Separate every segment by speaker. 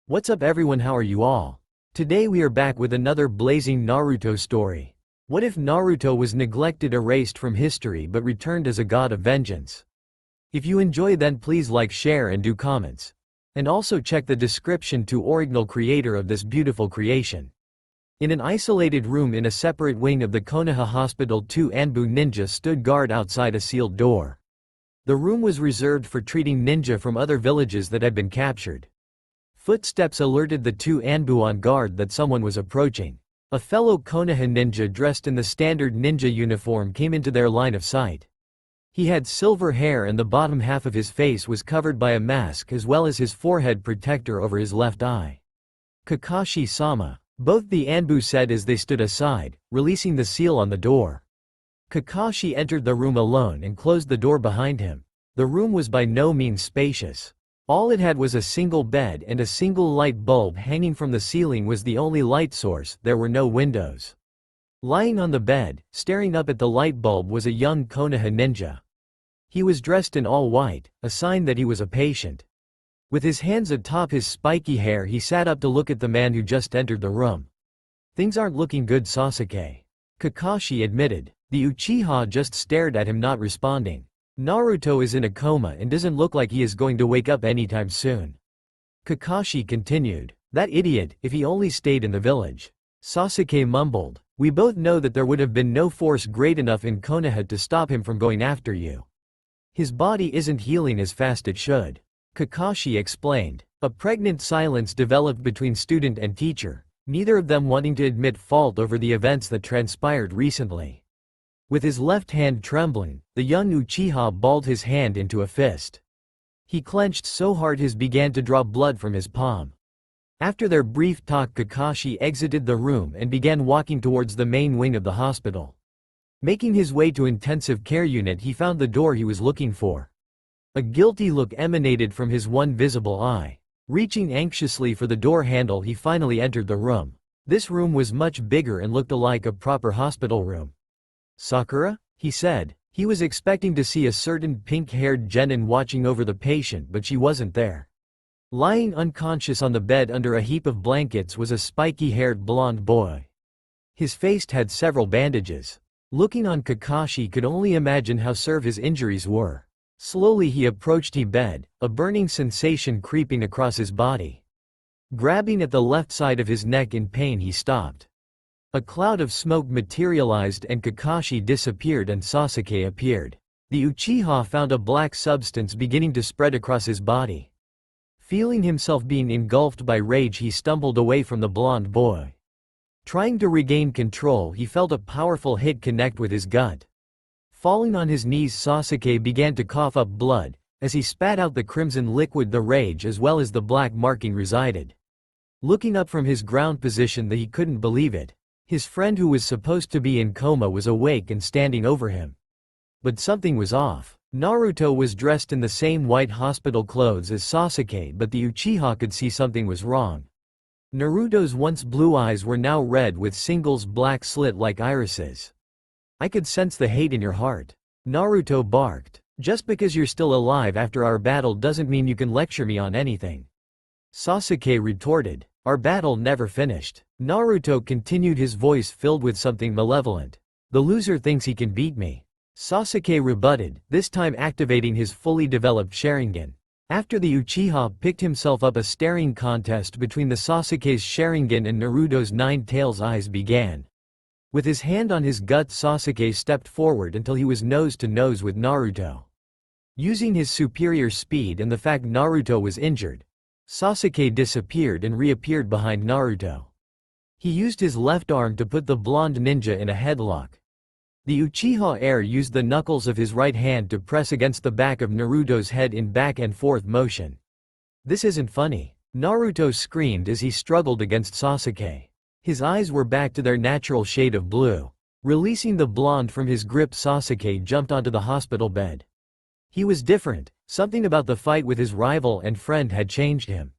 Speaker 1: What's up everyone, how are you all? Today we are back with another blazing Naruto story. What if Naruto was neglected, erased from history but returned as a god of vengeance? If you enjoy, then please like, share and do comments. And also check the description to original creator of this beautiful creation. In an isolated room in a separate wing of the Konoha hospital, two Anbu ninja stood guard outside a sealed door. The room was reserved for treating ninja from other villages that had been captured. Footsteps alerted the two Anbu on guard that someone was approaching. A fellow Konoha ninja dressed in the standard ninja uniform came into their line of sight. He had silver hair and the bottom half of his face was covered by a mask, as well as his forehead protector over his left eye. Kakashi-sama, both the Anbu said as they stood aside, releasing the seal on the door. Kakashi entered the room alone and closed the door behind him. The room was by no means spacious. All it had was a single bed, and a single light bulb hanging from the ceiling was the only light source. There were no windows. Lying on the bed, staring up at the light bulb, was a young Konoha ninja. He was dressed in all white, a sign that he was a patient. With his hands atop his spiky hair, he sat up to look at the man who just entered the room. "Things aren't looking good, Sasuke," Kakashi admitted. The Uchiha just stared at him, not responding. "Naruto is in a coma and doesn't look like he is going to wake up anytime soon." Kakashi continued. "That idiot, if he only stayed in the village." Sasuke mumbled. "We both know that there would have been no force great enough in Konoha to stop him from going after you. His body isn't healing as fast it should," Kakashi explained. A pregnant silence developed between student and teacher, neither of them wanting to admit fault over the events that transpired recently. With his left hand trembling, the young Uchiha balled his hand into a fist. He clenched so hard his began to draw blood from his palm. After their brief talk, Kakashi exited the room and began walking towards the main wing of the hospital. Making his way to intensive care unit, he found the door he was looking for. A guilty look emanated from his one visible eye. Reaching anxiously for the door handle, he finally entered the room. This room was much bigger and looked like a proper hospital room. "Sakura?" he said. He was expecting to see a certain pink-haired genin watching over the patient, but she wasn't there. Lying unconscious on the bed under a heap of blankets was a spiky-haired blonde boy. His face had several bandages. Looking on, Kakashi could only imagine how severe his injuries were. Slowly he approached his bed, a burning sensation creeping across his body. Grabbing at the left side of his neck in pain, he stopped. A cloud of smoke materialized and Kakashi disappeared and Sasuke appeared. The Uchiha found a black substance beginning to spread across his body. Feeling himself being engulfed by rage, he stumbled away from the blonde boy. Trying to regain control, he felt a powerful hit connect with his gut. Falling on his knees, Sasuke began to cough up blood, as he spat out the crimson liquid. The rage as well as the black marking resided. Looking up from his ground position, he couldn't believe it. His friend who was supposed to be in coma was awake and standing over him. But something was off. Naruto was dressed in the same white hospital clothes as Sasuke, but the Uchiha could see something was wrong. Naruto's once blue eyes were now red with singles black slit like irises. "I could sense the hate in your heart," Naruto barked. "Just because you're still alive after our battle doesn't mean you can lecture me on anything," Sasuke retorted. "Our battle never finished," Naruto continued, his voice filled with something malevolent. "The loser thinks he can beat me," Sasuke rebutted, this time activating his fully developed Sharingan. After the Uchiha picked himself up, a staring contest between the Sasuke's Sharingan and Naruto's Nine Tails eyes began. With his hand on his gut, Sasuke stepped forward until he was nose to nose with Naruto. Using his superior speed and the fact Naruto was injured, Sasuke disappeared and reappeared behind Naruto. He used his left arm to put the blonde ninja in a headlock. The Uchiha heir used the knuckles of his right hand to press against the back of Naruto's head in back and forth motion. "This isn't funny," Naruto screamed as he struggled against Sasuke. His eyes were back to their natural shade of blue. Releasing the blonde from his grip, Sasuke jumped onto the hospital bed. He was different. Something about the fight with his rival and friend had changed him.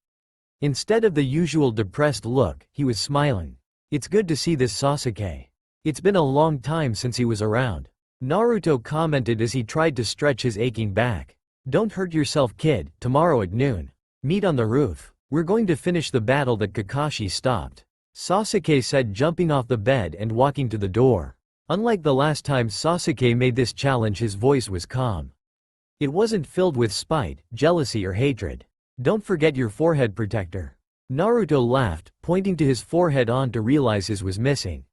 Speaker 1: Instead of the usual depressed look, he was smiling. "It's good to see this, Sasuke. It's been a long time since he was around," Naruto commented as he tried to stretch his aching back. "Don't hurt yourself, kid. Tomorrow at noon. Meet on the roof." We're going to finish the battle that Kakashi stopped, Sasuke said, jumping off the bed and walking to the door. Unlike the last time Sasuke made this challenge, his voice was calm. It wasn't filled with spite, jealousy or hatred. Don't forget your forehead protector. Naruto laughed, pointing to his forehead on to realize his was missing.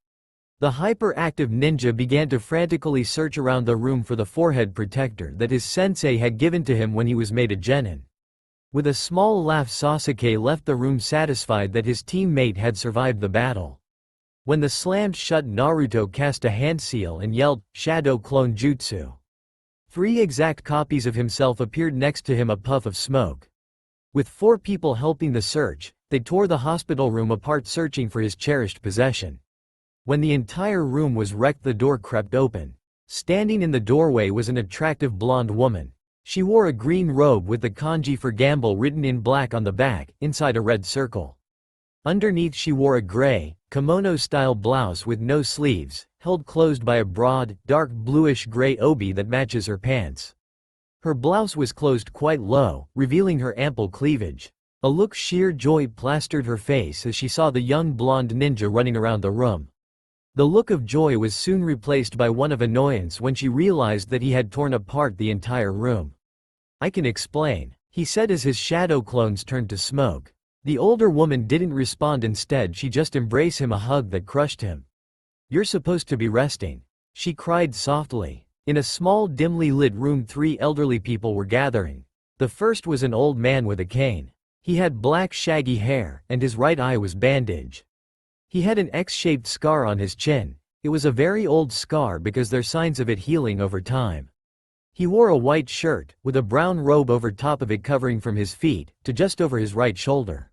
Speaker 1: The hyperactive ninja began to frantically search around the room for the forehead protector that his sensei had given to him when he was made a genin. With a small laugh, Sasuke left the room satisfied that his teammate had survived the battle. When the slammed shut, Naruto cast a hand seal and yelled, "Shadow Clone Jutsu." 3 exact copies of himself appeared next to him, a puff of smoke. With 4 people helping the search, they tore the hospital room apart searching for his cherished possession. When the entire room was wrecked, the door crept open. Standing in the doorway was an attractive blonde woman. She wore a green robe with the kanji for gamble written in black on the back, inside a red circle. Underneath she wore a gray, kimono-style blouse with no sleeves, held closed by a broad, dark bluish-gray obi that matches her pants. Her blouse was closed quite low, revealing her ample cleavage. A look of sheer joy plastered her face as she saw the young blonde ninja running around the room. The look of joy was soon replaced by one of annoyance when she realized that he had torn apart the entire room. "I can explain," he said as his shadow clones turned to smoke. The older woman didn't respond. Instead, she just embraced him, a hug that crushed him. "You're supposed to be resting," she cried softly. In a small, dimly lit room, 3 elderly people were gathering. The first was an old man with a cane. He had black shaggy hair, and his right eye was bandaged. He had an X-shaped scar on his chin. It was a very old scar because there are signs of it healing over time. He wore a white shirt, with a brown robe over top of it covering from his feet to just over his right shoulder.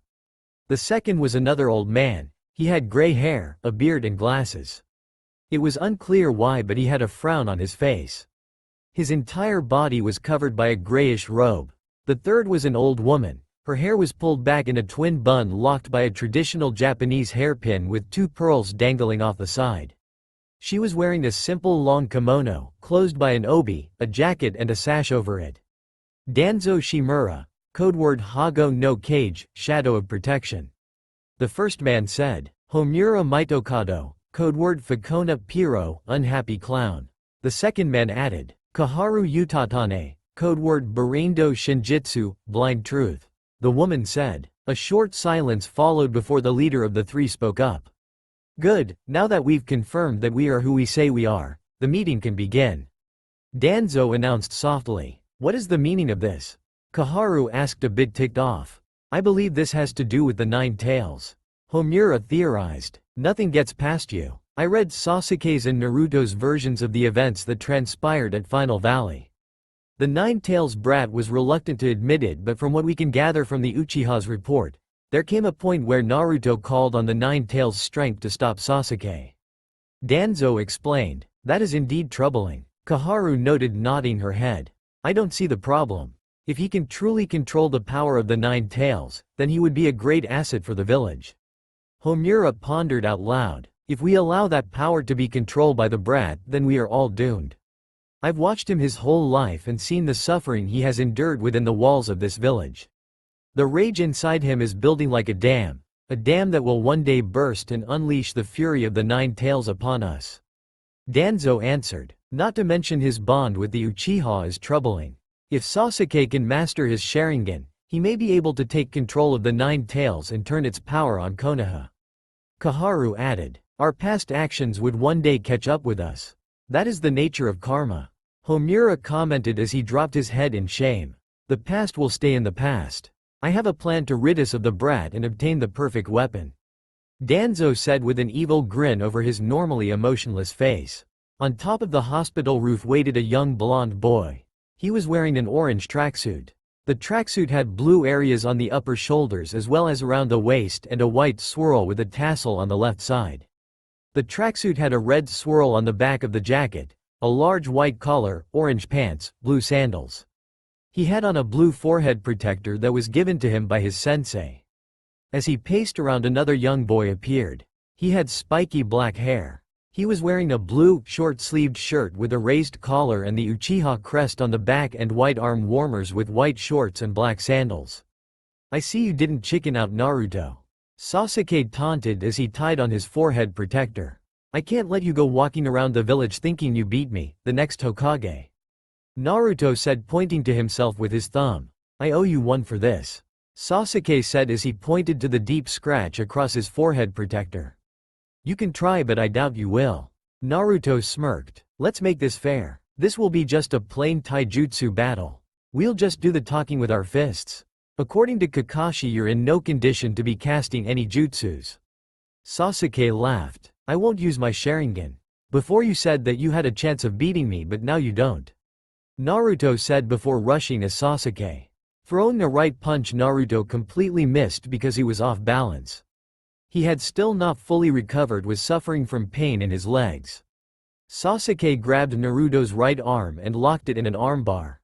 Speaker 1: The second was another old man. He had gray hair, a beard and glasses. It was unclear why, but he had a frown on his face. His entire body was covered by a grayish robe. The third was an old woman. Her hair was pulled back in a twin bun locked by a traditional Japanese hairpin with 2 pearls dangling off the side. She was wearing a simple long kimono, closed by an obi, a jacket and a sash over it. Danzo Shimura, codeword Hago no Kage, shadow of protection. The first man said. Homura Mitokado, codeword Fakona Piro, unhappy clown. The second man added. Kaharu Utatane, codeword Barindo Shinjitsu, blind truth. The woman said. A short silence followed before the leader of the 3 spoke up. "Good, now that we've confirmed that we are who we say we are, the meeting can begin," Danzo announced softly. "What is the meaning of this?" Kaharu asked, a bit ticked off. "I believe this has to do with the 9 tails," Homura theorized. "Nothing gets past you. I read Sasuke's and Naruto's versions of the events that transpired at Final Valley." The 9 tails brat was reluctant to admit it, but from what we can gather from the Uchiha's report, there came a point where Naruto called on the 9 tails' strength to stop Sasuke. Danzo explained. "That is indeed troubling." Kaharu noted, nodding her head. "I don't see the problem. If he can truly control the power of the 9 tails, then he would be a great asset for the village." Homura pondered out loud. "If we allow that power to be controlled by the brat, then we are all doomed. I've watched him his whole life and seen the suffering he has endured within the walls of this village. The rage inside him is building like a dam that will one day burst and unleash the fury of the 9 tails upon us." Danzo answered. "Not to mention his bond with the Uchiha is troubling. If Sasuke can master his Sharingan, he may be able to take control of the 9 tails and turn its power on Konoha." Kaharu added. "Our past actions would one day catch up with us. That is the nature of karma," Homura commented as he dropped his head in shame. "The past will stay in the past. I have a plan to rid us of the brat and obtain the perfect weapon," Danzo said with an evil grin over his normally emotionless face. On top of the hospital roof waited a young blonde boy. He was wearing an orange tracksuit. The tracksuit had blue areas on the upper shoulders as well as around the waist and a white swirl with a tassel on the left side. The tracksuit had a red swirl on the back of the jacket, a large white collar, orange pants, blue sandals. He had on a blue forehead protector that was given to him by his sensei. As he paced around, another young boy appeared. He had spiky black hair. He was wearing a blue, short-sleeved shirt with a raised collar and the Uchiha crest on the back and white arm warmers with white shorts and black sandals. I see you didn't chicken out, Naruto. Sasuke taunted as he tied on his forehead protector. I can't let you go walking around the village thinking you beat me, the next Hokage. Naruto said, pointing to himself with his thumb. I owe you one for this. Sasuke said as he pointed to the deep scratch across his forehead protector. You can try, but I doubt you will. Naruto smirked. Let's make this fair. This will be just a plain taijutsu battle. We'll just do the talking with our fists. According to Kakashi, you're in no condition to be casting any jutsus. Sasuke laughed. I won't use my Sharingan. Before you said that you had a chance of beating me, but now you don't. Naruto said before rushing at Sasuke. Throwing a right punch, Naruto completely missed because he was off balance. He had still not fully recovered, was suffering from pain in his legs. Sasuke grabbed Naruto's right arm and locked it in an armbar.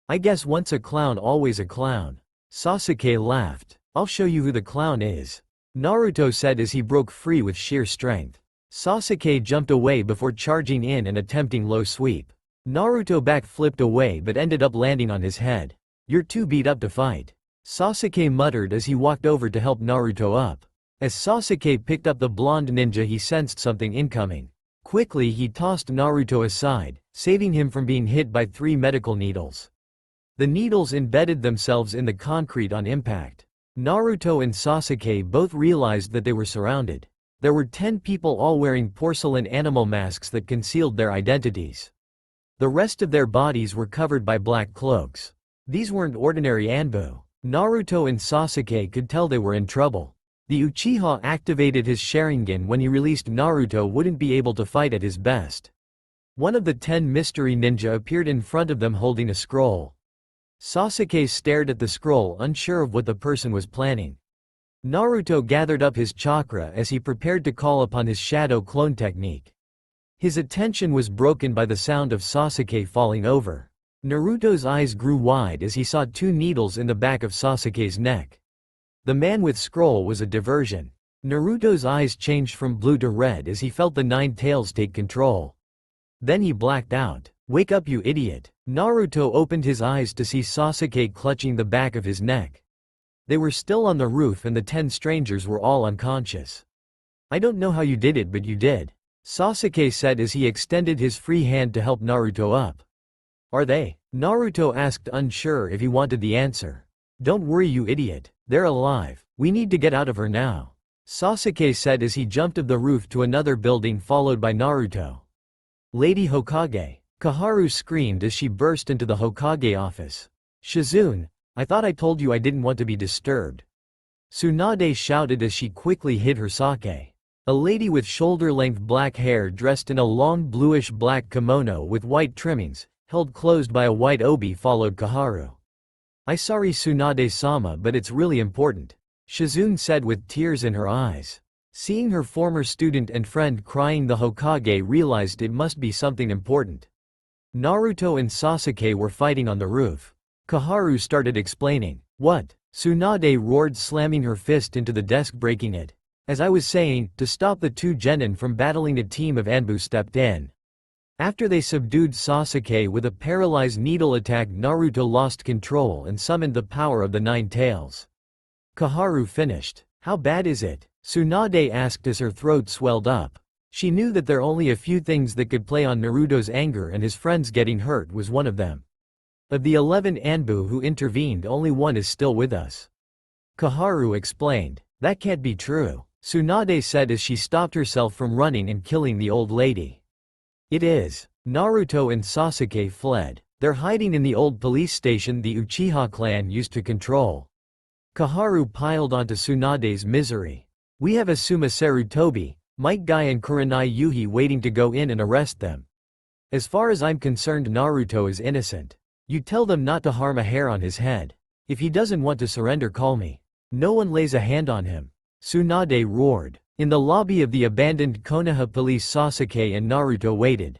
Speaker 1: I guess once a clown always a clown. Sasuke laughed. I'll show you who the clown is. Naruto said as he broke free with sheer strength. Sasuke jumped away before charging in and attempting low sweep. Naruto back-flipped away but ended up landing on his head. You're too beat up to fight. Sasuke muttered as he walked over to help Naruto up. As Sasuke picked up the blonde ninja, he sensed something incoming. Quickly he tossed Naruto aside, saving him from being hit by 3 medical needles. The needles embedded themselves in the concrete on impact. Naruto and Sasuke both realized that they were surrounded. There were 10 people, all wearing porcelain animal masks that concealed their identities. The rest of their bodies were covered by black cloaks. These weren't ordinary Anbu. Naruto and Sasuke could tell they were in trouble. The Uchiha activated his Sharingan when he released Naruto wouldn't be able to fight at his best. One of the 10 mystery ninja appeared in front of them holding a scroll. Sasuke stared at the scroll, unsure of what the person was planning. Naruto gathered up his chakra as he prepared to call upon his shadow clone technique. His attention was broken by the sound of Sasuke falling over. Naruto's eyes grew wide as he saw 2 needles in the back of Sasuke's neck. The man with scroll was a diversion. Naruto's eyes changed from blue to red as he felt the 9 tails take control. Then he blacked out. Wake up, you idiot. Naruto opened his eyes to see Sasuke clutching the back of his neck. They were still on the roof and the 10 strangers were all unconscious. I don't know how you did it, but you did. Sasuke said as he extended his free hand to help Naruto up. Are they? Naruto asked, unsure if he wanted the answer. Don't worry, you idiot. They're alive. We need to get out of her now. Sasuke said as he jumped off the roof to another building, followed by Naruto. Lady Hokage. Kaharu screamed as she burst into the Hokage office. Shizune, I thought I told you I didn't want to be disturbed. Tsunade shouted as she quickly hid her sake. A lady with shoulder-length black hair dressed in a long bluish-black kimono with white trimmings, held closed by a white obi, followed Kaharu. I'm sorry, Tsunade-sama, but it's really important, Shizune said with tears in her eyes. Seeing her former student and friend crying, the Hokage realized it must be something important. Naruto and Sasuke were fighting on the roof. Kaharu started explaining. What? Tsunade roared, slamming her fist into the desk, breaking it. As I was saying, to stop the 2 genin from battling, a team of Anbu stepped in. After they subdued Sasuke with a paralyzed needle attack, Naruto lost control and summoned the power of the 9 tails. Kaharu finished. How bad is it? Tsunade asked as her throat swelled up. She knew that there are only a few things that could play on Naruto's anger, and his friends getting hurt was one of them. Of the 11 Anbu who intervened, only 1 is still with us. Kaharu explained. That can't be true, Tsunade said as she stopped herself from running and killing the old lady. It is. Naruto and Sasuke fled. They're hiding in the old police station the Uchiha clan used to control. Kaharu piled onto Tsunade's misery. We have Asuma Sarutobi, Might Guy and Kurenai Yuhi waiting to go in and arrest them. As far as I'm concerned, Naruto is innocent. You tell them not to harm a hair on his head. If he doesn't want to surrender, call me. No one lays a hand on him, Tsunade roared. In the lobby of the abandoned Konoha police, Sasuke and Naruto waited.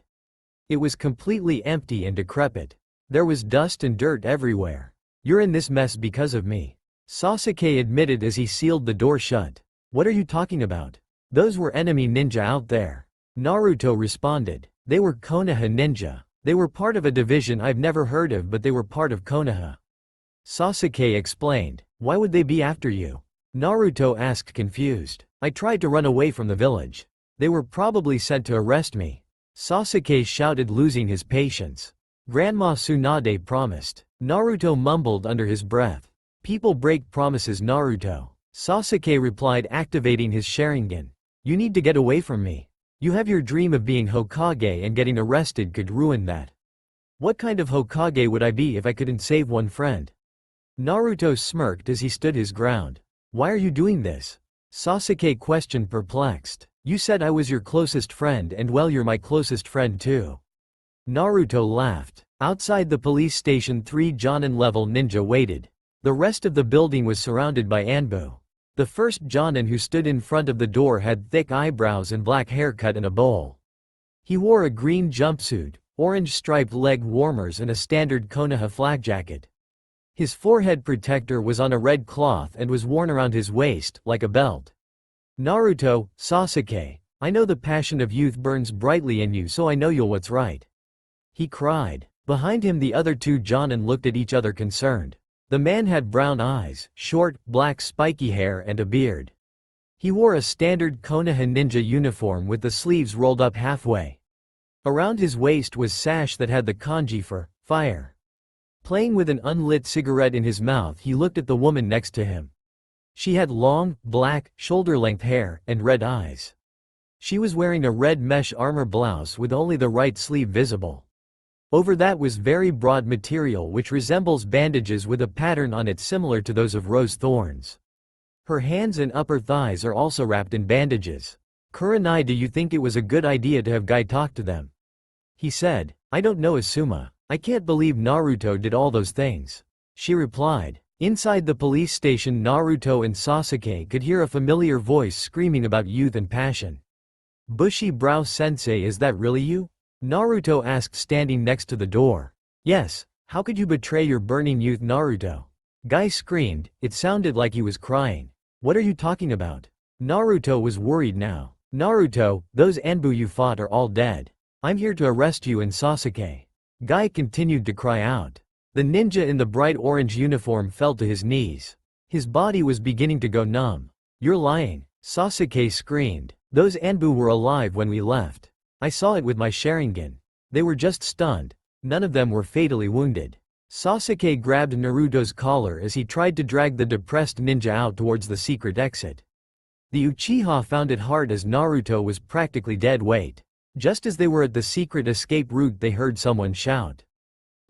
Speaker 1: It was completely empty and decrepit. There was dust and dirt everywhere. You're in this mess because of me, Sasuke admitted as he sealed the door shut. What are you talking about? Those were enemy ninja out there, Naruto responded. They were Konoha ninja. They were part of a division I've never heard of, but they were part of Konoha. Sasuke explained. Why would they be after you? Naruto asked confused. I tried to run away from the village. They were probably sent to arrest me. Sasuke shouted, losing his patience. Grandma Tsunade promised. Naruto mumbled under his breath. People break promises, Naruto. Sasuke replied, activating his Sharingan. You need to get away from me. You have your dream of being Hokage, and getting arrested could ruin that. What kind of Hokage would I be if I couldn't save one friend? Naruto smirked as he stood his ground. Why are you doing this? Sasuke questioned, perplexed. You said I was your closest friend, and well, you're my closest friend too. Naruto laughed. Outside the police station, 3 Jonin-level ninja waited. The rest of the building was surrounded by Anbu. The first Jonin, who stood in front of the door, had thick eyebrows and black haircut and a bowl. He wore a green jumpsuit, orange striped leg warmers and a standard Konoha flag jacket. His forehead protector was on a red cloth and was worn around his waist, like a belt. Naruto, Sasuke, I know the passion of youth burns brightly in you, so I know you'll what's right. He cried. Behind him the other 2 Jonin looked at each other concerned. The man had brown eyes, short, black spiky hair and a beard. He wore a standard Konoha ninja uniform with the sleeves rolled up halfway. Around his waist was sash that had the kanji for fire. Playing with an unlit cigarette in his mouth, he looked at the woman next to him. She had long, black, shoulder-length hair, and red eyes. She was wearing a red mesh armor blouse with only the right sleeve visible. Over that was very broad material which resembles bandages with a pattern on it similar to those of rose thorns. Her hands and upper thighs are also wrapped in bandages. Kurenai, do you think it was a good idea to have Guy talk to them? He said. I don't know, Asuma. I can't believe Naruto did all those things. She replied. Inside the police station, Naruto and Sasuke could hear a familiar voice screaming about youth and passion. Bushy brow sensei, is that really you? Naruto asked, standing next to the door. Yes, how could you betray your burning youth, Naruto? Guy screamed, it sounded like he was crying. What are you talking about? Naruto was worried now. Naruto, those Anbu you fought are all dead. I'm here to arrest you and Sasuke. Guy continued to cry out. The ninja in the bright orange uniform fell to his knees. His body was beginning to go numb. You're lying, Sasuke screamed. Those Anbu were alive when we left. I saw it with my Sharingan. They were just stunned. None of them were fatally wounded. Sasuke grabbed Naruto's collar as he tried to drag the depressed ninja out towards the secret exit. The Uchiha found it hard as Naruto was practically dead weight. Just as they were at the secret escape route, they heard someone shout.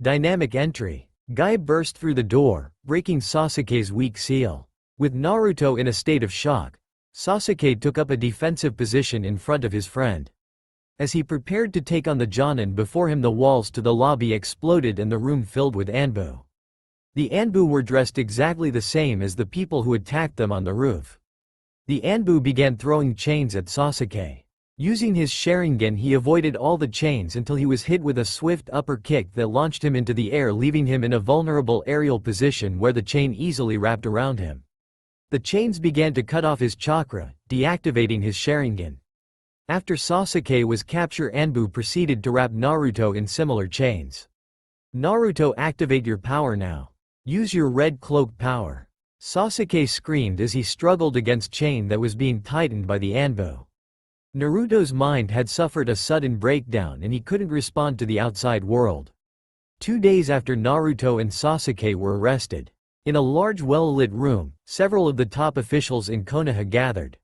Speaker 1: Dynamic entry. Guy burst through the door, breaking Sasuke's weak seal. With Naruto in a state of shock, Sasuke took up a defensive position in front of his friend. As he prepared to take on the Jonin before him, the walls to the lobby exploded and the room filled with Anbu. The Anbu were dressed exactly the same as the people who attacked them on the roof. The Anbu began throwing chains at Sasuke. Using his Sharingan, he avoided all the chains until he was hit with a swift upper kick that launched him into the air, leaving him in a vulnerable aerial position where the chain easily wrapped around him. The chains began to cut off his chakra, deactivating his Sharingan. After Sasuke was captured, Anbu proceeded to wrap Naruto in similar chains. Naruto, activate your power now. Use your red cloak power. Sasuke screamed as he struggled against chain that was being tightened by the Anbu. Naruto's mind had suffered a sudden breakdown and he couldn't respond to the outside world. 2 days after Naruto and Sasuke were arrested. In a large well-lit room, several of the top officials in Konoha gathered.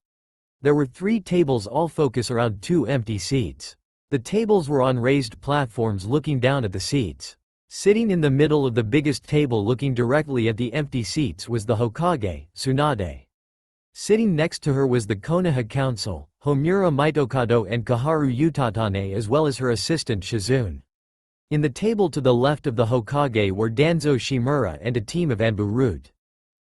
Speaker 1: There were 3 tables, all focused around 2 empty seats. The tables were on raised platforms looking down at the seats. Sitting in the middle of the biggest table looking directly at the empty seats was the Hokage, Tsunade. Sitting next to her was the Konoha Council, Homura Mitokado and Kaharu Utatane, as well as her assistant Shizune. In the table to the left of the Hokage were Danzo Shimura and a team of Anbu Root.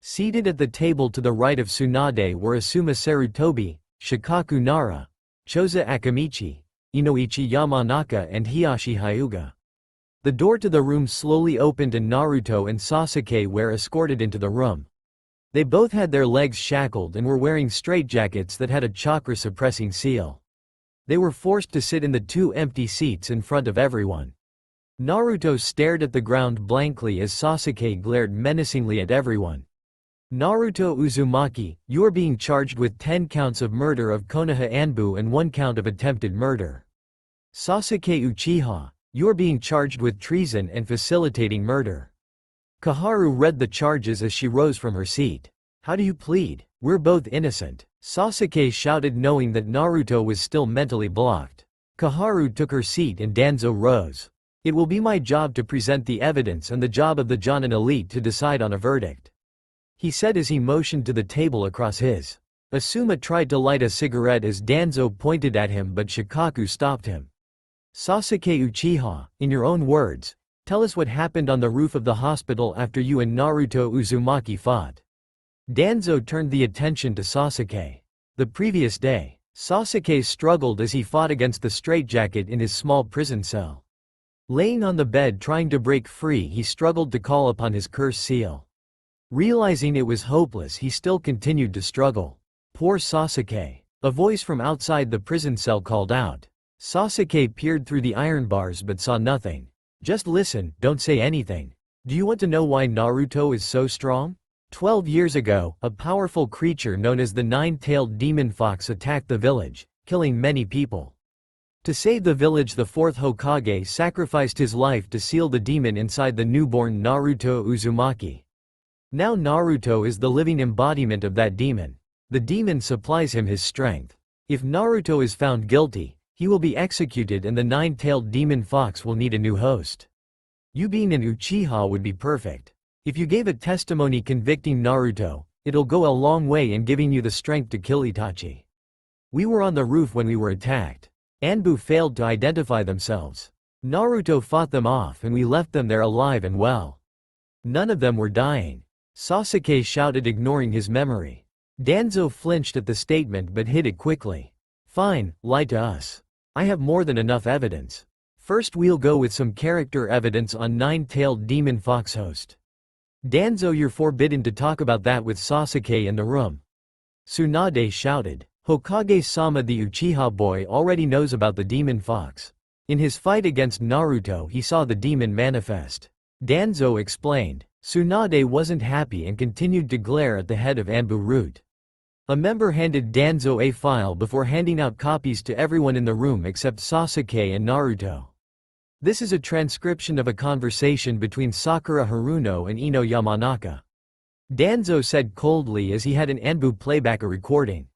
Speaker 1: Seated at the table to the right of Tsunade were Asuma Sarutobi, Shikaku Nara, Choza Akamichi, Inoichi Yamanaka and Hiyashi Hyuga. The door to the room slowly opened and Naruto and Sasuke were escorted into the room. They both had their legs shackled and were wearing straitjackets that had a chakra-suppressing seal. They were forced to sit in the 2 empty seats in front of everyone. Naruto stared at the ground blankly as Sasuke glared menacingly at everyone. Naruto Uzumaki, you are being charged with 10 counts of murder of Konoha Anbu and 1 count of attempted murder. Sasuke Uchiha, you are being charged with treason and facilitating murder. Kaharu read the charges as she rose from her seat. How do you plead? We're both innocent, Sasuke shouted, knowing that Naruto was still mentally blocked. Kaharu took her seat and Danzo rose. It will be my job to present the evidence and the job of the Jonin elite to decide on a verdict, he said as he motioned to the table across his. Asuma tried to light a cigarette as Danzo pointed at him, but Shikaku stopped him. Sasuke Uchiha, in your own words, tell us what happened on the roof of the hospital after you and Naruto Uzumaki fought. Danzo turned the attention to Sasuke. The previous day, Sasuke struggled as he fought against the straitjacket in his small prison cell. Laying on the bed trying to break free, he struggled to call upon his curse seal. Realizing it was hopeless, he still continued to struggle. Poor Sasuke. A voice from outside the prison cell called out. Sasuke peered through the iron bars but saw nothing. Just listen, don't say anything. Do you want to know why Naruto is so strong? 12 years ago, a powerful creature known as the nine-tailed demon fox attacked the village, killing many people. To save the village, the fourth Hokage sacrificed his life to seal the demon inside the newborn Naruto Uzumaki. Now Naruto is the living embodiment of that demon. The demon supplies him his strength. If Naruto is found guilty, he will be executed and the nine-tailed demon fox will need a new host. You being an Uchiha would be perfect. If you gave a testimony convicting Naruto, it'll go a long way in giving you the strength to kill Itachi. We were on the roof when we were attacked. Anbu failed to identify themselves. Naruto fought them off and we left them there alive and well. None of them were dying. Sasuke shouted, ignoring his memory. Danzo flinched at the statement but hid it quickly. Fine, lie to us. I have more than enough evidence. First we'll go with some character evidence on nine-tailed demon fox host. Danzo, you're forbidden to talk about that with Sasuke in the room. Tsunade shouted. Hokage-sama, the Uchiha boy, already knows about the demon fox. In his fight against Naruto he saw the demon manifest. Danzo explained. Tsunade wasn't happy and continued to glare at the head of Anbu Root. A member handed Danzo a file before handing out copies to everyone in the room except Sasuke and Naruto. This is a transcription of a conversation between Sakura Haruno and Ino Yamanaka. Danzo said coldly as he had an Anbu playback a recording.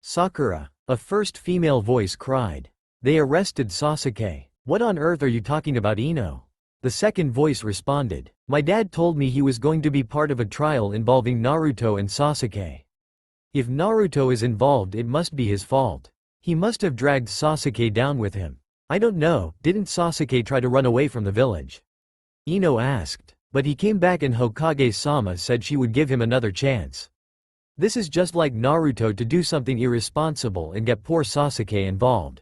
Speaker 1: Sakura, a first female voice, cried. They arrested Sasuke. What on earth are you talking about, Ino? The second voice responded. My dad told me he was going to be part of a trial involving Naruto and Sasuke. If Naruto is involved, it must be his fault. He must have dragged Sasuke down with him. I don't know, didn't Sasuke try to run away from the village? Ino asked. But he came back and Hokage-sama said she would give him another chance. This is just like Naruto to do something irresponsible and get poor Sasuke involved.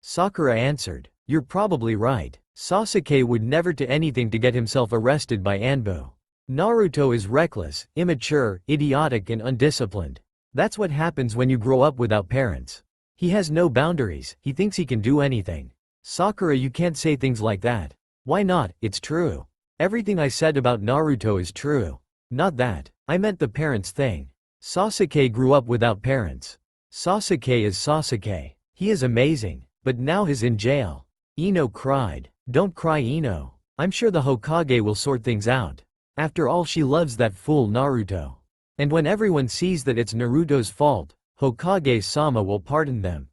Speaker 1: Sakura answered. You're probably right. Sasuke would never do anything to get himself arrested by Anbu. Naruto is reckless, immature, idiotic and undisciplined. That's what happens when you grow up without parents. He has no boundaries, he thinks he can do anything. Sakura, you can't say things like that. Why not? It's true. Everything I said about Naruto is true. Not that. I meant the parents thing. Sasuke grew up without parents. Sasuke is Sasuke. He is amazing, but now he's in jail. Ino cried. Don't cry, Ino. I'm sure the Hokage will sort things out. After all, she loves that fool Naruto. And when everyone sees that it's Naruto's fault, Hokage-sama will pardon them.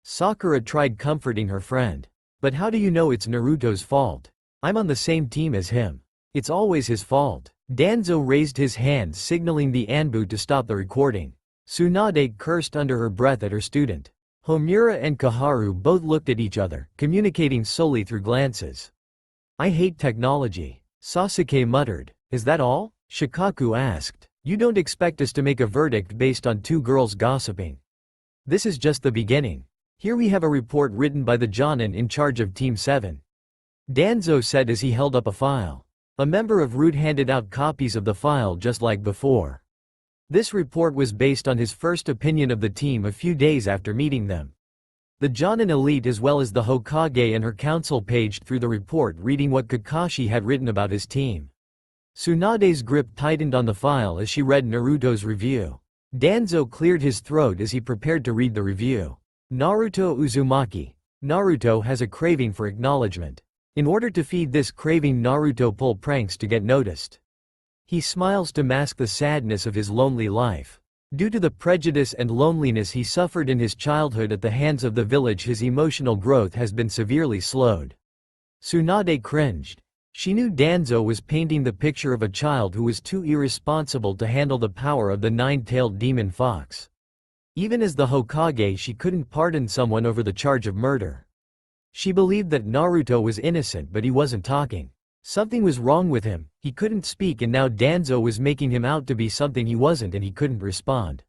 Speaker 1: Sakura tried comforting her friend. But how do you know it's Naruto's fault? I'm on the same team as him. It's always his fault. Danzo raised his hand signaling the Anbu to stop the recording. Tsunade cursed under her breath at her student. Homura and Kaharu both looked at each other, communicating solely through glances. I hate technology. Sasuke muttered. Is that all? Shikaku asked. You don't expect us to make a verdict based on two girls gossiping. This is just the beginning. Here we have a report written by the Jonin in charge of Team 7. Danzo said as he held up a file. A member of Root handed out copies of the file just like before. This report was based on his first opinion of the team a few days after meeting them. The Jonin elite as well as the Hokage and her council paged through the report reading what Kakashi had written about his team. Tsunade's grip tightened on the file as she read Naruto's review. Danzo cleared his throat as he prepared to read the review. Naruto Uzumaki. Naruto has a craving for acknowledgement. In order to feed this craving, Naruto pull pranks to get noticed. He smiles to mask the sadness of his lonely life. Due to the prejudice and loneliness he suffered in his childhood at the hands of the village, his emotional growth has been severely slowed. Tsunade cringed. She knew Danzo was painting the picture of a child who was too irresponsible to handle the power of the nine-tailed demon fox. Even as the Hokage, she couldn't pardon someone over the charge of murder. She believed that Naruto was innocent, but he wasn't talking. Something was wrong with him, he couldn't speak, and now Danzo was making him out to be something he wasn't and he couldn't respond.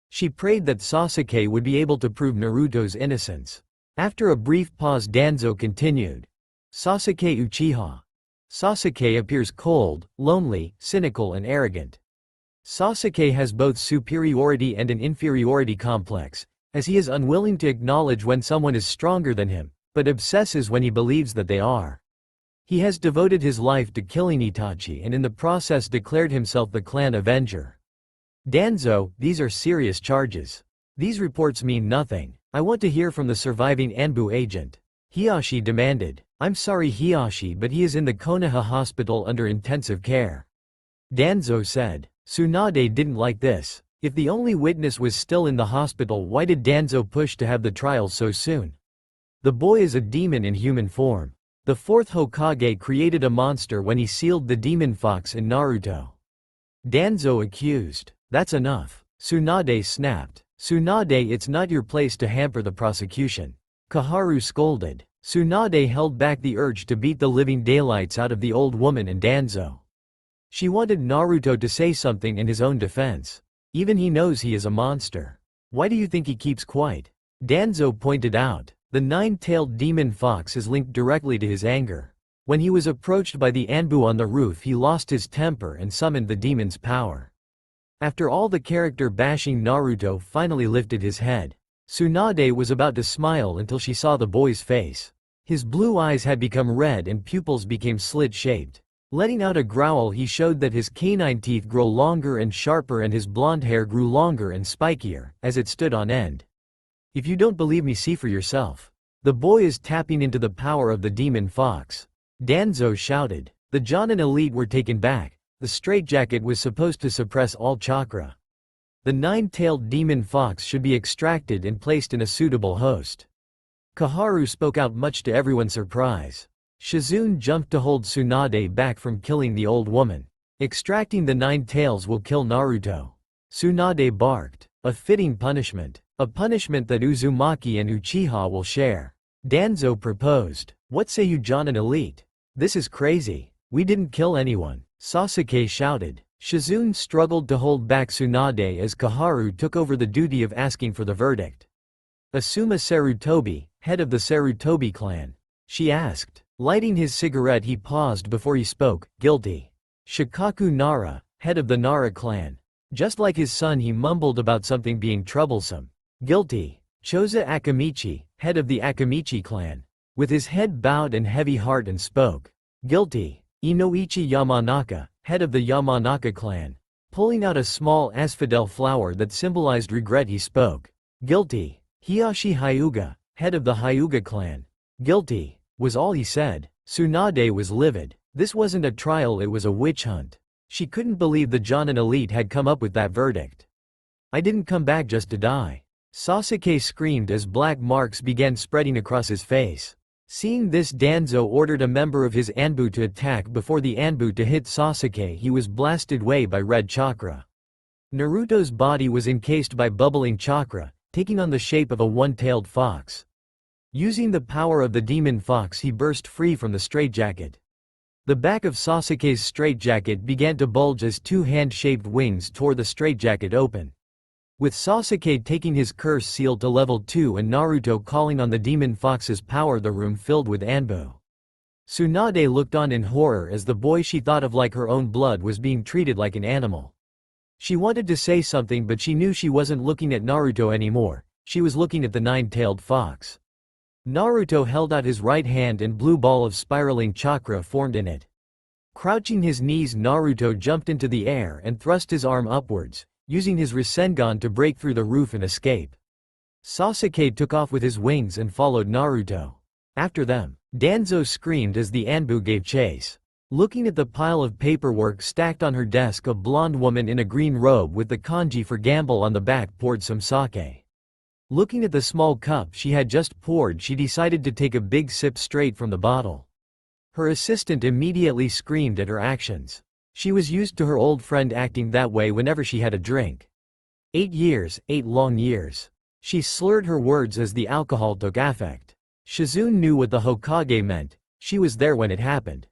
Speaker 1: She prayed that Sasuke would be able to prove Naruto's innocence. After a brief pause, Danzo continued. Sasuke Uchiha. Sasuke appears cold, lonely, cynical and arrogant. Sasuke has both superiority and an inferiority complex, as he is unwilling to acknowledge when someone is stronger than him, but obsesses when he believes that they are. He has devoted his life to killing Itachi and in the process declared himself the clan avenger. Danzo, these are serious charges. These reports mean nothing. I want to hear from the surviving Anbu agent. Hiashi demanded. I'm sorry Hiashi, but he is in the Konoha hospital under intensive care. Danzo said. Tsunade didn't like this. If the only witness was still in the hospital, why did Danzo push to have the trial so soon? The boy is a demon in human form. The fourth Hokage created a monster when he sealed the demon fox in Naruto. Danzo accused. That's enough. Tsunade snapped. Tsunade, it's not your place to hamper the prosecution. Kaharu scolded. Tsunade held back the urge to beat the living daylights out of the old woman and Danzo. She wanted Naruto to say something in his own defense. Even he knows he is a monster. Why do you think he keeps quiet? Danzo pointed out. The nine-tailed demon fox is linked directly to his anger. When he was approached by the Anbu on the roof, he lost his temper and summoned the demon's power. After all the character bashing, Naruto finally lifted his head. Tsunade was about to smile until she saw the boy's face. His blue eyes had become red and pupils became slit-shaped. Letting out a growl, he showed that his canine teeth grow longer and sharper and his blonde hair grew longer and spikier, as it stood on end. If you don't believe me, see for yourself. The boy is tapping into the power of the demon fox. Danzo shouted. The Jonin elite were taken back. The straitjacket was supposed to suppress all chakra. The nine-tailed demon fox should be extracted and placed in a suitable host. Kaharu spoke out, much to everyone's surprise. Shizune jumped to hold Tsunade back from killing the old woman. Extracting the nine tails will kill Naruto. Tsunade barked. A fitting punishment. A punishment that Uzumaki and Uchiha will share. Danzo proposed. What say you, Jonin elite? This is crazy. We didn't kill anyone. Sasuke shouted. Shizune struggled to hold back Tsunade as Kaharu took over the duty of asking for the verdict. Asuma Sarutobi, head of the Sarutobi clan. She asked. Lighting his cigarette, he paused before he spoke. Guilty. Shikaku Nara, head of the Nara clan. Just like his son, he mumbled about something being troublesome. Guilty. Choza Akamichi, head of the Akamichi clan. With his head bowed and heavy heart, and spoke. Guilty. Inoichi Yamanaka, head of the Yamanaka clan. Pulling out a small asphodel flower that symbolized regret, he spoke. Guilty. Hiashi Hyuga, head of the Hyuga clan. Guilty, was all he said. Tsunade was livid. This wasn't a trial, it was a witch hunt. She couldn't believe the Jonin elite had come up with that verdict. I didn't come back just to die. Sasuke screamed as black marks began spreading across his face. Seeing this, Danzo ordered a member of his Anbu to attack. Before the Anbu to hit Sasuke, he was blasted away by red chakra. Naruto's body was encased by bubbling chakra, taking on the shape of a one-tailed fox. Using the power of the demon fox, he burst free from the straitjacket. The back of Sasuke's straitjacket began to bulge as two hand-shaped wings tore the straitjacket open. With Sasuke taking his curse seal to level 2 and Naruto calling on the demon fox's power, the room filled with Anbu. Tsunade looked on in horror as the boy she thought of like her own blood was being treated like an animal. She wanted to say something, but she knew she wasn't looking at Naruto anymore. She was looking at the nine-tailed fox. Naruto held out his right hand and blue ball of spiraling chakra formed in it. Crouching his knees, Naruto jumped into the air and thrust his arm upwards, using his Rasengan to break through the roof and escape. Sasuke took off with his wings and followed Naruto. After them, Danzo screamed as the Anbu gave chase. Looking at the pile of paperwork stacked on her desk, a blonde woman in a green robe with the kanji for gamble on the back poured some sake. Looking at the small cup she had just poured, she decided to take a big sip straight from the bottle. Her assistant immediately screamed at her actions. She was used to her old friend acting that way whenever she had a drink. 8 years, 8 long years. She slurred her words as the alcohol took effect. Shizune knew what the Hokage meant. She was there when it happened.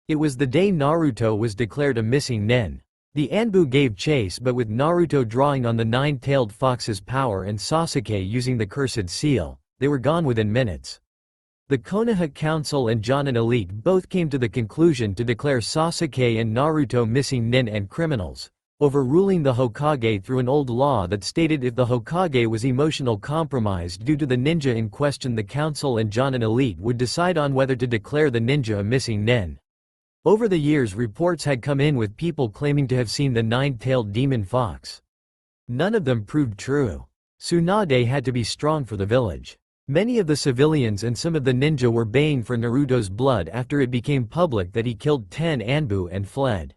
Speaker 1: It was the day Naruto was declared a missing nin. The Anbu gave chase, but with Naruto drawing on the nine-tailed fox's power and Sasuke using the cursed seal, they were gone within minutes. The Konoha Council and Jonin elite both came to the conclusion to declare Sasuke and Naruto missing nin and criminals, overruling the Hokage through an old law that stated if the Hokage was emotional compromised due to the ninja in question, the council and Jonin elite would decide on whether to declare the ninja a missing nin. Over the years, reports had come in with people claiming to have seen the nine-tailed demon fox. None of them proved true. Tsunade had to be strong for the village. Many of the civilians and some of the ninja were baying for Naruto's blood after it became public that he killed 10 Anbu and fled.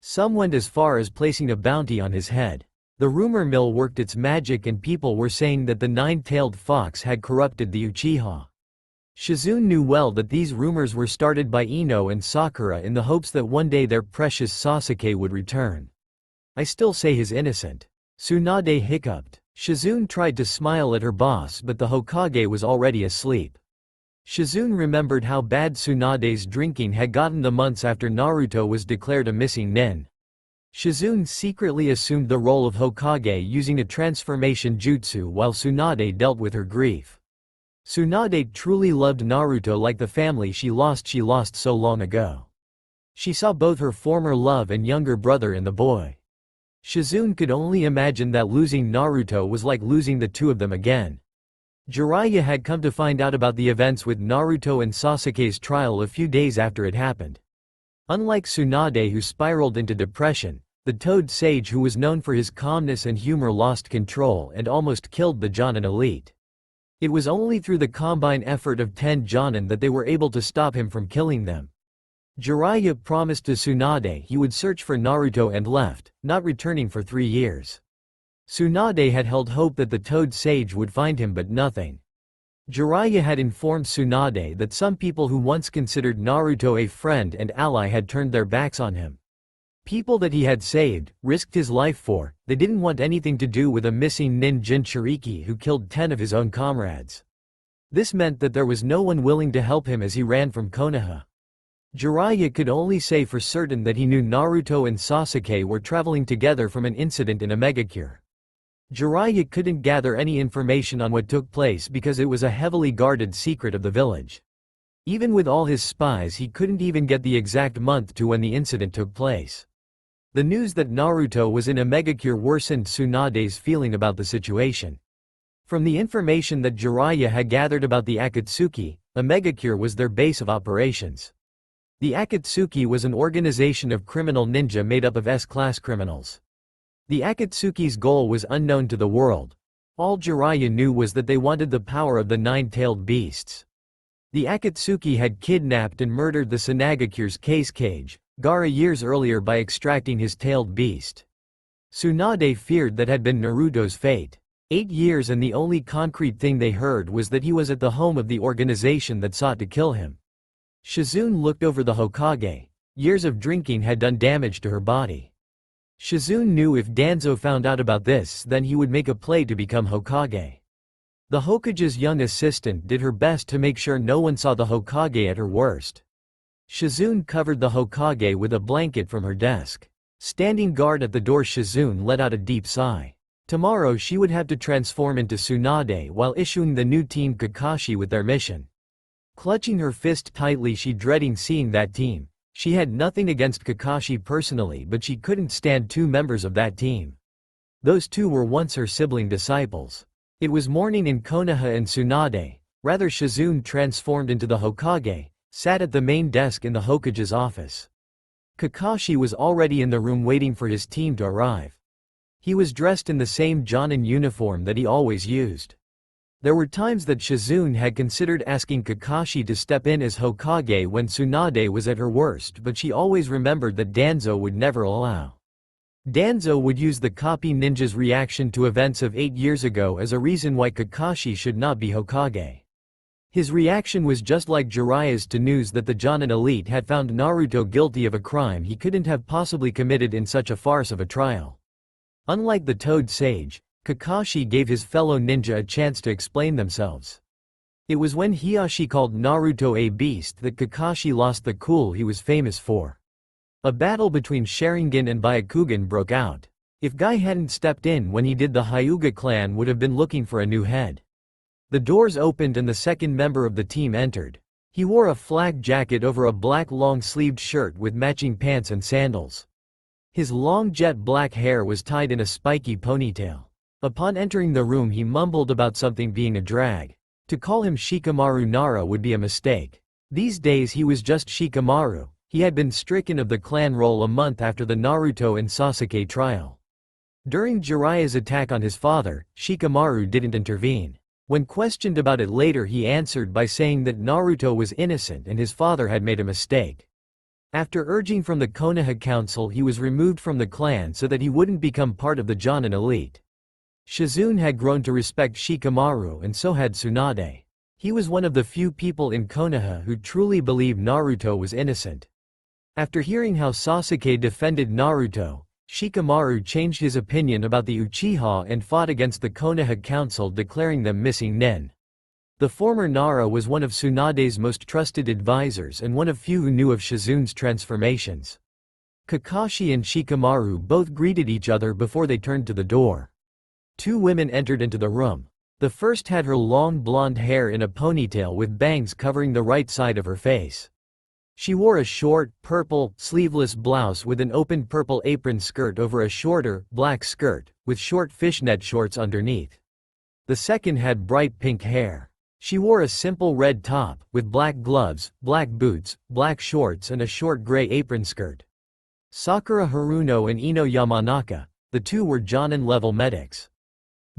Speaker 1: Some went as far as placing a bounty on his head. The rumor mill worked its magic and people were saying that the nine-tailed fox had corrupted the Uchiha. Shizune knew well that these rumors were started by Ino and Sakura in the hopes that one day their precious Sasuke would return. I still say he's innocent. Tsunade hiccuped. Shizune tried to smile at her boss, but the Hokage was already asleep. Shizune remembered how bad Tsunade's drinking had gotten the months after Naruto was declared a missing nin. Shizune secretly assumed the role of Hokage using a transformation jutsu while Tsunade dealt with her grief. Tsunade truly loved Naruto like the family she lost so long ago. She saw both her former love and younger brother in the boy. Shizune could only imagine that losing Naruto was like losing the two of them again. Jiraiya had come to find out about the events with Naruto and Sasuke's trial a few days after it happened. Unlike Tsunade, who spiraled into depression, the Toad Sage, who was known for his calmness and humor, lost control and almost killed the Jonin elite. It was only through the combined effort of 10 Jonin that they were able to stop him from killing them. Jiraiya promised to Tsunade he would search for Naruto and left, not returning for 3 years. Tsunade had held hope that the Toad Sage would find him, but nothing. Jiraiya had informed Tsunade that some people who once considered Naruto a friend and ally had turned their backs on him. People that he had saved, risked his life for, they didn't want anything to do with a missing nin Jinchuriki who killed 10 of his own comrades. This meant that there was no one willing to help him as he ran from Konoha. Jiraiya could only say for certain that he knew Naruto and Sasuke were traveling together from an incident in a megacure. Jiraiya couldn't gather any information on what took place because it was a heavily guarded secret of the village. Even with all his spies, he couldn't even get the exact month to when the incident took place. The news that Naruto was in a megacure worsened Tsunade's feeling about the situation. From the information that Jiraiya had gathered about the Akatsuki, a megacure was their base of operations. The Akatsuki was an organization of criminal ninja made up of S-class criminals. The Akatsuki's goal was unknown to the world. All Jiraiya knew was that they wanted the power of the nine-tailed beasts. The Akatsuki had kidnapped and murdered the Sanagakure's case Kage, Gaara years earlier by extracting his tailed beast. Tsunade feared that had been Naruto's fate. 8 years, and the only concrete thing they heard was that he was at the home of the organization that sought to kill him. Shizune looked over the Hokage. Years of drinking had done damage to her body. Shizune knew if Danzo found out about this, then he would make a play to become Hokage. The Hokage's young assistant did her best to make sure no one saw the Hokage at her worst. Shizune covered the Hokage with a blanket from her desk. Standing guard at the door, Shizune let out a deep sigh. Tomorrow she would have to transform into Tsunade while issuing the new Team Kakashi with their mission. Clutching her fist tightly, she dreading seeing that team. She had nothing against Kakashi personally, but she couldn't stand 2 members of that team. Those 2 were once her sibling disciples. It was morning in Konoha, and Tsunade, rather Shizune transformed into the Hokage, sat at the main desk in the Hokage's office. Kakashi was already in the room waiting for his team to arrive. He was dressed in the same Jonin uniform that he always used. There were times that Shizune had considered asking Kakashi to step in as Hokage when Tsunade was at her worst, but she always remembered that Danzo would never allow. Danzo would use the copy ninja's reaction to events of 8 years ago as a reason why Kakashi should not be Hokage. His reaction was just like Jiraiya's to news that the Jonin elite had found Naruto guilty of a crime he couldn't have possibly committed in such a farce of a trial. Unlike the Toad Sage, Kakashi gave his fellow ninja a chance to explain themselves. It was when Hiashi called Naruto a beast that Kakashi lost the cool he was famous for. A battle between Sharingan and Byakugan broke out. If Guy hadn't stepped in when he did, the Hyuga clan would have been looking for a new head. The doors opened and the second member of the team entered. He wore a flak jacket over a black long-sleeved shirt with matching pants and sandals. His long jet black hair was tied in a spiky ponytail. Upon entering the room, he mumbled about something being a drag. To call him Shikamaru Nara would be a mistake. These days he was just Shikamaru. He had been stricken of the clan role a month after the Naruto and Sasuke trial. During Jiraiya's attack on his father, Shikamaru didn't intervene. When questioned about it later, he answered by saying that Naruto was innocent and his father had made a mistake. After urging from the Konoha Council, he was removed from the clan so that he wouldn't become part of the Jonin elite. Shizune had grown to respect Shikamaru, and so had Tsunade. He was one of the few people in Konoha who truly believed Naruto was innocent. After hearing how Sasuke defended Naruto, Shikamaru changed his opinion about the Uchiha and fought against the Konoha Council, declaring them missing nin. The former Nara was one of Tsunade's most trusted advisors and one of few who knew of Shizune's transformations. Kakashi and Shikamaru both greeted each other before they turned to the door. Two women entered into the room. The first had her long blonde hair in a ponytail with bangs covering the right side of her face. She wore a short, purple, sleeveless blouse with an open purple apron skirt over a shorter, black skirt, with short fishnet shorts underneath. The second had bright pink hair. She wore a simple red top, with black gloves, black boots, black shorts and a short gray apron skirt. Sakura Haruno and Ino Yamanaka, the two were Jonin-level medics.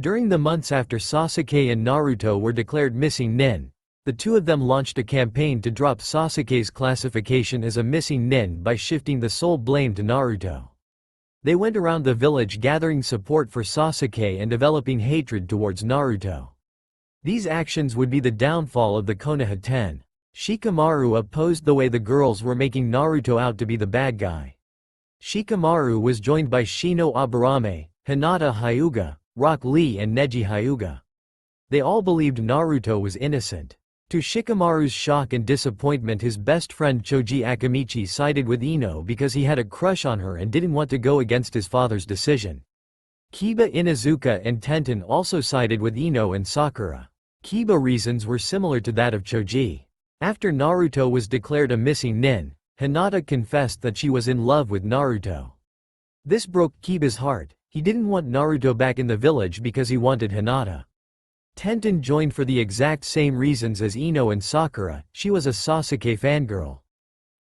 Speaker 1: During the months after Sasuke and Naruto were declared missing nin, the two of them launched a campaign to drop Sasuke's classification as a missing nin by shifting the sole blame to Naruto. They went around the village gathering support for Sasuke and developing hatred towards Naruto. These actions would be the downfall of the Konoha 10. Shikamaru opposed the way the girls were making Naruto out to be the bad guy. Shikamaru was joined by Shino Aburame, Hinata Hyuga, Rock Lee and Neji Hyuga. They all believed Naruto was innocent. To Shikamaru's shock and disappointment, his best friend Choji Akamichi sided with Ino because he had a crush on her and didn't want to go against his father's decision. Kiba Inuzuka and Tenten also sided with Ino and Sakura. Kiba reasons were similar to that of Choji. After Naruto was declared a missing nin, Hinata confessed that she was in love with Naruto. This broke Kiba's heart. He didn't want Naruto back in the village because he wanted Hinata. Tenten joined for the exact same reasons as Ino and Sakura. She was a Sasuke fangirl.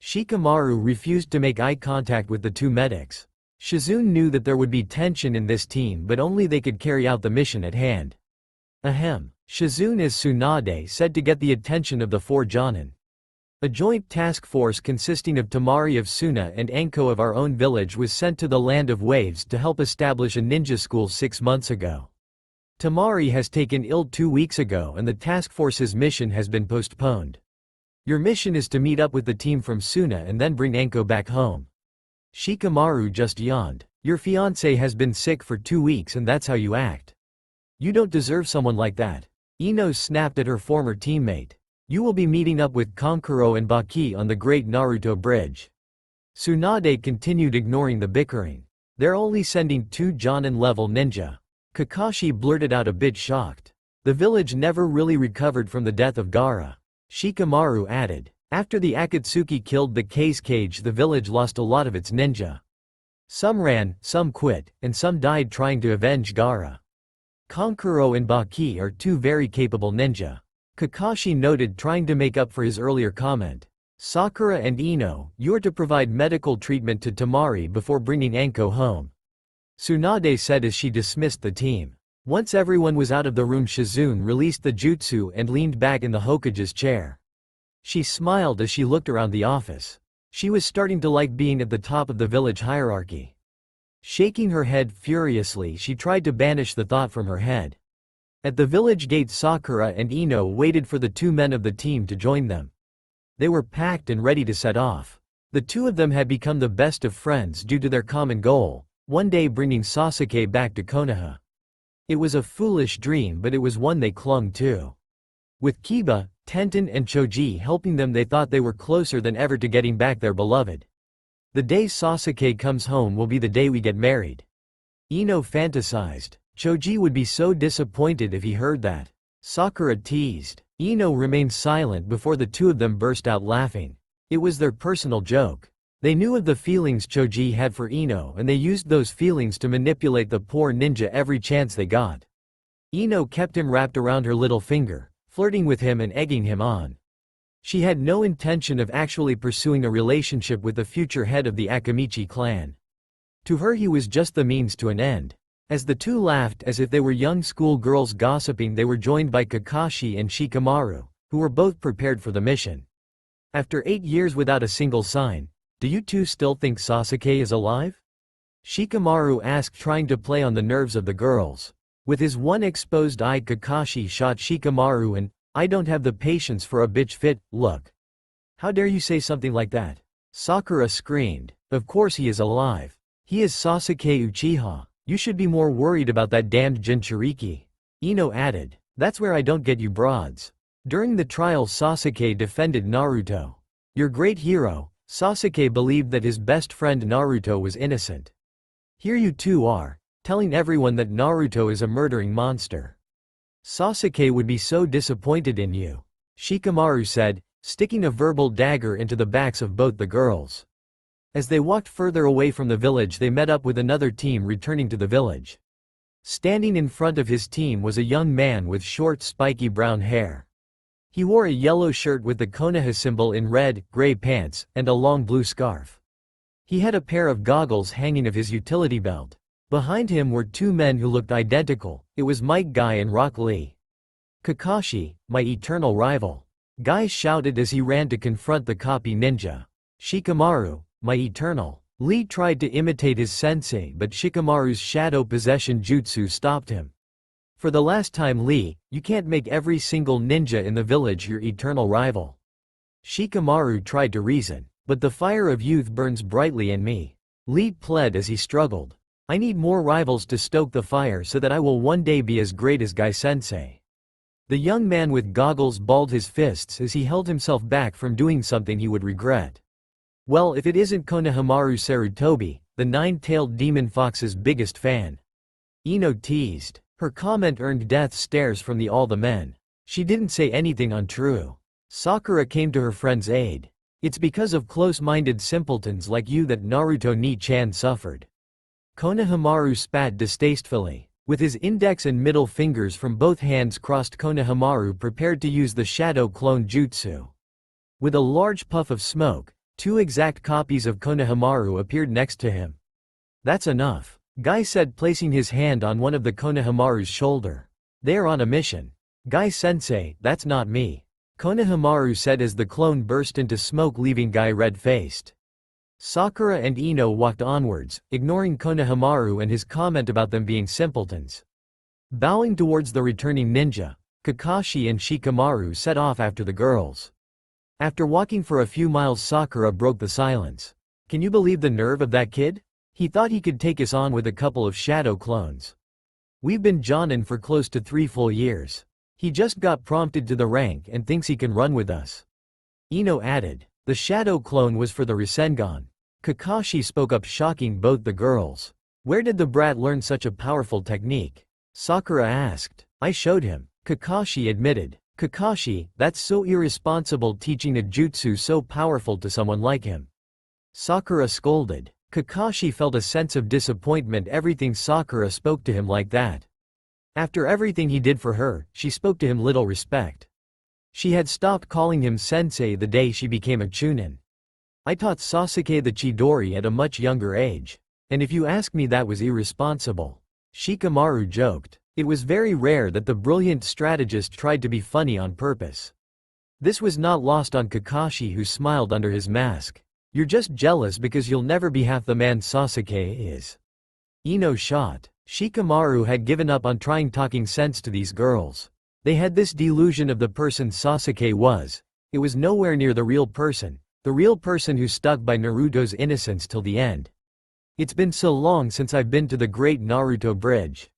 Speaker 1: Shikamaru refused to make eye contact with the two medics. Shizune knew that there would be tension in this team, but only they could carry out the mission at hand. Ahem. Shizune as Tsunade said to get the attention of the four Jonin. A joint task force consisting of Tamari of Suna and Anko of our own village was sent to the Land of Waves to help establish a ninja school 6 months ago. Tamari has taken ill 2 weeks ago and the task force's mission has been postponed. Your mission is to meet up with the team from Suna and then bring Anko back home. Shikamaru just yawned. Your fiancé has been sick for 2 weeks and that's how you act. You don't deserve someone like that. Ino snapped at her former teammate. You will be meeting up with Kankuro and Baki on the Great Naruto Bridge. Tsunade continued ignoring the bickering. They're only sending 2 Jonin-level ninja. Kakashi blurted out, a bit shocked. The village never really recovered from the death of Gaara. Shikamaru added. After the Akatsuki killed the Case Cage, the village lost a lot of its ninja. Some ran, some quit, and some died trying to avenge Gaara. Kankuro and Baki are two very capable ninja. Kakashi noted, trying to make up for his earlier comment. Sakura and Ino, you're to provide medical treatment to Tamari before bringing Anko home. Tsunade said as she dismissed the team. Once everyone was out of the room, Shizune released the jutsu and leaned back in the Hokage's chair. She smiled as she looked around the office. She was starting to like being at the top of the village hierarchy. Shaking her head furiously, she tried to banish the thought from her head. At the village gate, Sakura and Ino waited for the two men of the team to join them. They were packed and ready to set off. The two of them had become the best of friends due to their common goal, one day bringing Sasuke back to Konoha. It was a foolish dream, but it was one they clung to. With Kiba, Tenten and Choji helping them, they thought they were closer than ever to getting back their beloved. The day Sasuke comes home will be the day we get married. Ino fantasized. Choji would be so disappointed if he heard that. Sakura teased. Ino remained silent before the two of them burst out laughing. It was their personal joke. They knew of the feelings Choji had for Ino, and they used those feelings to manipulate the poor ninja every chance they got. Ino kept him wrapped around her little finger, flirting with him and egging him on. She had no intention of actually pursuing a relationship with the future head of the Akamichi clan. To her, he was just the means to an end. As the two laughed as if they were young school girls gossiping, they were joined by Kakashi and Shikamaru, who were both prepared for the mission. After 8 years without a single sign, do you two still think Sasuke is alive? Shikamaru asked, trying to play on the nerves of the girls. With his one exposed eye, Kakashi shot Shikamaru and, I don't have the patience for a bitch fit, look. How dare you say something like that? Sakura screamed. Of course he is alive. He is Sasuke Uchiha. You should be more worried about that damned Jinchuriki. Ino added. That's where I don't get you broads. During the trial, Sasuke defended Naruto. Your great hero. Sasuke believed that his best friend Naruto was innocent. Here you two are, telling everyone that Naruto is a murdering monster. Sasuke would be so disappointed in you, Shikamaru said, sticking a verbal dagger into the backs of both the girls. As they walked further away from the village, they met up with another team returning to the village. Standing in front of his team was a young man with short, spiky brown hair. He wore a yellow shirt with the Konoha symbol in red, gray pants, and a long blue scarf. He had a pair of goggles hanging off his utility belt. Behind him were two men who looked identical. It was Mike Guy and Rock Lee. Kakashi, my eternal rival. Guy shouted as he ran to confront the copy ninja. Shikamaru, my eternal. Lee tried to imitate his sensei, but Shikamaru's shadow possession jutsu stopped him. For the last time, Lee, you can't make every single ninja in the village your eternal rival. Shikamaru tried to reason. But the fire of youth burns brightly in me. Lee pled as he struggled. I need more rivals to stoke the fire so that I will one day be as great as Guy-sensei. The young man with goggles balled his fists as he held himself back from doing something he would regret. Well, if it isn't Konohamaru Sarutobi, the nine-tailed demon fox's biggest fan. Ino teased. Her comment earned death stares from all the men. She didn't say anything untrue. Sakura came to her friend's aid. It's because of close-minded simpletons like you that Naruto Ni-chan suffered. Konohamaru spat distastefully. With his index and middle fingers from both hands crossed, Konohamaru prepared to use the shadow clone jutsu. With a large puff of smoke, two exact copies of Konohamaru appeared next to him. That's enough, Guy said, placing his hand on one of the Konohamaru's shoulder. They are on a mission. Guy-sensei, that's not me, Konohamaru said as the clone burst into smoke, leaving Guy red-faced. Sakura and Ino walked onwards, ignoring Konohamaru and his comment about them being simpletons. Bowing towards the returning ninja, Kakashi and Shikamaru set off after the girls. After walking for a few miles, Sakura broke the silence. Can you believe the nerve of that kid? He thought he could take us on with a couple of shadow clones. We've been Jonin for close to 3 full years. He just got promoted to the rank and thinks he can run with us. Ino added. The shadow clone was for the Rasengan. Kakashi spoke up, shocking both the girls. Where did the brat learn such a powerful technique? Sakura asked. I showed him, Kakashi admitted. Kakashi, that's so irresponsible, teaching a jutsu so powerful to someone like him. Sakura scolded. Kakashi felt a sense of disappointment. Everything Sakura spoke to him like that. After everything he did for her, she spoke to him little respect. She had stopped calling him sensei the day she became a chunin. I taught Sasuke the Chidori at a much younger age. And if you ask me, that was irresponsible. Shikamaru joked. It was very rare that the brilliant strategist tried to be funny on purpose. This was not lost on Kakashi, who smiled under his mask. You're just jealous because you'll never be half the man Sasuke is. Ino shot. Shikamaru had given up on talking sense to these girls. They had this delusion of the person Sasuke was. It was nowhere near the real person who stuck by Naruto's innocence till the end. It's been so long since I've been to the Great Naruto Bridge,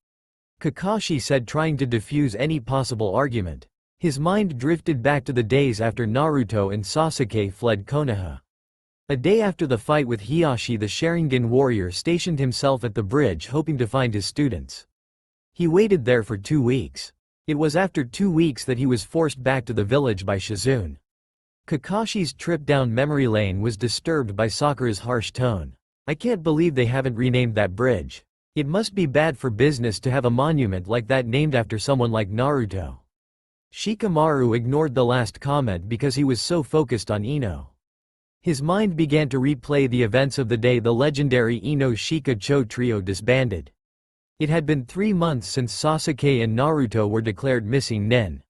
Speaker 1: Kakashi said, trying to diffuse any possible argument. His mind drifted back to the days after Naruto and Sasuke fled Konoha. A day after the fight with Hiashi, the Sharingan warrior stationed himself at the bridge hoping to find his students. He waited there for 2 weeks. It was after 2 weeks that he was forced back to the village by Shizune. Kakashi's trip down memory lane was disturbed by Sakura's harsh tone. I can't believe they haven't renamed that bridge. It must be bad for business to have a monument like that named after someone like Naruto. Shikamaru ignored the last comment because he was so focused on Ino. His mind began to replay the events of the day the legendary Ino-Shika-Cho trio disbanded. It had been 3 months since Sasuke and Naruto were declared missing nin.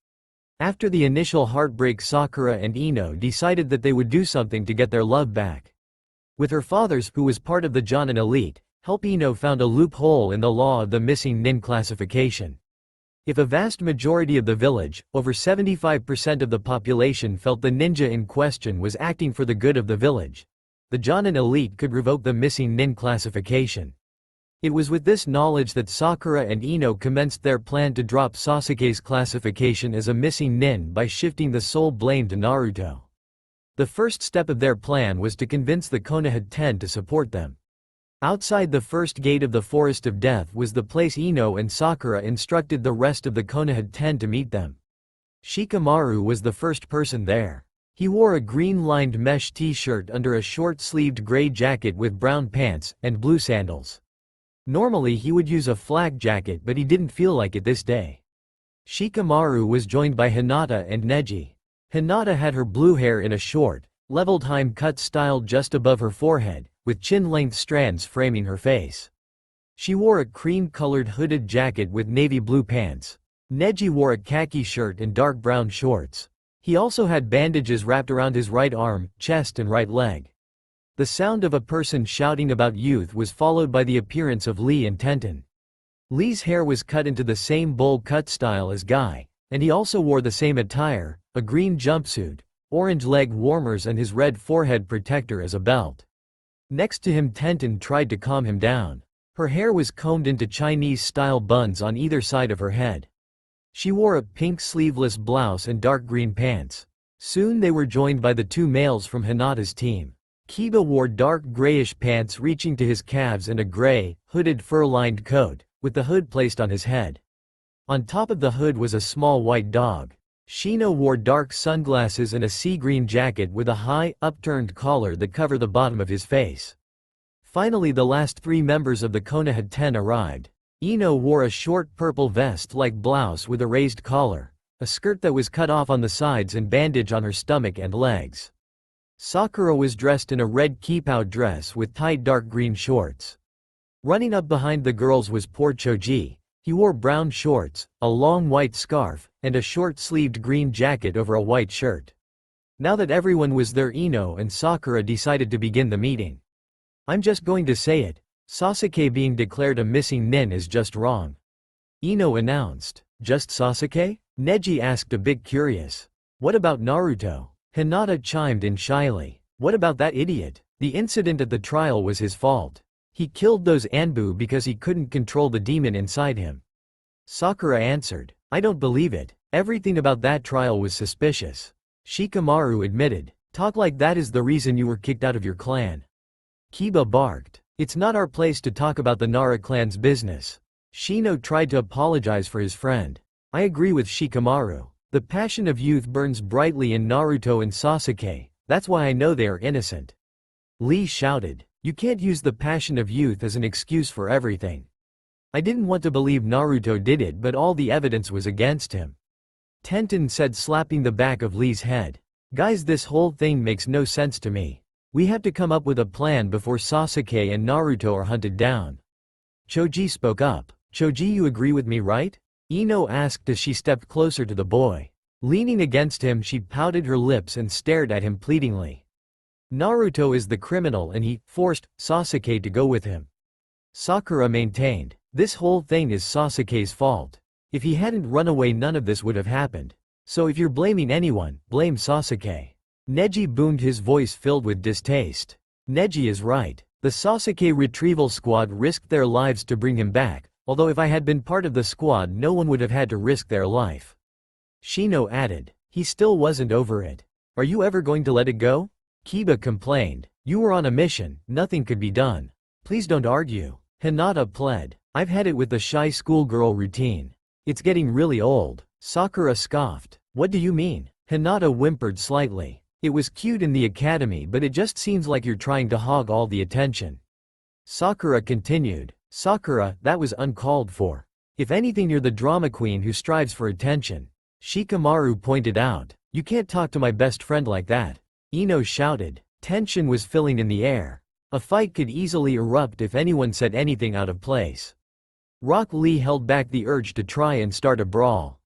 Speaker 1: After the initial heartbreak, Sakura and Ino decided that they would do something to get their love back. With her father's, who was part of the Jonin elite, help, Ino found a loophole in the law of the missing nin classification. If a vast majority of the village, over 75% of the population, felt the ninja in question was acting for the good of the village, the Jonin elite could revoke the missing nin classification. It was with this knowledge that Sakura and Ino commenced their plan to drop Sasuke's classification as a missing nin by shifting the sole blame to Naruto. The first step of their plan was to convince the Konoha 10 to support them. Outside the first gate of the Forest of Death was the place Ino and Sakura instructed the rest of the Konoha 10 to meet them. Shikamaru was the first person there. He wore a green-lined mesh t-shirt under a short-sleeved gray jacket with brown pants and blue sandals. Normally he would use a flak jacket, but he didn't feel like it this day. Shikamaru was joined by Hinata and Neji. Hinata had her blue hair in a short, leveled hime-cut style just above her forehead, with chin-length strands framing her face. She wore a cream-colored hooded jacket with navy blue pants. Neji wore a khaki shirt and dark brown shorts. He also had bandages wrapped around his right arm, chest and right leg. The sound of a person shouting about youth was followed by the appearance of Lee and Tenten. Lee's hair was cut into the same bowl cut style as Guy, and he also wore the same attire, a green jumpsuit, orange leg warmers and his red forehead protector as a belt. Next to him, Tenten tried to calm him down. Her hair was combed into Chinese-style buns on either side of her head. She wore a pink sleeveless blouse and dark green pants. Soon they were joined by the 2 males from Hinata's team. Kiba wore dark grayish pants reaching to his calves and a gray, hooded fur-lined coat, with the hood placed on his head. On top of the hood was a small white dog. Shino wore dark sunglasses and a sea green jacket with a high, upturned collar that covered the bottom of his face. Finally, the last 3 members of the Konoha 10 arrived. Ino wore a short purple vest-like blouse with a raised collar, a skirt that was cut off on the sides and bandage on her stomach and legs. Sakura was dressed in a red kipao dress with tight dark green shorts. Running up behind the girls was poor Choji. He wore brown shorts, a long white scarf, and a short-sleeved green jacket over a white shirt. Now that everyone was there, Ino and Sakura decided to begin the meeting. I'm just going to say it. Sasuke being declared a missing nin is just wrong. Ino announced. Just Sasuke? Neji asked, a bit curious. What about Naruto? Hinata chimed in shyly. What about that idiot? The incident at the trial was his fault. He killed those Anbu because he couldn't control the demon inside him. Sakura answered. I don't believe it. Everything about that trial was suspicious. Shikamaru admitted. Talk like that is the reason you were kicked out of your clan. Kiba barked. It's not our place to talk about the Nara clan's business. Shino tried to apologize for his friend. I agree with Shikamaru. The passion of youth burns brightly in Naruto and Sasuke, that's why I know they are innocent. Lee shouted. You can't use the passion of youth as an excuse for everything. I didn't want to believe Naruto did it, but all the evidence was against him. Tenten said, slapping the back of Lee's head. Guys, this whole thing makes no sense to me. We have to come up with a plan before Sasuke and Naruto are hunted down. Choji spoke up. Choji, you agree with me, right? Ino asked as she stepped closer to the boy. Leaning against him, she pouted her lips and stared at him pleadingly. Naruto is the criminal and he forced Sasuke to go with him. Sakura maintained. This whole thing is Sasuke's fault. If he hadn't run away, none of this would have happened. So if you're blaming anyone, blame Sasuke. Neji boomed, his voice filled with distaste. Neji is right. The Sasuke retrieval squad risked their lives to bring him back, although if I had been part of the squad, no one would have had to risk their life. Shino added. He still wasn't over it. Are you ever going to let it go? Kiba complained. You were on a mission, nothing could be done. Please don't argue. Hinata pled. I've had it with the shy schoolgirl routine. It's getting really old. Sakura scoffed. What do you mean? Hinata whimpered slightly. It was cute in the academy, but it just seems like you're trying to hog all the attention. Sakura continued. Sakura, that was uncalled for. If anything, you're the drama queen who strives for attention. Shikamaru pointed out. You can't talk to my best friend like that. Ino shouted. Tension was filling in the air. A fight could easily erupt if anyone said anything out of place. Rock Lee held back the urge to try and start a brawl.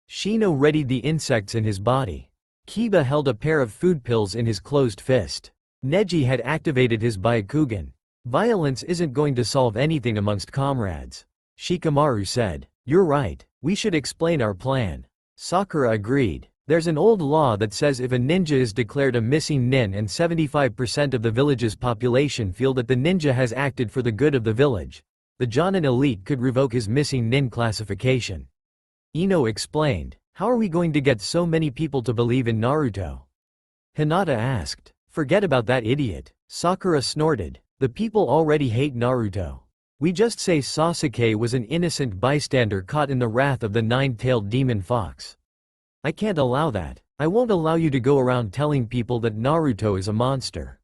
Speaker 1: Shino readied the insects in his body. Kiba held a pair of food pills in his closed fist. Neji had activated his Byakugan. Violence isn't going to solve anything amongst comrades. Shikamaru said. You're right, we should explain our plan. Sakura agreed. There's an old law that says if a ninja is declared a missing nin and 75% of the village's population feel that the ninja has acted for the good of the village, the Jonin elite could revoke his missing nin classification. Ino explained. How are we going to get so many people to believe in Naruto? Hinata asked. Forget about that idiot. Sakura snorted. The people already hate Naruto. We just say Sasuke was an innocent bystander caught in the wrath of the nine-tailed demon fox. I can't allow that. I won't allow you to go around telling people that Naruto is a monster.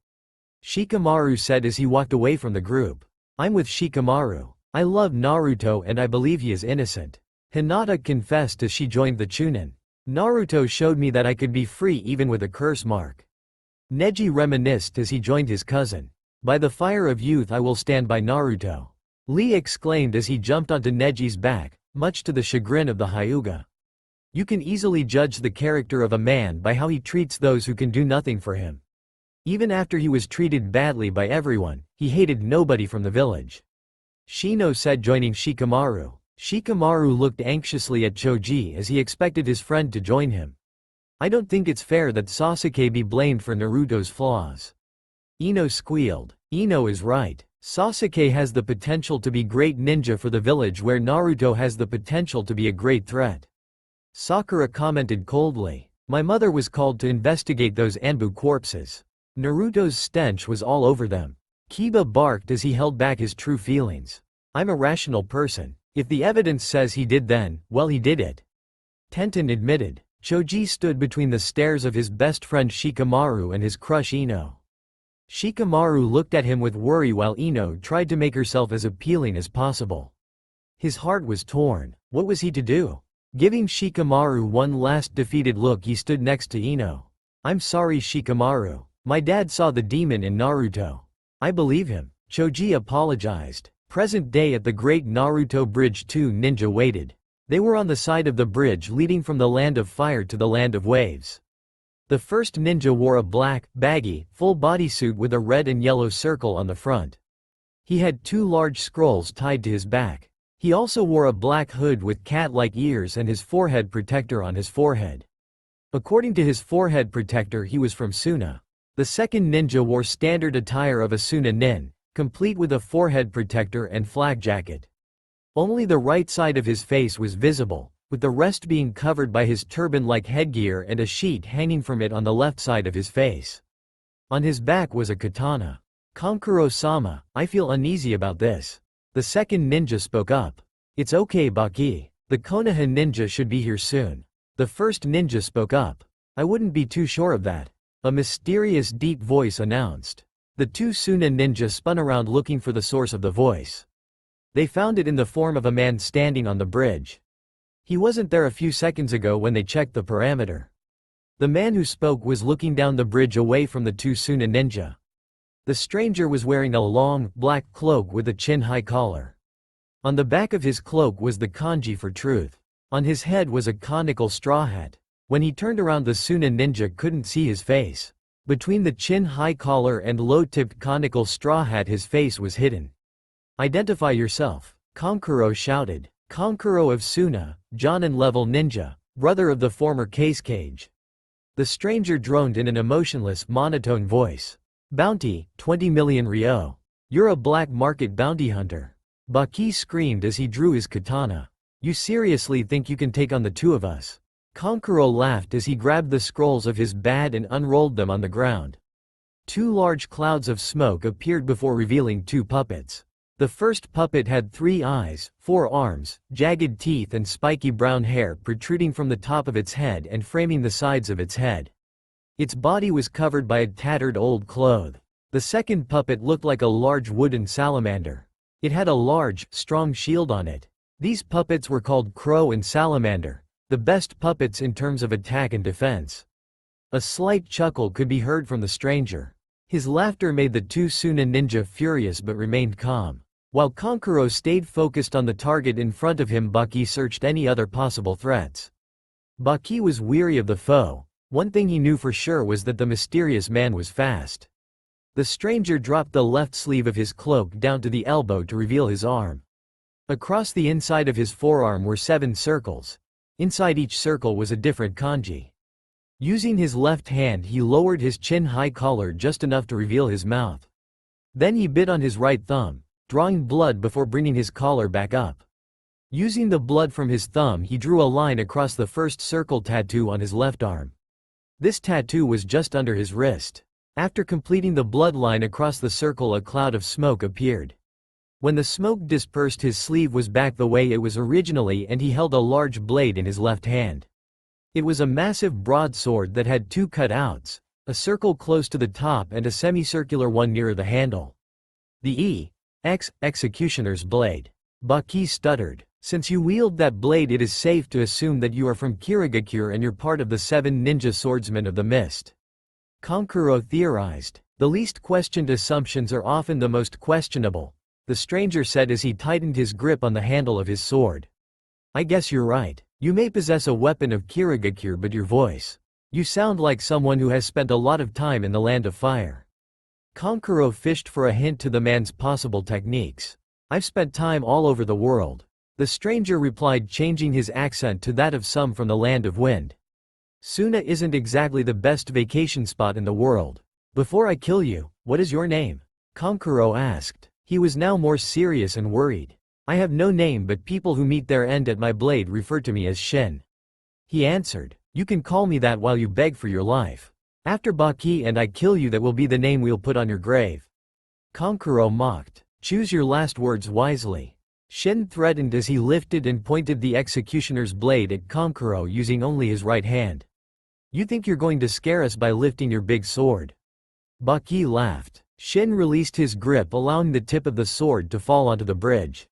Speaker 1: Shikamaru said as he walked away from the group. I'm with Shikamaru. I love Naruto and I believe he is innocent. Hinata confessed as she joined the Chunin. Naruto showed me that I could be free even with a curse mark. Neji reminisced as he joined his cousin. By the fire of youth I will stand by Naruto. Lee exclaimed as he jumped onto Neji's back, much to the chagrin of the Hyuga. You can easily judge the character of a man by how he treats those who can do nothing for him. Even after he was treated badly by everyone, he hated nobody from the village. Shino said, joining Shikamaru. Shikamaru looked anxiously at Choji as he expected his friend to join him. I don't think it's fair that Sasuke be blamed for Naruto's flaws. Ino squealed. Ino is right. Sasuke has the potential to be great ninja for the village where Naruto has the potential to be a great threat. Sakura commented coldly. My mother was called to investigate those Anbu corpses. Naruto's stench was all over them. Kiba barked as he held back his true feelings. I'm a rational person. If the evidence says he did, then, well, he did it. Tenten admitted. Choji stood between the stares of his best friend Shikamaru and his crush Ino. Shikamaru looked at him with worry while Ino tried to make herself as appealing as possible. His heart was torn. What was he to do? Giving Shikamaru one last defeated look, he stood next to Ino. I'm sorry, Shikamaru. My dad saw the demon in Naruto. I believe him. Choji apologized. Present day at the Great Naruto Bridge, two ninja waited. They were on the side of the bridge leading from the land of fire to the land of waves. The first ninja wore a black, baggy, full bodysuit with a red and yellow circle on the front. He had two large scrolls tied to his back. He also wore a black hood with cat-like ears and his forehead protector on his forehead. According to his forehead protector, he was from Suna. The second ninja wore standard attire of a Suna nin, complete with a forehead protector and flak jacket. Only the right side of his face was visible, with the rest being covered by his turban-like headgear and a sheet hanging from it on the left side of his face. On his back was a katana. Kankuro-sama, I feel uneasy about this. The second ninja spoke up. It's okay, Baki. The Konoha ninja should be here soon. The first ninja spoke up. I wouldn't be too sure of that. A mysterious deep voice announced. The two Suna ninja spun around looking for the source of the voice. They found it in the form of a man standing on the bridge. He wasn't there a few seconds ago when they checked the parameter. The man who spoke was looking down the bridge away from the two Suna ninja. The stranger was wearing a long, black cloak with a chin-high collar. On the back of his cloak was the kanji for truth. On his head was a conical straw hat. When he turned around, the Suna ninja couldn't see his face. Between the chin-high collar and low-tipped conical straw hat, his face was hidden. "Identify yourself," Kankuro shouted. Kankuro of Suna, Jonin-level ninja, brother of the former Case Cage. The stranger droned in an emotionless, monotone voice. "Bounty, 20 million ryo. You're a black market bounty hunter." Baki screamed as he drew his katana. "You seriously think you can take on the two of us?" Kankuro laughed as he grabbed the scrolls of his bag and unrolled them on the ground. Two large clouds of smoke appeared before revealing two puppets. The first puppet had 3 eyes, 4 arms, jagged teeth and spiky brown hair protruding from the top of its head and framing the sides of its head. Its body was covered by a tattered old cloth. The second puppet looked like a large wooden salamander. It had a large, strong shield on it. These puppets were called Crow and Salamander, the best puppets in terms of attack and defense. A slight chuckle could be heard from the stranger. His laughter made the two Suna ninja furious but remained calm. While Kankuro stayed focused on the target in front of him, Baki searched any other possible threats. Baki was weary of the foe. One thing he knew for sure was that the mysterious man was fast. The stranger dropped the left sleeve of his cloak down to the elbow to reveal his arm. Across the inside of his forearm were 7 circles. Inside each circle was a different kanji. Using his left hand, he lowered his chin-high collar just enough to reveal his mouth. Then he bit on his right thumb, drawing blood before bringing his collar back up. Using the blood from his thumb, he drew a line across the first circle tattoo on his left arm. This tattoo was just under his wrist. After completing the blood line across the circle, a cloud of smoke appeared. When the smoke dispersed, his sleeve was back the way it was originally and he held a large blade in his left hand. It was a massive broadsword that had 2 cutouts, a circle close to the top and a semicircular one nearer the handle. The Executioner's blade. Baki stuttered. "Since you wield that blade, it is safe to assume that you are from Kirigakure and you're part of the 7 ninja swordsmen of the mist." Kankuro theorized. "The least questioned assumptions are often the most questionable," the stranger said as he tightened his grip on the handle of his sword. "I guess you're right. You may possess a weapon of Kirigakure, but your voice. You sound like someone who has spent a lot of time in the Land of Fire." Kankuro fished for a hint to the man's possible techniques. "I've spent time all over the world," the stranger replied, changing his accent to that of some from the Land of Wind. "Suna isn't exactly the best vacation spot in the world. Before I kill you, what is your name?" Kankuro asked. He was now more serious and worried. "I have no name, but people who meet their end at my blade refer to me as Shin," he answered. "You can call me that while you beg for your life. After Baki and I kill you, that will be the name we'll put on your grave." Kankuro mocked. "Choose your last words wisely." Shin threatened as he lifted and pointed the executioner's blade at Kankuro using only his right hand. "You think you're going to scare us by lifting your big sword?" Baki laughed. Shin released his grip, allowing the tip of the sword to fall onto the bridge.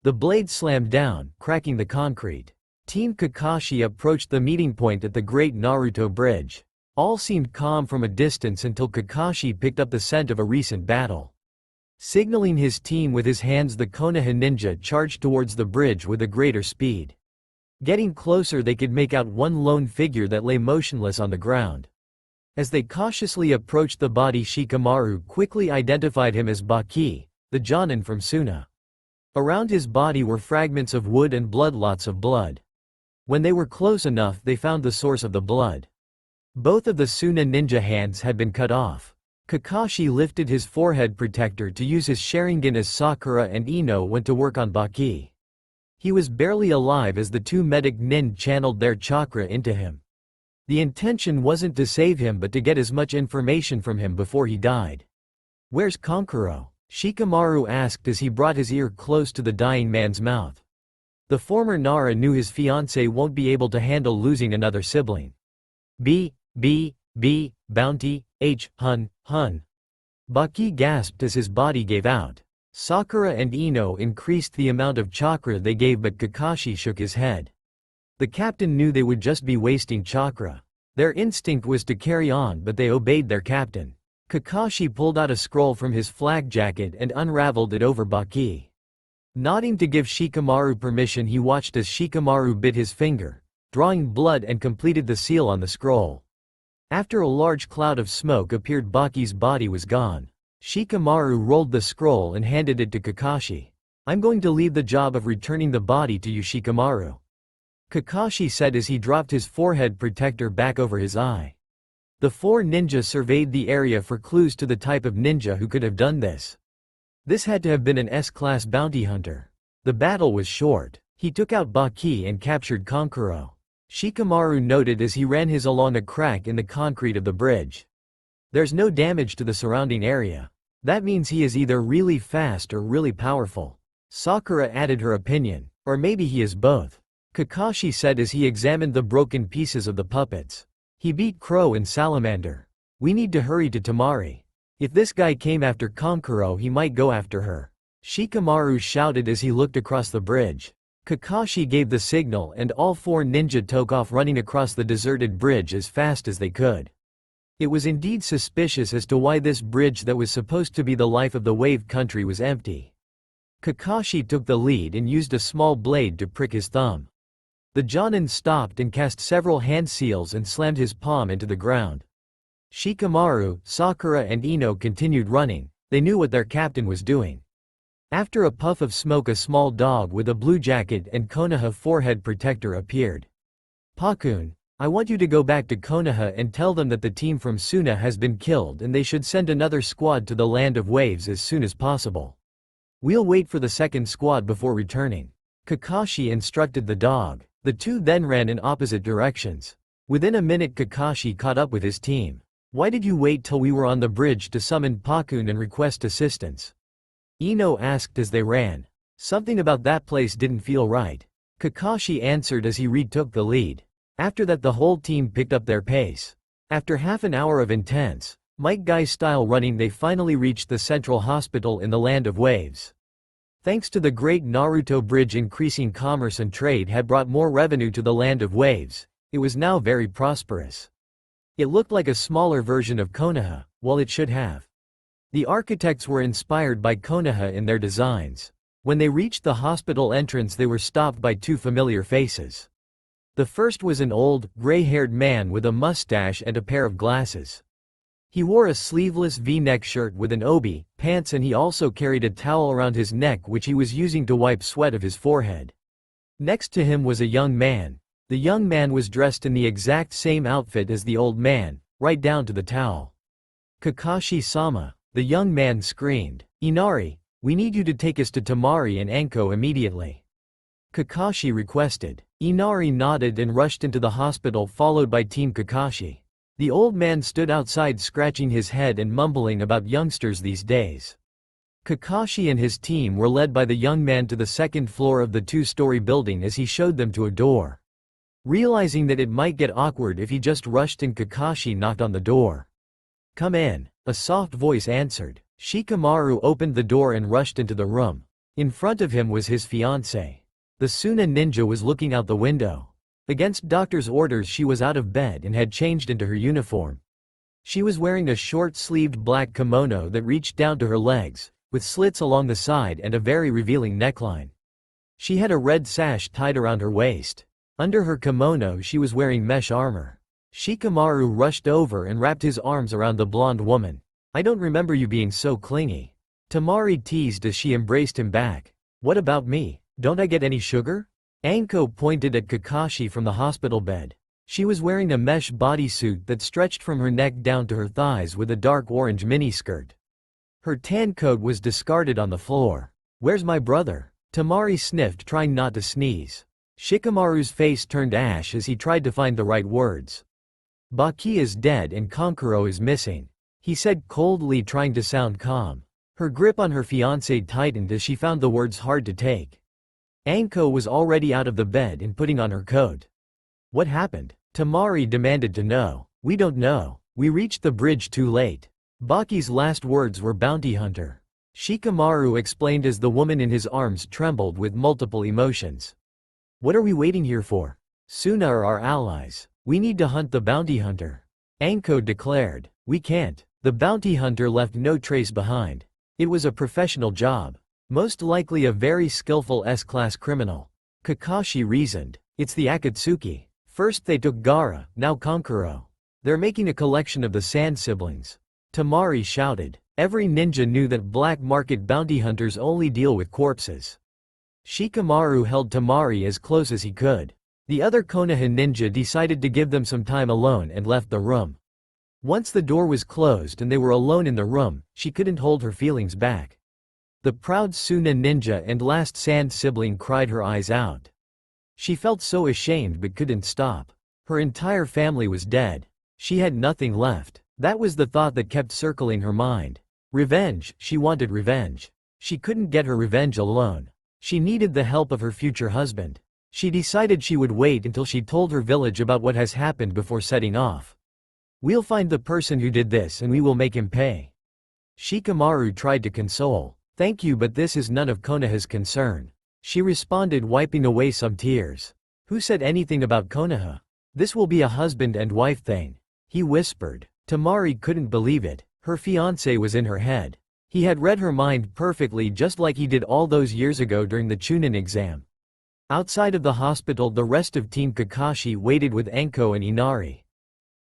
Speaker 1: The blade slammed down, cracking the concrete. Team Kakashi approached the meeting point at the Great Naruto Bridge. All seemed calm from a distance until Kakashi picked up the scent of a recent battle. Signaling his team with his hands, the Konoha ninja charged towards the bridge with a greater speed. Getting closer, they could make out one lone figure that lay motionless on the ground. As they cautiously approached the body, Shikamaru quickly identified him as Baki, the Jonin from Suna. Around his body were fragments of wood and blood, lots of blood. When they were close enough, they found the source of the blood. Both of the Suna ninja hands had been cut off. Kakashi lifted his forehead protector to use his Sharingan as Sakura and Ino went to work on Baki. He was barely alive as the 2 medic nin channeled their chakra into him. The intention wasn't to save him but to get as much information from him before he died. "Where's Kankuro?" Shikamaru asked as he brought his ear close to the dying man's mouth. The former Nara knew his fiancé won't be able to handle losing another sibling. Bounty, Hun. Baki gasped as his body gave out. Sakura and Ino increased the amount of chakra they gave, but Kakashi shook his head. The captain knew they would just be wasting chakra. Their instinct was to carry on, but they obeyed their captain. Kakashi pulled out a scroll from his flak jacket and unraveled it over Baki. Nodding to give Shikamaru permission, he watched as Shikamaru bit his finger, drawing blood, and completed the seal on the scroll. After a large cloud of smoke appeared, Baki's body was gone. Shikamaru rolled the scroll and handed it to Kakashi. "I'm going to leave the job of returning the body to you, Shikamaru," Kakashi said as he dropped his forehead protector back over his eye. The four ninjas surveyed the area for clues to the type of ninja who could have done this. This had to have been an S-class bounty hunter. The battle was short. He took out Baki and captured Kankuro. Shikamaru noted as he ran his along a crack in the concrete of the bridge. There's no damage to the surrounding area. That means he is either really fast or really powerful. Sakura added her opinion. Or maybe he is both, Kakashi said as he examined the broken pieces of the puppets. He beat Crow and Salamander. We need to hurry to Tamari. If this guy came after Kankuro, he might go after her, Shikamaru shouted as he looked across the bridge. Kakashi gave the signal and all four ninja took off running across the deserted bridge as fast as they could. It was indeed suspicious as to why this bridge that was supposed to be the life of the wave country was empty. Kakashi took the lead and used a small blade to prick his thumb. The Jonin stopped and cast several hand seals and slammed his palm into the ground. Shikamaru, Sakura and Ino continued running. They knew what their captain was doing. After a puff of smoke, a small dog with a blue jacket and Konoha forehead protector appeared. "Pakun, I want you to go back to Konoha and tell them that the team from Suna has been killed and they should send another squad to the Land of Waves as soon as possible. We'll wait for the second squad before returning," Kakashi instructed the dog. The two then ran in opposite directions. Within a minute, Kakashi caught up with his team. "Why did you wait till we were on the bridge to summon Pakun and request assistance?" Ino asked as they ran. "Something about that place didn't feel right," Kakashi answered as he retook the lead. After that, the whole team picked up their pace. After half an hour of intense, Mike Guy-style running, they finally reached the central hospital in the Land of Waves. Thanks to the Great Naruto Bridge, increasing commerce and trade had brought more revenue to the Land of Waves. It was now very prosperous. It looked like a smaller version of Konoha, while it should have. The architects were inspired by Konoha in their designs. When they reached the hospital entrance, they were stopped by two familiar faces. The first was an old, gray-haired man with a mustache and a pair of glasses. He wore a sleeveless V-neck shirt with an obi pants, and he also carried a towel around his neck which he was using to wipe sweat of his forehead. Next to him was a young man. The young man was dressed in the exact same outfit as the old man, right down to the towel. "Kakashi-sama," the young man screamed. "Inari, we need you to take us to Tamari and Anko immediately," Kakashi requested. Inari nodded and rushed into the hospital, followed by Team Kakashi. The old man stood outside scratching his head and mumbling about youngsters these days. Kakashi and his team were led by the young man to the second floor of the two-story building as he showed them to a door. Realizing that it might get awkward if he just rushed in, Kakashi knocked on the door. "Come in," a soft voice answered. Shikamaru opened the door and rushed into the room. In front of him was his fiancée. The Suna ninja was looking out the window. Against doctor's orders, she was out of bed and had changed into her uniform. She was wearing a short-sleeved black kimono that reached down to her legs, with slits along the side and a very revealing neckline. She had a red sash tied around her waist. Under her kimono, she was wearing mesh armor. Shikamaru rushed over and wrapped his arms around the blonde woman. "I don't remember you being so clingy," Tamari teased as she embraced him back. "What about me? Don't I get any sugar?" Anko pointed at Kakashi from the hospital bed. She was wearing a mesh bodysuit that stretched from her neck down to her thighs with a dark orange miniskirt. Her tan coat was discarded on the floor. "Where's my brother?" Tamari sniffed, trying not to sneeze. Shikamaru's face turned ash as he tried to find the right words. "Baki is dead and Kankuro is missing," he said coldly, trying to sound calm. Her grip on her fiancé tightened as she found the words hard to take. Anko was already out of the bed and putting on her coat. "What happened?" Tamari demanded to know. "We don't know. We reached the bridge too late." Baki's last words were bounty hunter. Shikamaru explained as the woman in his arms trembled with multiple emotions. What are we waiting here for? Suna are our allies. We need to hunt the bounty hunter. Anko declared. We can't. The bounty hunter left no trace behind. It was a professional job. Most likely a very skillful S-class criminal. Kakashi reasoned. It's the Akatsuki. First they took Gaara, now Kankuro. They're making a collection of the Sand siblings. Tamari shouted. Every ninja knew that black market bounty hunters only deal with corpses. Shikamaru held Tamari as close as he could. The other Konoha ninja decided to give them some time alone and left the room. Once the door was closed and they were alone in the room, she couldn't hold her feelings back. The proud Suna ninja and last Sand sibling cried her eyes out. She felt so ashamed but couldn't stop. Her entire family was dead. She had nothing left. That was the thought that kept circling her mind. Revenge, she wanted revenge. She couldn't get her revenge alone. She needed the help of her future husband. She decided she would wait until she told her village about what has happened before setting off. We'll find the person who did this and we will make him pay. Shikamaru tried to console. Thank you, but this is none of Konoha's concern. She responded, wiping away some tears. Who said anything about Konoha? This will be a husband and wife thing. He whispered. Tamari couldn't believe it. Her fiancé was in her head. He had read her mind perfectly, just like he did all those years ago during the Chunin exam. Outside of the hospital, the rest of Team Kakashi waited with Anko and Inari.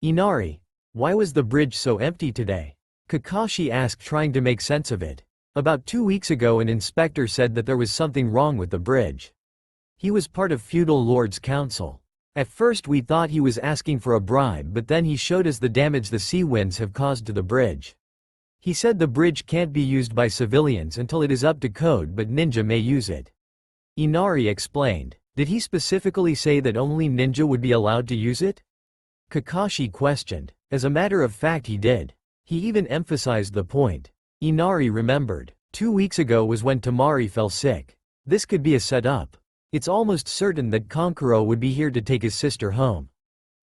Speaker 1: Inari, why was the bridge so empty today? Kakashi asked, trying to make sense of it. About 2 weeks ago an inspector said that there was something wrong with the bridge. He was part of Feudal Lord's Council. At first we thought he was asking for a bribe, but then he showed us the damage the sea winds have caused to the bridge. He said the bridge can't be used by civilians until it is up to code, but ninja may use it. Inari explained. Did he specifically say that only ninja would be allowed to use it? Kakashi questioned. As a matter of fact he did. He even emphasized the point. Inari remembered. 2 weeks ago was when Tamari fell sick. This could be a setup. It's almost certain that Kankuro would be here to take his sister home.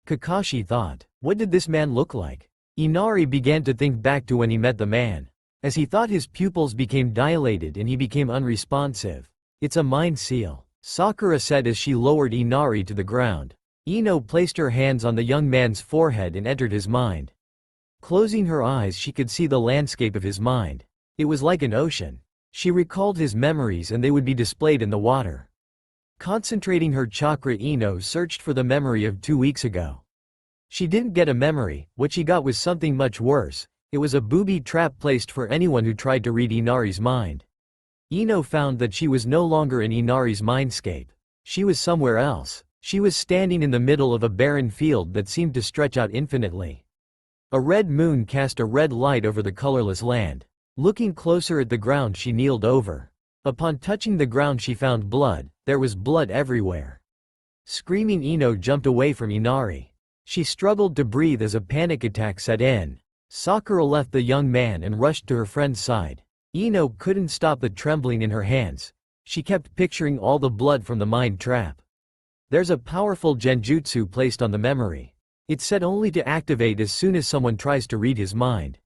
Speaker 1: Kakashi thought. What did this man look like? Inari began to think back to when he met the man. As he thought, his pupils became dilated and he became unresponsive. It's a mind seal, Sakura said as she lowered Inari to the ground. Ino placed her hands on the young man's forehead and entered his mind. Closing her eyes, she could see the landscape of his mind. It was like an ocean. She recalled his memories and they would be displayed in the water. Concentrating her chakra, Ino searched for the memory of 2 weeks ago. She didn't get a memory. What she got was something much worse. It was a booby trap placed for anyone who tried to read Inari's mind. Ino found that she was no longer in Inari's mindscape. She was somewhere else. She was standing in the middle of a barren field that seemed to stretch out infinitely. A red moon cast a red light over the colorless land. Looking closer at the ground, she kneeled over. Upon touching the ground, she found blood. There was blood everywhere. Screaming, Ino jumped away from Inari. She struggled to breathe as a panic attack set in. Sakura left the young man and rushed to her friend's side. Ino couldn't stop the trembling in her hands. She kept picturing all the blood from the mind trap. There's a powerful genjutsu placed on the memory. It's said only to activate as soon as someone tries to read his mind.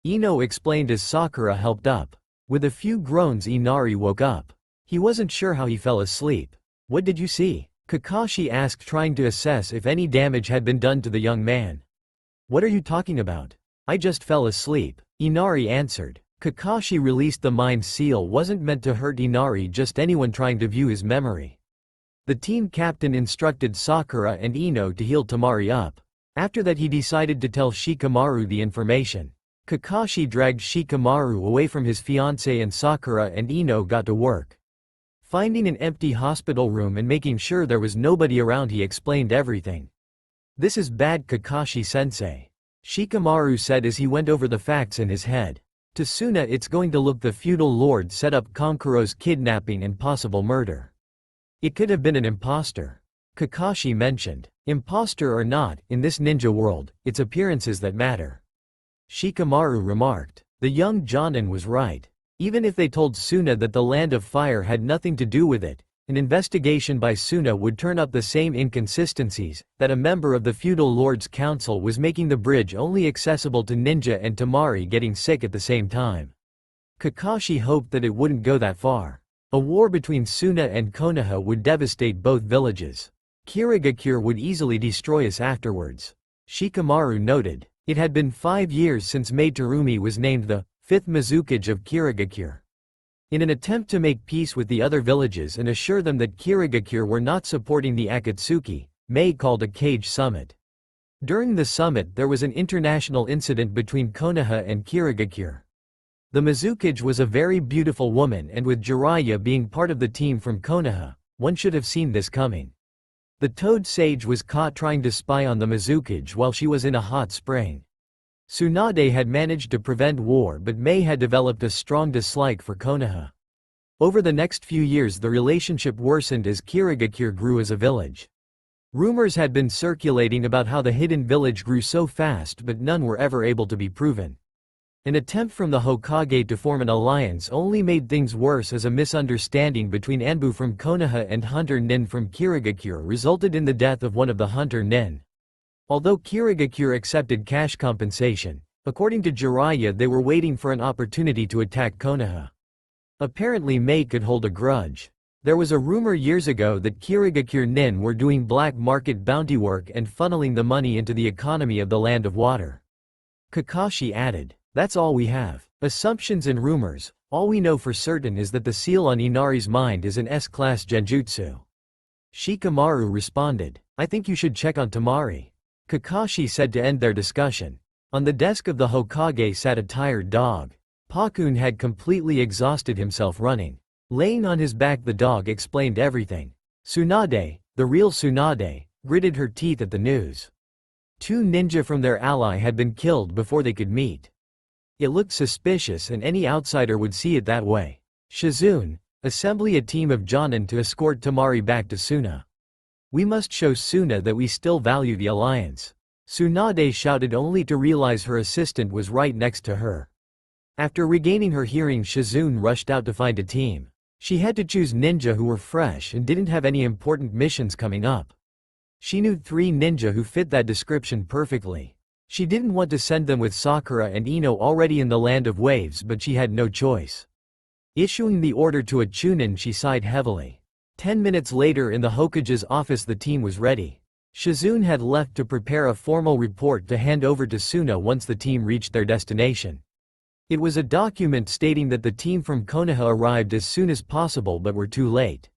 Speaker 1: Ino explained as Sakura helped up. With a few groans, Inari woke up. He wasn't sure how he fell asleep. What did you see? Kakashi asked, trying to assess if any damage had been done to the young man. What are you talking about? I just fell asleep, Inari answered. Kakashi released the mind seal. Wasn't meant to hurt Inari, just anyone trying to view his memory. The team captain instructed Sakura and Ino to heal Tamari up. After that he decided to tell Shikamaru the information. Kakashi dragged Shikamaru away from his fiancée and Sakura and Ino got to work. Finding an empty hospital room and making sure there was nobody around, he explained everything. This is bad, Kakashi-sensei, Shikamaru said as he went over the facts in his head. To Suna, it's going to look the feudal lord set up Kankuro's kidnapping and possible murder. It could have been an imposter. Kakashi mentioned. Imposter or not, in this ninja world, it's appearances that matter. Shikamaru remarked. The young Jonin was right. Even if they told Suna that the Land of Fire had nothing to do with it, an investigation by Suna would turn up the same inconsistencies, that a member of the Feudal Lord's Council was making the bridge only accessible to ninja and Tamari getting sick at the same time. Kakashi hoped that it wouldn't go that far. A war between Suna and Konoha would devastate both villages. Kirigakure would easily destroy us afterwards. Shikamaru noted. It had been 5 years since Meitarumi was named the 5th Mizukage of Kirigakure. In an attempt to make peace with the other villages and assure them that Kirigakure were not supporting the Akatsuki, Mei called a Cage Summit. During the summit there was an international incident between Konoha and Kirigakure. The Mizukage was a very beautiful woman, and with Jiraiya being part of the team from Konoha, one should have seen this coming. The Toad Sage was caught trying to spy on the Mizukage while she was in a hot spring. Tsunade had managed to prevent war, but Mei had developed a strong dislike for Konoha. Over the next few years the relationship worsened as Kirigakure grew as a village. Rumors had been circulating about how the hidden village grew so fast, but none were ever able to be proven. An attempt from the Hokage to form an alliance only made things worse, as a misunderstanding between Anbu from Konoha and Hunter Nin from Kirigakure resulted in the death of one of the Hunter Nin. Although Kirigakure accepted cash compensation, according to Jiraiya they were waiting for an opportunity to attack Konoha. Apparently Mei could hold a grudge. There was a rumor years ago that Kirigakure Nin were doing black market bounty work and funneling the money into the economy of the Land of Water. Kakashi added, "That's all we have. Assumptions and rumors. All we know for certain is that the seal on Inari's mind is an S-class genjutsu." Shikamaru responded, "I think you should check on Tamari," Kakashi said to end their discussion. On the desk of the Hokage sat a tired dog. Pakun had completely exhausted himself running. Laying on his back, the dog explained everything. Tsunade, the real Tsunade, gritted her teeth at the news. 2 ninja from their ally had been killed before they could meet. It looked suspicious, and any outsider would see it that way. Shizune, assemble a team of Jonin to escort Tamari back to Suna. We must show Suna that we still value the alliance. Tsunade shouted, only to realize her assistant was right next to her. After regaining her hearing, Shizune rushed out to find a team. She had to choose ninja who were fresh and didn't have any important missions coming up. She knew 3 ninja who fit that description perfectly. She didn't want to send them with Sakura and Ino already in the Land of Waves, but she had no choice. Issuing the order to a Chunin, she sighed heavily. 10 minutes later, in the Hokage's office, the team was ready. Shizune had left to prepare a formal report to hand over to Suna once the team reached their destination. It was a document stating that the team from Konoha arrived as soon as possible but were too late.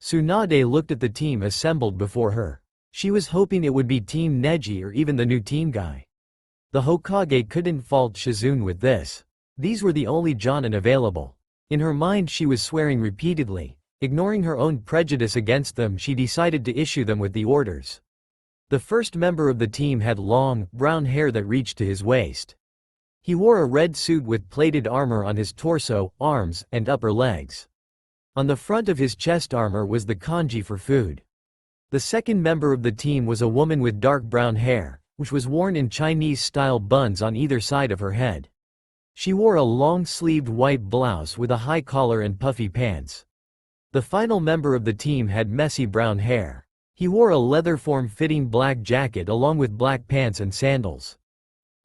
Speaker 1: Tsunade looked at the team assembled before her. She was hoping it would be Team Neji or even the new team guy. The Hokage couldn't fault Shizune with this. These were the only Jonin available. In her mind she was swearing repeatedly. Ignoring her own prejudice against them, she decided to issue them with the orders. The first member of the team had long, brown hair that reached to his waist. He wore a red suit with plated armor on his torso, arms, and upper legs. On the front of his chest armor was the kanji for food. The second member of the team was a woman with dark brown hair, which was worn in Chinese-style buns on either side of her head. She wore a long-sleeved white blouse with a high collar and puffy pants. The final member of the team had messy brown hair. He wore a leather form-fitting black jacket along with black pants and sandals.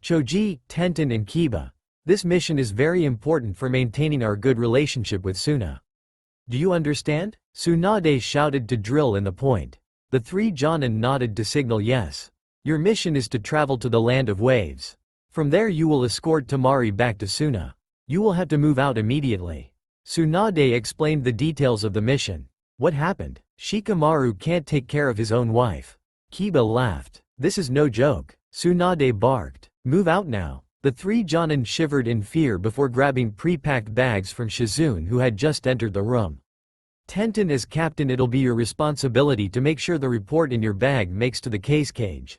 Speaker 1: Choji, Tenten and Kiba. This mission is very important for maintaining our good relationship with Suna. Do you understand? Tsunade shouted to drill in the point. The 3 Jonin nodded to signal yes. Your mission is to travel to the Land of Waves. From there you will escort Tamari back to Suna. You will have to move out immediately. Tsunade explained the details of the mission. What happened? Shikamaru can't take care of his own wife. Kiba laughed. This is no joke. Tsunade barked. Move out now. The 3 Jonin shivered in fear before grabbing pre-packed bags from Shizune, who had just entered the room. Tenten, as captain, it'll be your responsibility to make sure the report in your bag makes to the case cage.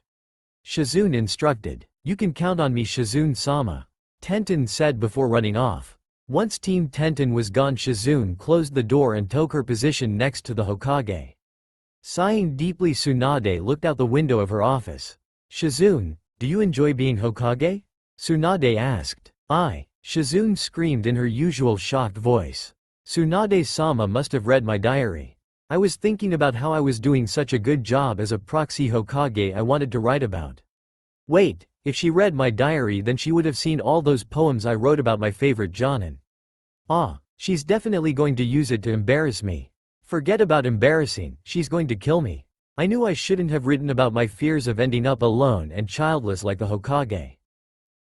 Speaker 1: Shizune instructed. You can count on me, Shizune-sama, Tenten said before running off. Once Team Tenten was gone, Shizune closed the door and took her position next to the Hokage. Sighing deeply, Tsunade looked out the window of her office. Shizune, do you enjoy being Hokage? Tsunade asked. Shizune screamed in her usual shocked voice. Tsunade-sama must have read my diary. I was thinking about how I was doing such a good job as a proxy Hokage I wanted to write about. Wait, if she read my diary then she would have seen all those poems I wrote about my favorite Jonin. Ah, she's definitely going to use it to embarrass me. Forget about embarrassing, she's going to kill me. I knew I shouldn't have written about my fears of ending up alone and childless like the Hokage.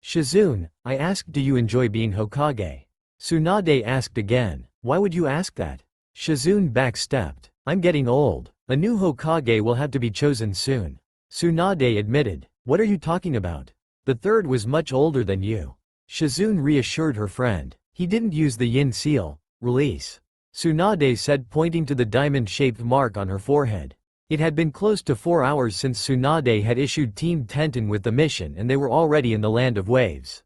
Speaker 1: Shizune, I asked, do you enjoy being Hokage? Tsunade asked again. Why would you ask that? Shizune backstepped. I'm getting old. A new Hokage will have to be chosen soon. Tsunade admitted. What are you talking about? The third was much older than you. Shizune reassured her friend. He didn't use the yin seal. Release. Tsunade said, pointing to the diamond-shaped mark on her forehead. It had been close to 4 hours since Tsunade had issued Team Tenten with the mission, and they were already in the land of waves.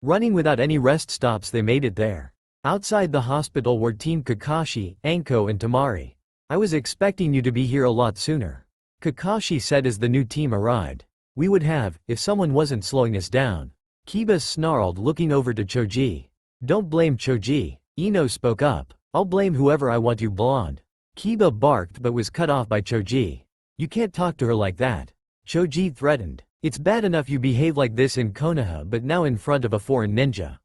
Speaker 1: Running without any rest stops, they made it there. Outside the hospital were Team Kakashi, Anko and Temari. I was expecting you to be here a lot sooner. Kakashi said as the new team arrived. We would have, if someone wasn't slowing us down. Kiba snarled, looking over to Choji. Don't blame Choji. Ino spoke up. I'll blame whoever I want, you blonde. Kiba barked but was cut off by Choji. You can't talk to her like that. Choji threatened. It's bad enough you behave like this in Konoha, but now in front of a foreign ninja.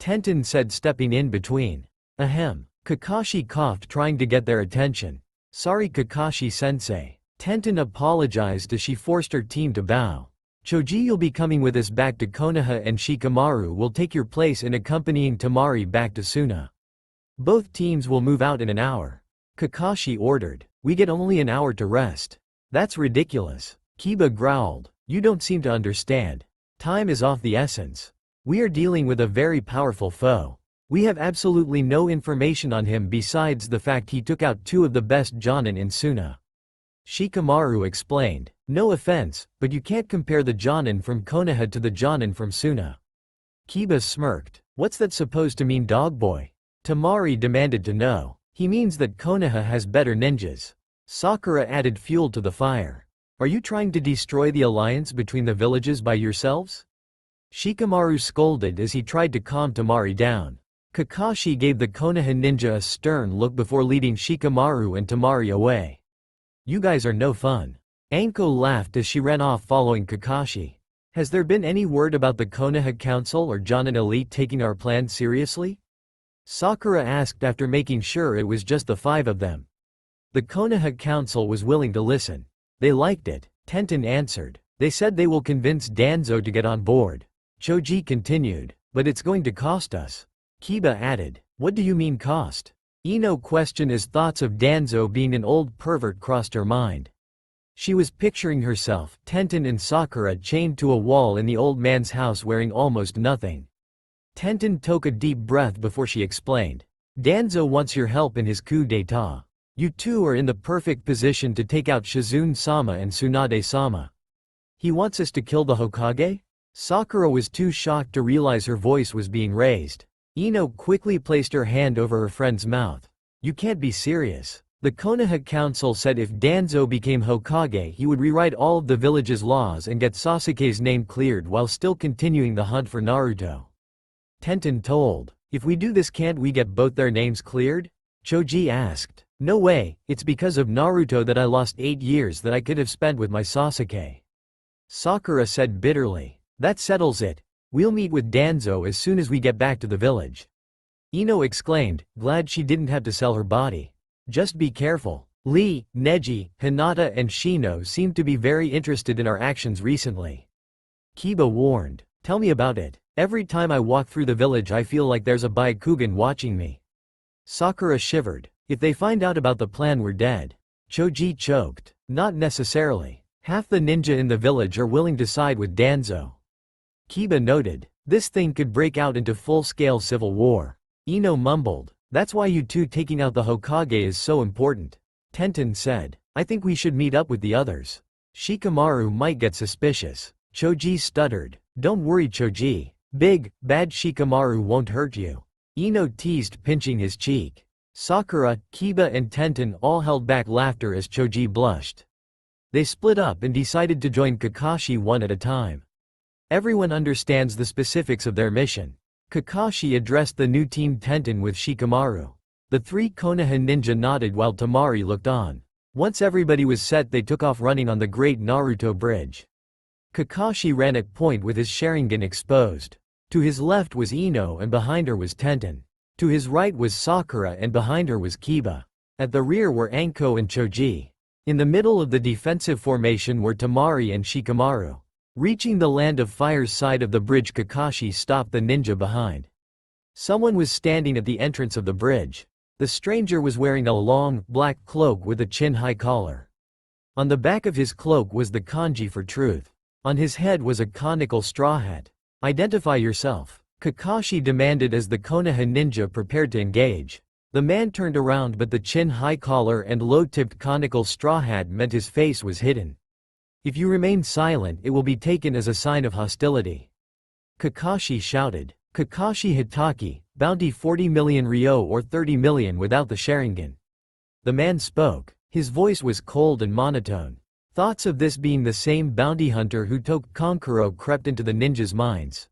Speaker 1: Tenten said, stepping in between. Ahem. Kakashi coughed, trying to get their attention. Sorry Kakashi-sensei. Tenten apologized as she forced her team to bow. Choji, you'll be coming with us back to Konoha, and Shikamaru will take your place in accompanying Temari back to Suna. Both teams will move out in an hour. Kakashi ordered. We get only an hour to rest. That's ridiculous. Kiba growled. You don't seem to understand. Time is of the essence. We are dealing with a very powerful foe. We have absolutely no information on him besides the fact he took out 2 of the best Jonin in Suna. Shikamaru explained. No offense, but you can't compare the Jonin from Konoha to the Jonin from Suna. Kiba smirked. What's that supposed to mean, dogboy? Temari demanded to know. He means that Konoha has better ninjas. Sakura added fuel to the fire. Are you trying to destroy the alliance between the villages by yourselves? Shikamaru scolded as he tried to calm Temari down. Kakashi gave the Konoha ninja a stern look before leading Shikamaru and Temari away. You guys are no fun. Anko laughed as she ran off following Kakashi. Has there been any word about the Konoha Council or Jonin Elite taking our plan seriously? Sakura asked after making sure it was just the 5 of them. The Konoha Council was willing to listen. They liked it, Tenten answered. They said they will convince Danzo to get on board. Choji continued. But it's going to cost us. Kiba added. What do you mean cost? Ino questioned as thoughts of Danzo being an old pervert crossed her mind. She was picturing herself, Tenten and Sakura chained to a wall in the old man's house wearing almost nothing. Tenten took a deep breath before she explained. Danzo wants your help in his coup d'état. You two are in the perfect position to take out Shizune-sama and Tsunade-sama. He wants us to kill the Hokage? Sakura was too shocked to realize her voice was being raised. Ino quickly placed her hand over her friend's mouth. You can't be serious. The Konoha Council said if Danzo became Hokage, he would rewrite all of the village's laws and get Sasuke's name cleared while still continuing the hunt for Naruto. Tenten told. If we do this, can't we get both their names cleared? Choji asked. No way, it's because of Naruto that I lost 8 years that I could have spent with my Sasuke. Sakura said bitterly. That settles it. We'll meet with Danzo as soon as we get back to the village. Ino exclaimed, glad she didn't have to sell her body. Just be careful. Lee, Neji, Hinata and Shino seemed to be very interested in our actions recently. Kiba warned. Tell me about it. Every time I walk through the village I feel like there's a Byakugan watching me. Sakura shivered. If they find out about the plan, we're dead. Choji choked. Not necessarily. Half the ninja in the village are willing to side with Danzo. Kiba noted. This thing could break out into full-scale civil war. Ino mumbled. That's why you two taking out the Hokage is so important. Tenten said. I think we should meet up with the others. Shikamaru might get suspicious. Choji stuttered. Don't worry Choji. Big, bad Shikamaru won't hurt you. Ino teased, pinching his cheek. Sakura, Kiba and Tenten all held back laughter as Choji blushed. They split up and decided to join Kakashi one at a time. Everyone understands the specifics of their mission. Kakashi addressed the new team Tenten with Shikamaru. The 3 Konoha ninja nodded while Temari looked on. Once everybody was set, they took off running on the Great Naruto Bridge. Kakashi ran at point with his Sharingan exposed. To his left was Ino and behind her was Tenten. To his right was Sakura and behind her was Kiba. At the rear were Anko and Choji. In the middle of the defensive formation were Temari and Shikamaru. Reaching the Land of Fire's side of the bridge, Kakashi stopped the ninja behind. Someone was standing at the entrance of the bridge. The stranger was wearing a long, black cloak with a chin-high collar. On the back of his cloak was the kanji for truth. On his head was a conical straw hat. "Identify yourself," Kakashi demanded as the Konoha ninja prepared to engage. The man turned around, but the chin-high collar and low-tipped conical straw hat meant his face was hidden. "If you remain silent, it will be taken as a sign of hostility," Kakashi shouted. "Kakashi Hitaki, bounty 40 million ryo or 30 million without the Sharingan." The man spoke. His voice was cold and monotone. Thoughts of this being the same bounty hunter who took Kankuro crept into the ninjas' minds.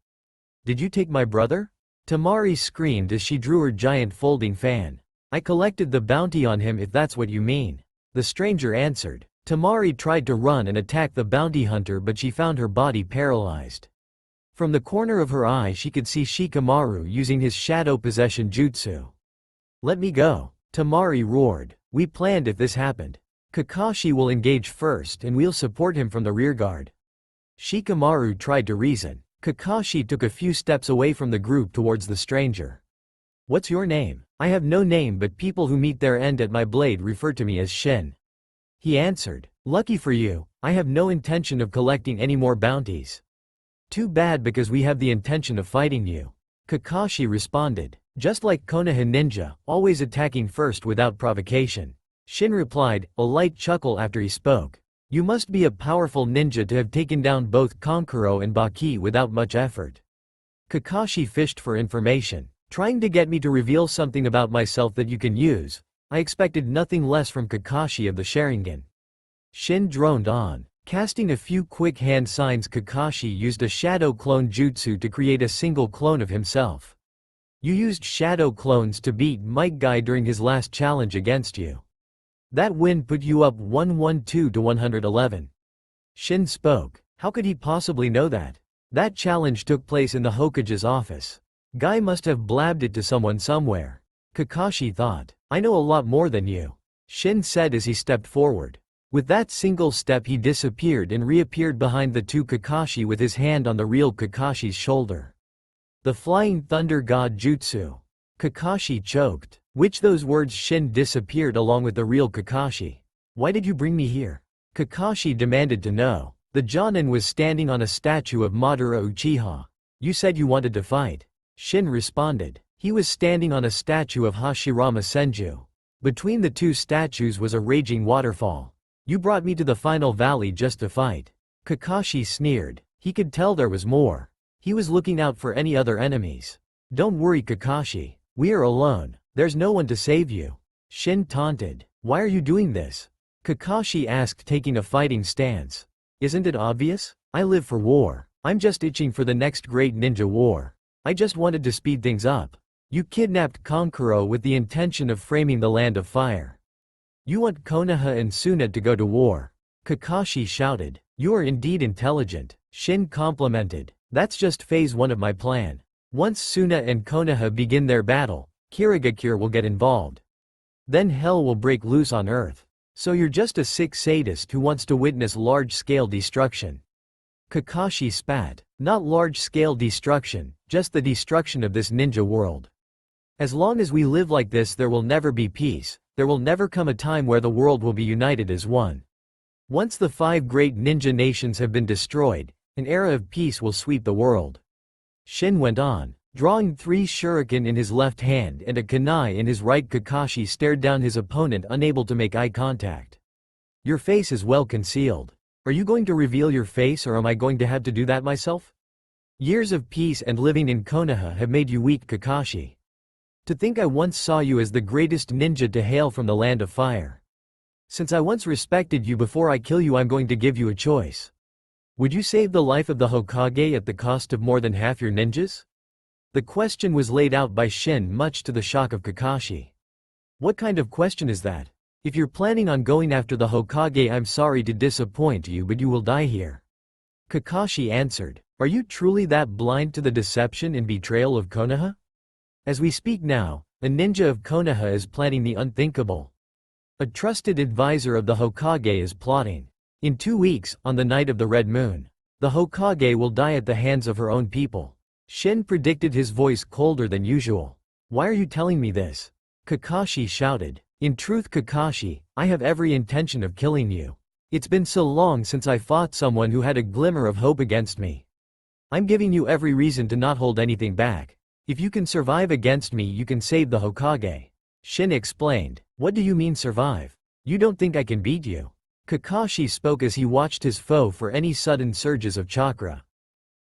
Speaker 1: "Did you take my brother?" Temari screamed as she drew her giant folding fan. "I collected the bounty on him, if that's what you mean," the stranger answered. Temari tried to run and attack the bounty hunter, but she found her body paralyzed. From the corner of her eye she could see Shikamaru using his shadow possession jutsu. "Let me go," Temari roared. "We planned if this happened. Kakashi will engage first and we'll support him from the rearguard." Shikamaru tried to reason. Kakashi took a few steps away from the group towards the stranger. "What's your name?" "I have no name, but people who meet their end at my blade refer to me as Shin," he answered. "Lucky for you, I have no intention of collecting any more bounties." "Too bad, because we have the intention of fighting you," Kakashi responded. "Just like Konoha ninja, always attacking first without provocation," Shin replied, a light chuckle after he spoke. "You must be a powerful ninja to have taken down both Kankuro and Baki without much effort." Kakashi fished for information. "Trying to get me to reveal something about myself that you can use. I expected nothing less from Kakashi of the Sharingan." Shin droned on. Casting a few quick hand signs, Kakashi used a shadow clone jutsu to create a single clone of himself. "You used shadow clones to beat Mike Guy during his last challenge against you. That win put you up 112 to 111. Shin spoke. How could he possibly know that? That challenge took place in the Hokage's office. Guy must have blabbed it to someone somewhere. Kakashi thought. "I know a lot more than you," Shin said as he stepped forward. With that single step he disappeared and reappeared behind the two Kakashi with his hand on the real Kakashi's shoulder. "The Flying Thunder God Jutsu." Kakashi choked. Which those words Shin disappeared along with the real Kakashi. "Why did you bring me here?" Kakashi demanded to know. The Jonin was standing on a statue of Madara Uchiha. "You said you wanted to fight," Shin responded. He was standing on a statue of Hashirama Senju. Between the two statues was a raging waterfall. "You brought me to the final valley just to fight." Kakashi sneered. He could tell there was more. He was looking out for any other enemies. "Don't worry, Kakashi. We are alone. There's no one to save you," Shin taunted. "Why are you doing this?" Kakashi asked, taking a fighting stance. "Isn't it obvious? I live for war. I'm just itching for the next great ninja war. I just wanted to speed things up. You kidnapped Kankuro with the intention of framing the Land of Fire. You want Konoha and Suna to go to war," Kakashi shouted. "You are indeed intelligent," Shin complimented. "That's just phase 1 of my plan. Once Suna and Konoha begin their battle, Kirigakure will get involved. Then hell will break loose on Earth. So you're just a sick sadist who wants to witness large-scale destruction." Kakashi spat. "Not large-scale destruction, just the destruction of this ninja world. As long as we live like this, there will never be peace. There will never come a time where the world will be united as one. Once the 5 great ninja nations have been destroyed, an era of peace will sweep the world." Shin went on. Drawing 3 shuriken in his left hand and a kunai in his right, Kakashi stared down his opponent, unable to make eye contact. "Your face is well concealed. Are you going to reveal your face, or am I going to have to do that myself? Years of peace and living in Konoha have made you weak, Kakashi. To think I once saw you as the greatest ninja to hail from the Land of Fire. Since I once respected you, before I kill you I'm going to give you a choice. Would you save the life of the Hokage at the cost of more than half your ninjas?" The question was laid out by Shin, much to the shock of Kakashi. "What kind of question is that? If you're planning on going after the Hokage, I'm sorry to disappoint you, but you will die here," Kakashi answered. "Are you truly that blind to the deception and betrayal of Konoha?" As we speak now, a ninja of Konoha is planning the unthinkable. A trusted advisor of the Hokage is plotting. In 2 weeks, on the night of the Red Moon, the Hokage will die at the hands of her own people. Shin predicted, his voice colder than usual. Why are you telling me this? Kakashi shouted. In truth, Kakashi, I have every intention of killing you. It's been so long since I fought someone who had a glimmer of hope against me. I'm giving you every reason to not hold anything back. If you can survive against me, you can save the Hokage. Shin explained. What do you mean survive? You don't think I can beat you? Kakashi spoke as he watched his foe for any sudden surges of chakra.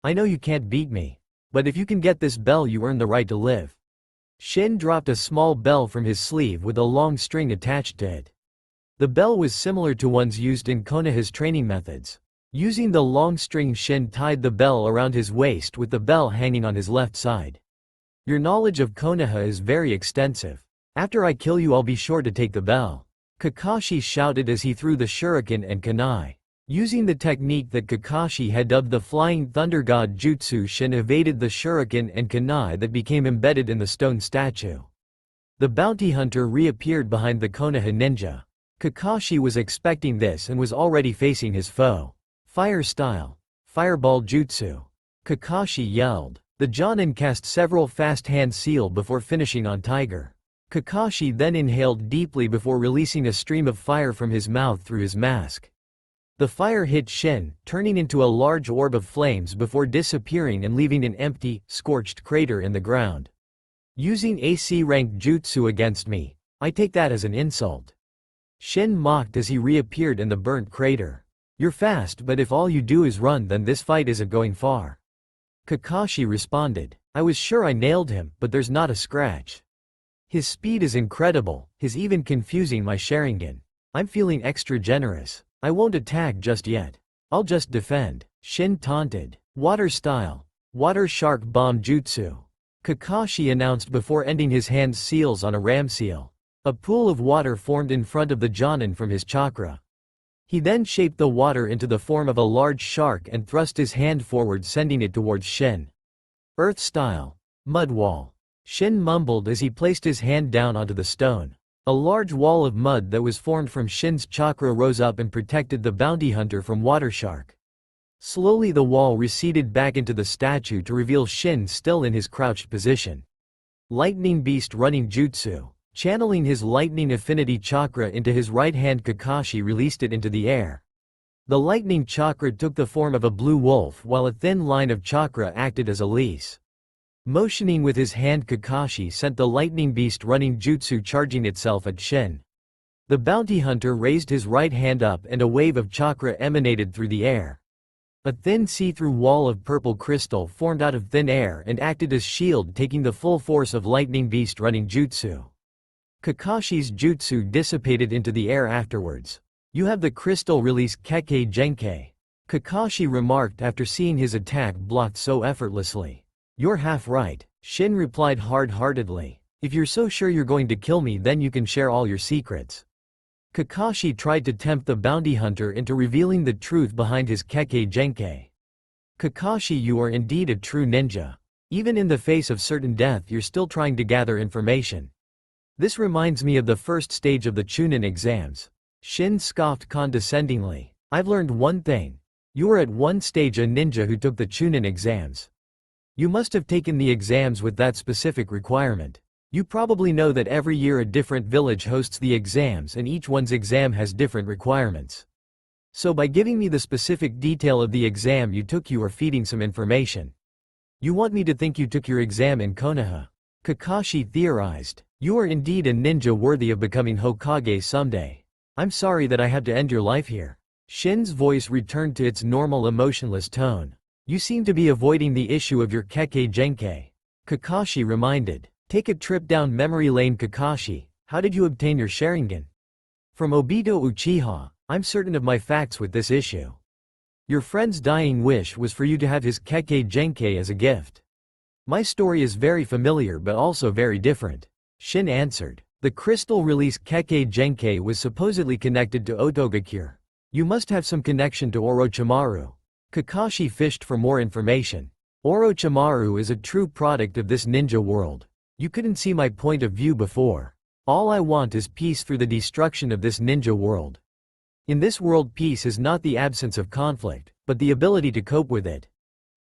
Speaker 1: I know you can't beat me. But if you can get this bell, you earn the right to live. Shin dropped a small bell from his sleeve with a long string attached to it. The bell was similar to ones used in Konoha's training methods. Using the long string, Shin tied the bell around his waist with the bell hanging on his left side. Your knowledge of Konoha is very extensive. After I kill you, I'll be sure to take the bell. Kakashi shouted as he threw the shuriken and kunai. Using the technique that Kakashi had dubbed the Flying Thunder God Jutsu, Shin evaded the shuriken and kunai that became embedded in the stone statue. The bounty hunter reappeared behind the Konoha ninja. Kakashi was expecting this and was already facing his foe. Fire style. Fireball Jutsu. Kakashi yelled. The Jonin cast several fast hand seal before finishing on Tiger. Kakashi then inhaled deeply before releasing a stream of fire from his mouth through his mask. The fire hit Shin, turning into a large orb of flames before disappearing and leaving an empty, scorched crater in the ground. Using AC-ranked jutsu against me, I take that as an insult. Shin mocked as he reappeared in the burnt crater. You're fast, but if all you do is run, then this fight isn't going far. Kakashi responded. I was sure I nailed him, but there's not a scratch. His speed is incredible, he's even confusing my Sharingan. I'm feeling extra generous. I won't attack just yet. I'll just defend. Shin taunted. Water style. Water shark bomb jutsu. Kakashi announced before ending his hand seals on a ram seal. A pool of water formed in front of the Jonin from his chakra. He then shaped the water into the form of a large shark and thrust his hand forward, sending it towards Shin. Earth style. Mud wall. Shin mumbled as he placed his hand down onto the stone. A large wall of mud that was formed from Shin's chakra rose up and protected the bounty hunter from water shark. Slowly the wall receded back into the statue to reveal Shin still in his crouched position. Lightning beast running jutsu. Channeling his lightning affinity chakra into his right hand, Kakashi released it into the air. The lightning chakra took the form of a blue wolf while a thin line of chakra acted as a leash. Motioning with his hand, Kakashi sent the lightning beast running jutsu charging itself at Shin. The bounty hunter raised his right hand up and a wave of chakra emanated through the air. A thin see-through wall of purple crystal formed out of thin air and acted as shield, taking the full force of lightning beast running jutsu. Kakashi's jutsu dissipated into the air afterwards. You have the crystal release Kekkei Genkai. Kakashi remarked after seeing his attack blocked so effortlessly. You're half right, Shin replied hard-heartedly. If you're so sure you're going to kill me, then you can share all your secrets. Kakashi tried to tempt the bounty hunter into revealing the truth behind his Kekkei Genkai. Kakashi, you are indeed a true ninja. Even in the face of certain death, you're still trying to gather information. This reminds me of the first stage of the Chunin exams. Shin scoffed condescendingly. I've learned one thing. You were at one stage a ninja who took the Chunin exams. You must have taken the exams with that specific requirement. You probably know that every year a different village hosts the exams and each one's exam has different requirements. So by giving me the specific detail of the exam you took, you are feeding some information. You want me to think you took your exam in Konoha? Kakashi theorized. You are indeed a ninja worthy of becoming Hokage someday. I'm sorry that I had to end your life here. Shin's voice returned to its normal emotionless tone. You seem to be avoiding the issue of your Kekkei Genkai. Kakashi reminded. Take a trip down memory lane. Kakashi, how did you obtain your Sharingan? From Obito Uchiha. I'm certain of my facts with this issue. Your friend's dying wish was for you to have his Kekkei Genkai as a gift. My story is very familiar but also very different. Shin answered. The crystal release Kekkei Genkai was supposedly connected to Otogakure. You must have some connection to Orochimaru. Kakashi fished for more information. Orochimaru is a true product of this ninja world. You couldn't see my point of view before. All I want is peace through the destruction of this ninja world. In this world, peace is not the absence of conflict, but the ability to cope with it.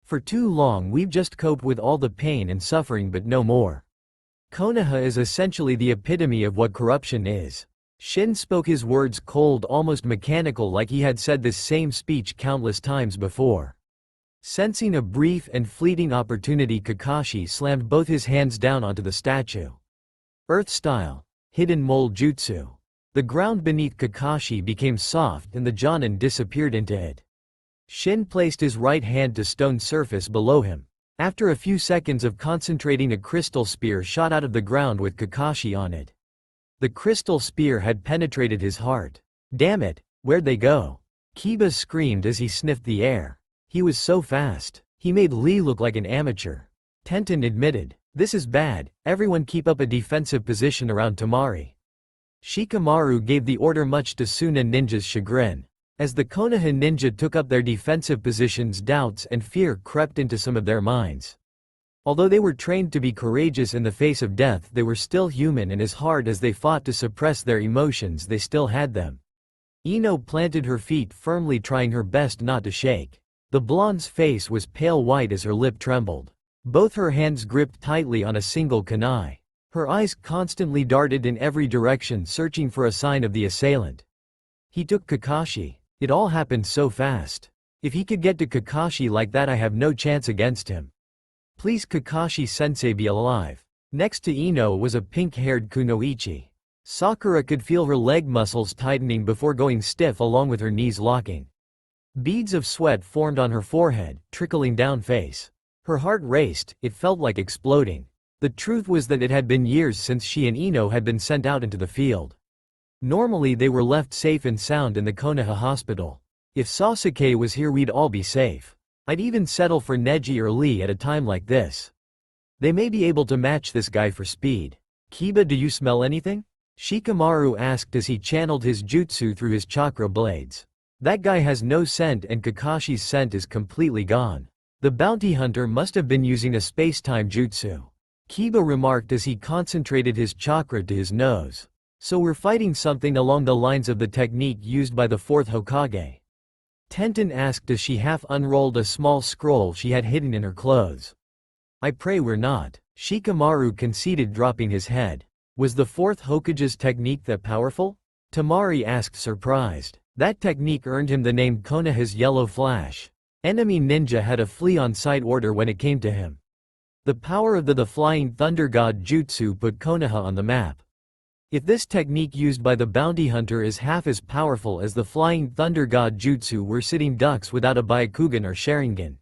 Speaker 1: For too long we've just coped with all the pain and suffering but no more. Konoha is essentially the epitome of what corruption is. Shin spoke his words cold, almost mechanical, like he had said this same speech countless times before. Sensing a brief and fleeting opportunity, Kakashi slammed both his hands down onto the statue. Earth style. Hidden mold jutsu. The ground beneath Kakashi became soft and the Jonin disappeared into it. Shin placed his right hand to stone surface below him. After a few seconds of concentrating, a crystal spear shot out of the ground with Kakashi on it. The crystal spear had penetrated his heart. Damn it, where'd they go? Kiba screamed as he sniffed the air. He was so fast. He made Lee look like an amateur. Tenten admitted, "This is bad, everyone keep up a defensive position around Temari." Shikamaru gave the order, much to Suna ninja's chagrin. As the Konoha ninja took up their defensive positions, doubts and fear crept into some of their minds. Although they were trained to be courageous in the face of death, they were still human, and as hard as they fought to suppress their emotions, they still had them. Ino planted her feet firmly, trying her best not to shake. The blonde's face was pale white as her lip trembled. Both her hands gripped tightly on a single kunai. Her eyes constantly darted in every direction, searching for a sign of the assailant. He took Kakashi. It all happened so fast. If he could get to Kakashi like that, I have no chance against him. Please, Kakashi-sensei, be alive. Next to Ino was a pink-haired Kunoichi. Sakura could feel her leg muscles tightening before going stiff, along with her knees locking. Beads of sweat formed on her forehead, trickling down face. Her heart raced, it felt like exploding. The truth was that it had been years since she and Ino had been sent out into the field. Normally they were left safe and sound in the Konoha hospital. If Sasuke was here, we'd all be safe. I'd even settle for Neji or Lee at a time like this. They may be able to match this guy for speed. Kiba, do you smell anything? Shikamaru asked as he channeled his jutsu through his chakra blades. That guy has no scent, and Kakashi's scent is completely gone. The bounty hunter must have been using a space-time jutsu. Kiba remarked as he concentrated his chakra to his nose. So we're fighting something along the lines of the technique used by the fourth Hokage. Tenten asked as she half unrolled a small scroll she had hidden in her clothes. I pray we're not. Shikamaru conceded, dropping his head. Was the fourth Hokage's technique that powerful? Temari asked, surprised. That technique earned him the name Konoha's Yellow Flash. Enemy ninja had a flee-on-sight order when it came to him. The power of the Flying Thunder God Jutsu put Konoha on the map. If this technique used by the bounty hunter is half as powerful as the Flying Thunder God Jutsu, we're sitting ducks without a Byakugan or Sharingan.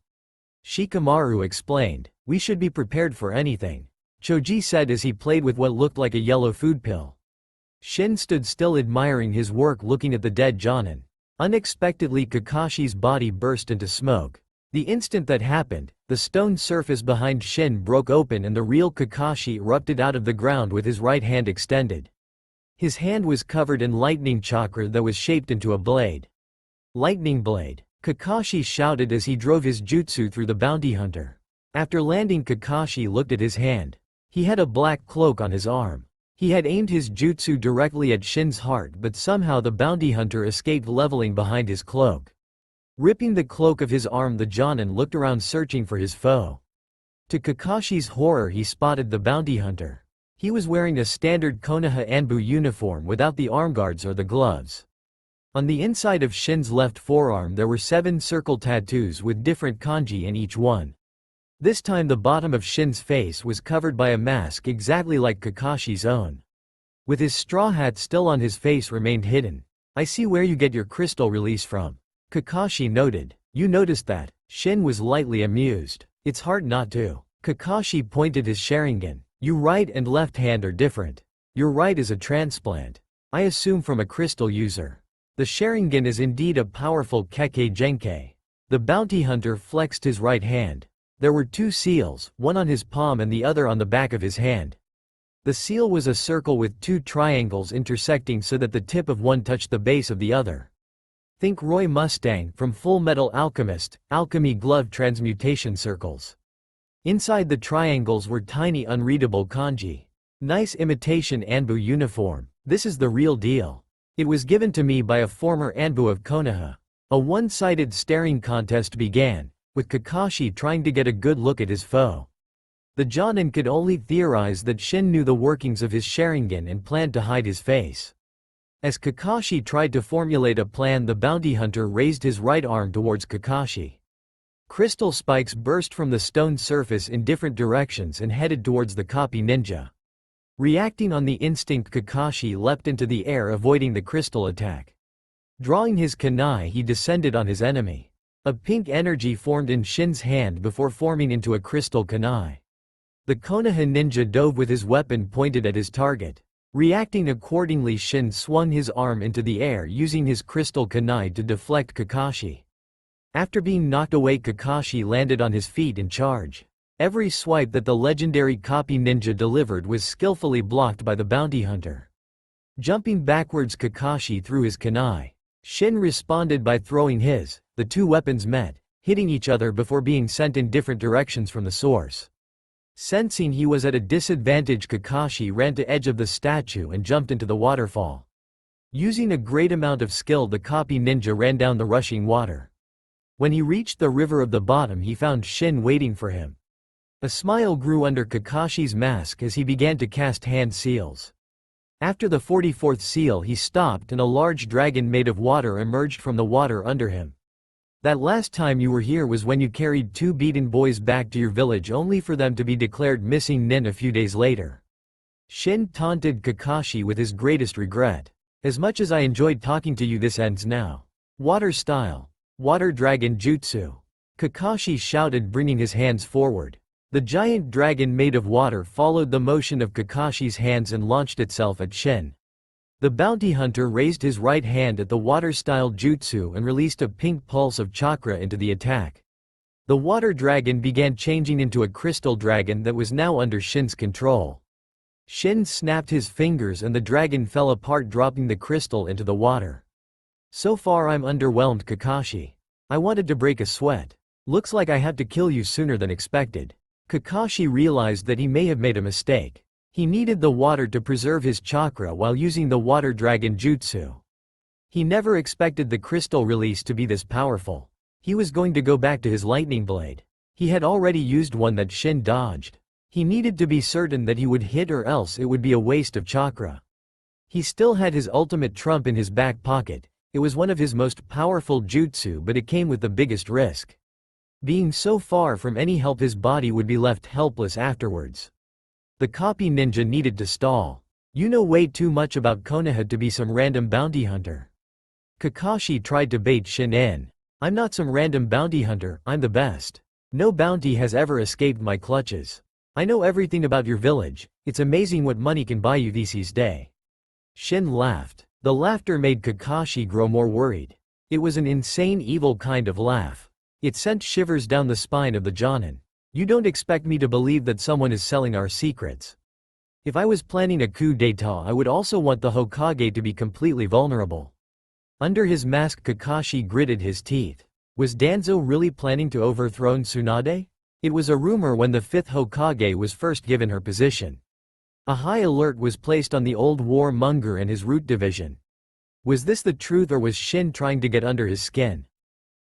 Speaker 1: Shikamaru explained, we should be prepared for anything. Choji said as he played with what looked like a yellow food pill. Shin stood still, admiring his work, looking at the dead Jonin. Unexpectedly, Kakashi's body burst into smoke. The instant that happened, the stone surface behind Shin broke open and the real Kakashi erupted out of the ground with his right hand extended. His hand was covered in lightning chakra that was shaped into a blade. Lightning blade. Kakashi shouted as he drove his jutsu through the bounty hunter. After landing, Kakashi looked at his hand. He had a black cloak on his arm. He had aimed his jutsu directly at Shin's heart, but somehow the bounty hunter escaped, leveling behind his cloak. Ripping the cloak of his arm, the Jonin looked around, searching for his foe. To Kakashi's horror, he spotted the bounty hunter. He was wearing a standard Konoha Anbu uniform without the armguards or the gloves. On the inside of Shin's left forearm there were 7 circle tattoos with different kanji in each one. This time the bottom of Shin's face was covered by a mask exactly like Kakashi's own. With his straw hat still on, his face remained hidden. I see where you get your crystal release from. Kakashi noted. You noticed that? Shin was lightly amused. It's hard not to. Kakashi pointed his Sharingan. Your right and left hand are different. Your right is a transplant. I assume from a crystal user. The Sharingan is indeed a powerful Kekkei Genkei. The bounty hunter flexed his right hand. There were 2 seals, one on his palm and the other on the back of his hand. The seal was a circle with 2 triangles intersecting so that the tip of one touched the base of the other. Think Roy Mustang from Full Metal Alchemist, alchemy glove transmutation circles. Inside the triangles were tiny unreadable kanji. Nice imitation Anbu uniform. This is the real deal. It was given to me by a former Anbu of Konoha. A one-sided staring contest began, with Kakashi trying to get a good look at his foe. The Jonin could only theorize that Shin knew the workings of his Sharingan and planned to hide his face. As Kakashi tried to formulate a plan, the bounty hunter raised his right arm towards Kakashi. Crystal spikes burst from the stone surface in different directions and headed towards the copy ninja. Reacting on the instinct, Kakashi leapt into the air, avoiding the crystal attack. Drawing his kunai, he descended on his enemy. A pink energy formed in Shin's hand before forming into a crystal kunai. The Konoha ninja dove with his weapon pointed at his target. Reacting accordingly, Shin swung his arm into the air using his crystal kunai to deflect Kakashi. After being knocked away, Kakashi landed on his feet and charged. Every swipe that the legendary copy ninja delivered was skillfully blocked by the bounty hunter. Jumping backwards, Kakashi threw his kunai. Shin responded by throwing his. The two weapons met, hitting each other before being sent in different directions from the source. Sensing he was at a disadvantage, Kakashi ran to edge of the statue and jumped into the waterfall. Using a great amount of skill, the copy ninja ran down the rushing water. When he reached the river of the bottom, he found Shin waiting for him. A smile grew under Kakashi's mask as he began to cast hand seals. After the 44th seal, he stopped and a large dragon made of water emerged from the water under him. That last time you were here was when you carried two beaten boys back to your village only for them to be declared missing nin a few days later. Shin taunted Kakashi with his greatest regret. As much as I enjoyed talking to you, this ends now. Water style. Water dragon jutsu. Kakashi shouted, bringing his hands forward. The giant dragon made of water followed the motion of Kakashi's hands and launched itself at Shin. The bounty hunter raised his right hand at the water-style jutsu and released a pink pulse of chakra into the attack. The water dragon began changing into a crystal dragon that was now under Shin's control. Shin snapped his fingers and the dragon fell apart, dropping the crystal into the water. So far I'm underwhelmed, Kakashi. I wanted to break a sweat. Looks like I have to kill you sooner than expected. Kakashi realized that he may have made a mistake. He needed the water to preserve his chakra while using the water dragon jutsu. He never expected the crystal release to be this powerful. He was going to go back to his lightning blade. He had already used one that Shin dodged. He needed to be certain that he would hit, or else it would be a waste of chakra. He still had his ultimate trump in his back pocket. It was one of his most powerful jutsu, but it came with the biggest risk. Being so far from any help, his body would be left helpless afterwards. The copy ninja needed to stall. You know way too much about Konoha to be some random bounty hunter. Kakashi tried to bait Shin in. I'm not some random bounty hunter, I'm the best. No bounty has ever escaped my clutches. I know everything about your village. It's amazing what money can buy you these days. Shin laughed. The laughter made Kakashi grow more worried. It was an insane, evil kind of laugh. It sent shivers down the spine of the Jonin. You don't expect me to believe that someone is selling our secrets. If I was planning a coup d'état, I would also want the Hokage to be completely vulnerable. Under his mask, Kakashi gritted his teeth. Was Danzo really planning to overthrow Tsunade? It was a rumor when the 5th Hokage was first given her position. A high alert was placed on the old warmonger and his root division. Was this the truth, or was Shin trying to get under his skin?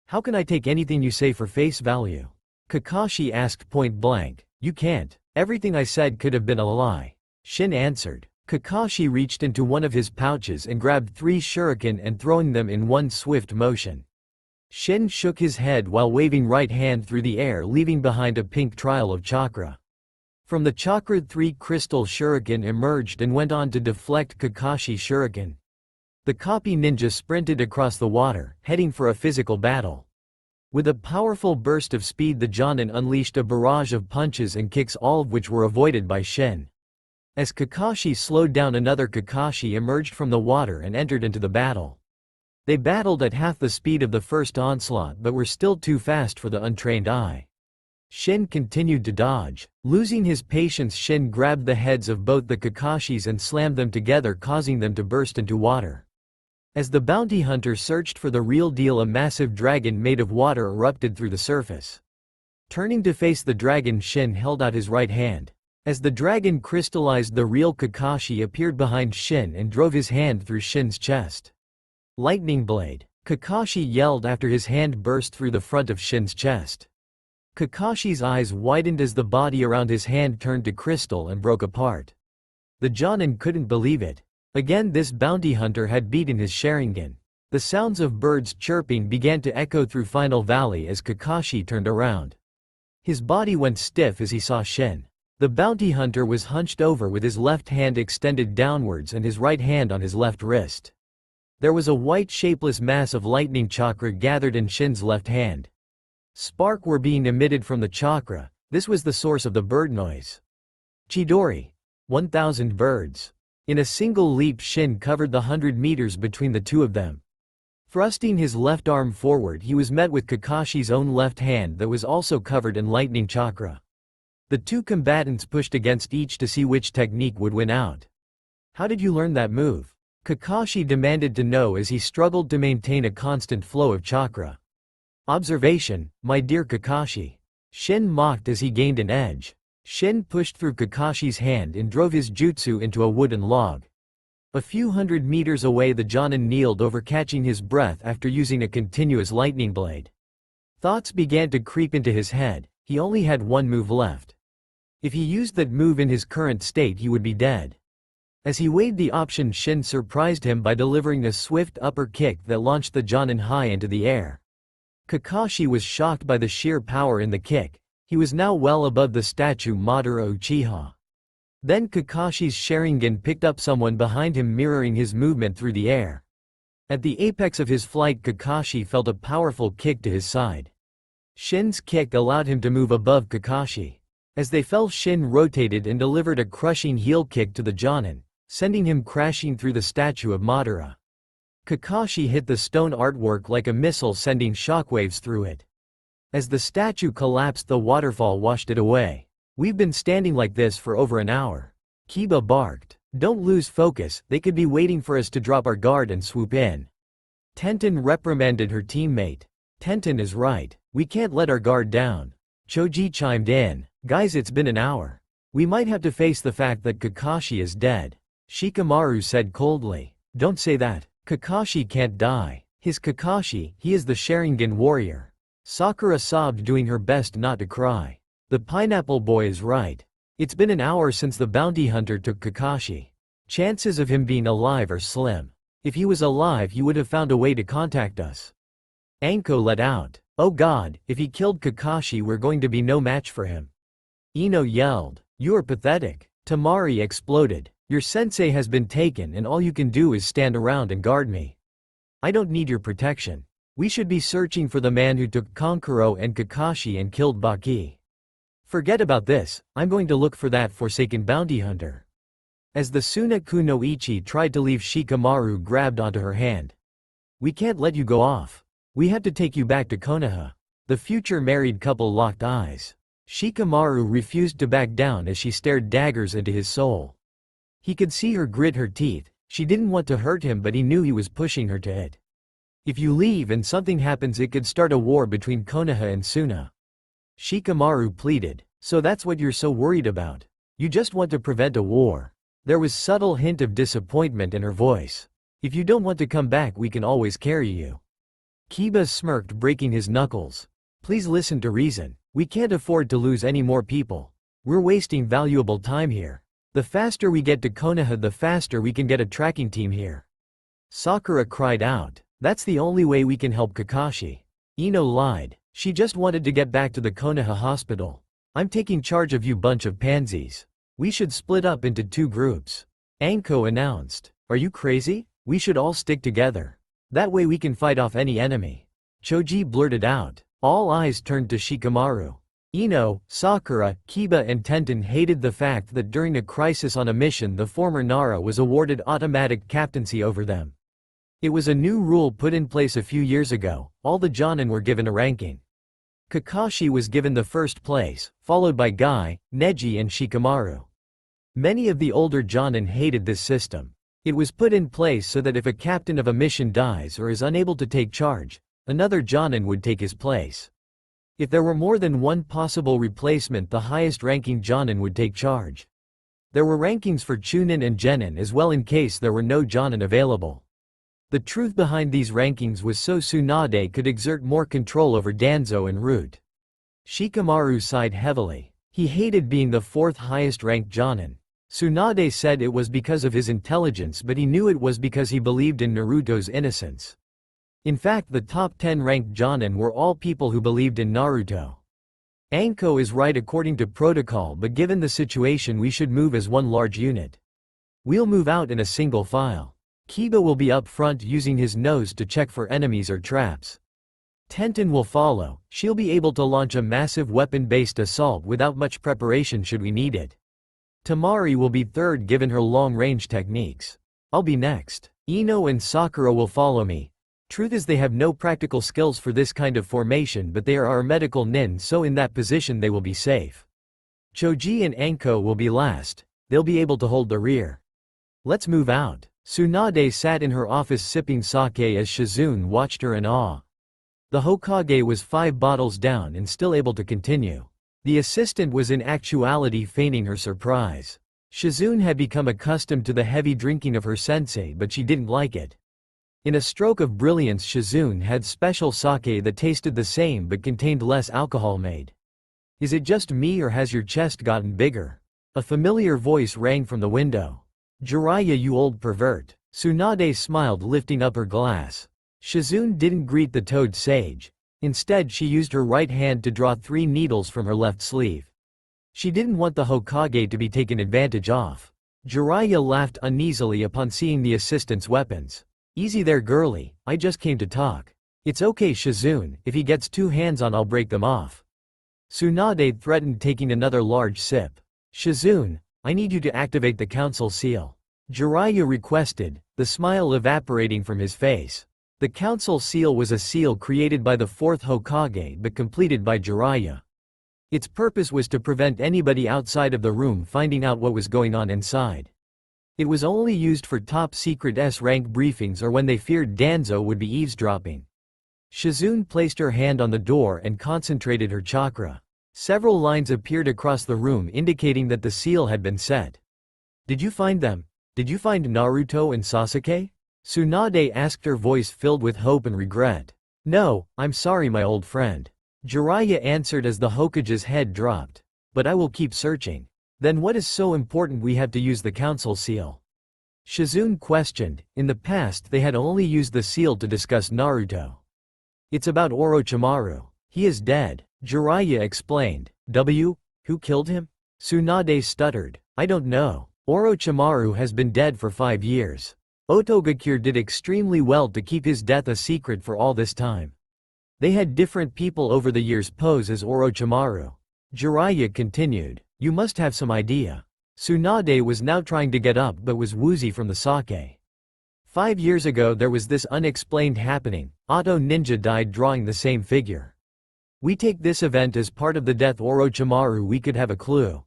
Speaker 1: How can I take anything you say for face value? Kakashi asked point blank. You can't. Everything I said could have been a lie. Shin answered. Kakashi reached into one of his pouches and grabbed 3 shuriken and throwing them in one swift motion. Shin shook his head while waving right hand through the air, leaving behind a pink trail of chakra. From the chakra, 3 crystal shuriken emerged and went on to deflect Kakashi's shuriken. The copy ninja sprinted across the water, heading for a physical battle. With a powerful burst of speed, the Jonin unleashed a barrage of punches and kicks, all of which were avoided by Shin. As Kakashi slowed down, another Kakashi emerged from the water and entered into the battle. They battled at half the speed of the first onslaught, but were still too fast for the untrained eye. Shin continued to dodge. Losing his patience, Shin grabbed the heads of both the Kakashis and slammed them together, causing them to burst into water. As the bounty hunter searched for the real deal, a massive dragon made of water erupted through the surface. Turning to face the dragon, Shin held out his right hand. As the dragon crystallized, the real Kakashi appeared behind Shin and drove his hand through Shin's chest. Lightning blade. Kakashi yelled after his hand burst through the front of Shin's chest. Kakashi's eyes widened as the body around his hand turned to crystal and broke apart. The Jonin couldn't believe it. Again, this bounty hunter had beaten his Sharingan. The sounds of birds chirping began to echo through Final Valley as Kakashi turned around. His body went stiff as he saw Shin. The bounty hunter was hunched over with his left hand extended downwards and his right hand on his left wrist. There was a white shapeless mass of lightning chakra gathered in Shin's left hand. Sparks were being emitted from the chakra. This was the source of the bird noise. Chidori. 1,000 birds. In a single leap, Shin covered the 100 meters between the two of them. Thrusting his left arm forward, he was met with Kakashi's own left hand that was also covered in lightning chakra. The two combatants pushed against each to see which technique would win out. "How did you learn that move?" Kakashi demanded to know as he struggled to maintain a constant flow of chakra. "Observation, my dear Kakashi." Shin mocked as he gained an edge. Shin pushed through Kakashi's hand and drove his jutsu into a wooden log. A few hundred meters away, the Jonin kneeled over, catching his breath after using a continuous lightning blade. Thoughts began to creep into his head. He only had one move left. If he used that move in his current state, he would be dead. As he weighed the option, Shin surprised him by delivering a swift upper kick that launched the Jonin high into the air. Kakashi was shocked by the sheer power in the kick. He was now well above the statue Madara Uchiha. Then Kakashi's Sharingan picked up someone behind him, mirroring his movement through the air. At the apex of his flight, Kakashi felt a powerful kick to his side. Shin's kick allowed him to move above Kakashi. As they fell, Shin rotated and delivered a crushing heel kick to the Jonin, sending him crashing through the statue of Madara. Kakashi hit the stone artwork like a missile, sending shockwaves through it. As the statue collapsed, the waterfall washed it away. "We've been standing like this for over an hour." Kiba barked. "Don't lose focus, they could be waiting for us to drop our guard and swoop in." Tenten reprimanded her teammate. "Tenten is right. We can't let our guard down." Choji chimed in. "Guys, it's been an hour. We might have to face the fact that Kakashi is dead." Shikamaru said coldly. "Don't say that. Kakashi can't die. His Kakashi, he is the Sharingan warrior." Sakura sobbed, doing her best not to cry. "The pineapple boy is right. It's been an hour since the bounty hunter took Kakashi. Chances of him being alive are slim. If he was alive, he would have found a way to contact us." Anko let out. "Oh God, if he killed Kakashi, we're going to be no match for him." Ino yelled. "You are pathetic." Tamari exploded. "Your sensei has been taken and all you can do is stand around and guard me. I don't need your protection. We should be searching for the man who took Kankuro and Kakashi and killed Baki. Forget about this, I'm going to look for that forsaken bounty hunter." As the Sunaku no Ichi tried to leave, Shikamaru grabbed onto her hand. "We can't let you go off. We have to take you back to Konoha." The future married couple locked eyes. Shikamaru refused to back down as she stared daggers into his soul. He could see her grit her teeth. She didn't want to hurt him, but he knew he was pushing her to it. "If you leave and something happens, it could start a war between Konoha and Suna." Shikamaru pleaded. "So that's what you're so worried about? You just want to prevent a war?" There was subtle hint of disappointment in her voice. "If you don't want to come back, we can always carry you." Kiba smirked, breaking his knuckles. "Please listen to reason. We can't afford to lose any more people. We're wasting valuable time here. The faster we get to Konoha, the faster we can get a tracking team here." Sakura cried out. "That's the only way we can help Kakashi." Ino lied. "She just wanted to get back to the Konoha hospital. I'm taking charge of you bunch of pansies. We should split up into 2 groups." Anko announced. "Are you crazy? We should all stick together. That way we can fight off any enemy." Choji blurted out. All eyes turned to Shikamaru. Ino, Sakura, Kiba and Tenten hated the fact that during a crisis on a mission, the former Nara was awarded automatic captaincy over them. It was a new rule put in place a few years ago. All the Jonin were given a ranking. Kakashi was given the first place, followed by Guy, Neji and Shikamaru. Many of the older Jonin hated this system. It was put in place so that if a captain of a mission dies or is unable to take charge, another Jonin would take his place. If there were more than one possible replacement, the highest-ranking Jonin would take charge. There were rankings for Chunin and Genin as well in case there were no Jonin available. The truth behind these rankings was so Tsunade could exert more control over Danzo en route. Shikamaru sighed heavily. He hated being the fourth highest-ranked Jonin. Tsunade said it was because of his intelligence, but he knew it was because he believed in Naruto's innocence. In fact, the top 10 ranked Jonin were all people who believed in Naruto. Anko is right according to protocol, but given the situation we should move as one large unit. We'll move out in a single file. Kiba will be up front using his nose to check for enemies or traps. Tenten will follow. She'll be able to launch a massive weapon-based assault without much preparation should we need it. Tamari will be third given her long-range techniques. I'll be next. Ino and Sakura will follow me. Truth is they have no practical skills for this kind of formation, but they are our medical nin, so in that position they will be safe. Choji and Anko will be last. They'll be able to hold the rear. Let's move out. Tsunade sat in her office sipping sake as Shizune watched her in awe. The Hokage was 5 bottles down and still able to continue. The assistant was in actuality feigning her surprise. Shizune had become accustomed to the heavy drinking of her sensei, but she didn't like it. In a stroke of brilliance, Shizune had special sake that tasted the same but contained less alcohol made. Is it just me or has your chest gotten bigger? A familiar voice rang from the window. Jiraiya, you old pervert. Tsunade smiled, lifting up her glass. Shizune didn't greet the toad sage. Instead, she used her right hand to draw 3 needles from her left sleeve. She didn't want the Hokage to be taken advantage of. Jiraiya laughed uneasily upon seeing the assistant's weapons. Easy there, girlie, I just came to talk. It's okay, Shizune, if he gets 2 hands on I'll break them off. Tsunade threatened, taking another large sip. Shizune, I need you to activate the council seal. Jiraiya requested, the smile evaporating from his face. The council seal was a seal created by the 4th Hokage but completed by Jiraiya. Its purpose was to prevent anybody outside of the room finding out what was going on inside. It was only used for top-secret S-rank briefings or when they feared Danzo would be eavesdropping. Shizune placed her hand on the door and concentrated her chakra. Several lines appeared across the room indicating that the seal had been set. Did you find them? Did you find Naruto and Sasuke? Tsunade asked, her voice filled with hope and regret. No, I'm sorry my old friend. Jiraiya answered as the Hokage's head dropped. But I will keep searching. Then what is so important we have to use the council seal? Shizune questioned. In the past they had only used the seal to discuss Naruto. It's about Orochimaru. He is dead, Jiraiya explained. Who killed him? Tsunade stuttered. I don't know. Orochimaru has been dead for 5 years. Otogakure did extremely well to keep his death a secret for all this time. They had different people over the years pose as Orochimaru. Jiraiya continued. You must have some idea. Tsunade was now trying to get up but was woozy from the sake. 5 years ago there was this unexplained happening. Otto Ninja died drawing the same figure. We take this event as part of the death Orochimaru, we could have a clue.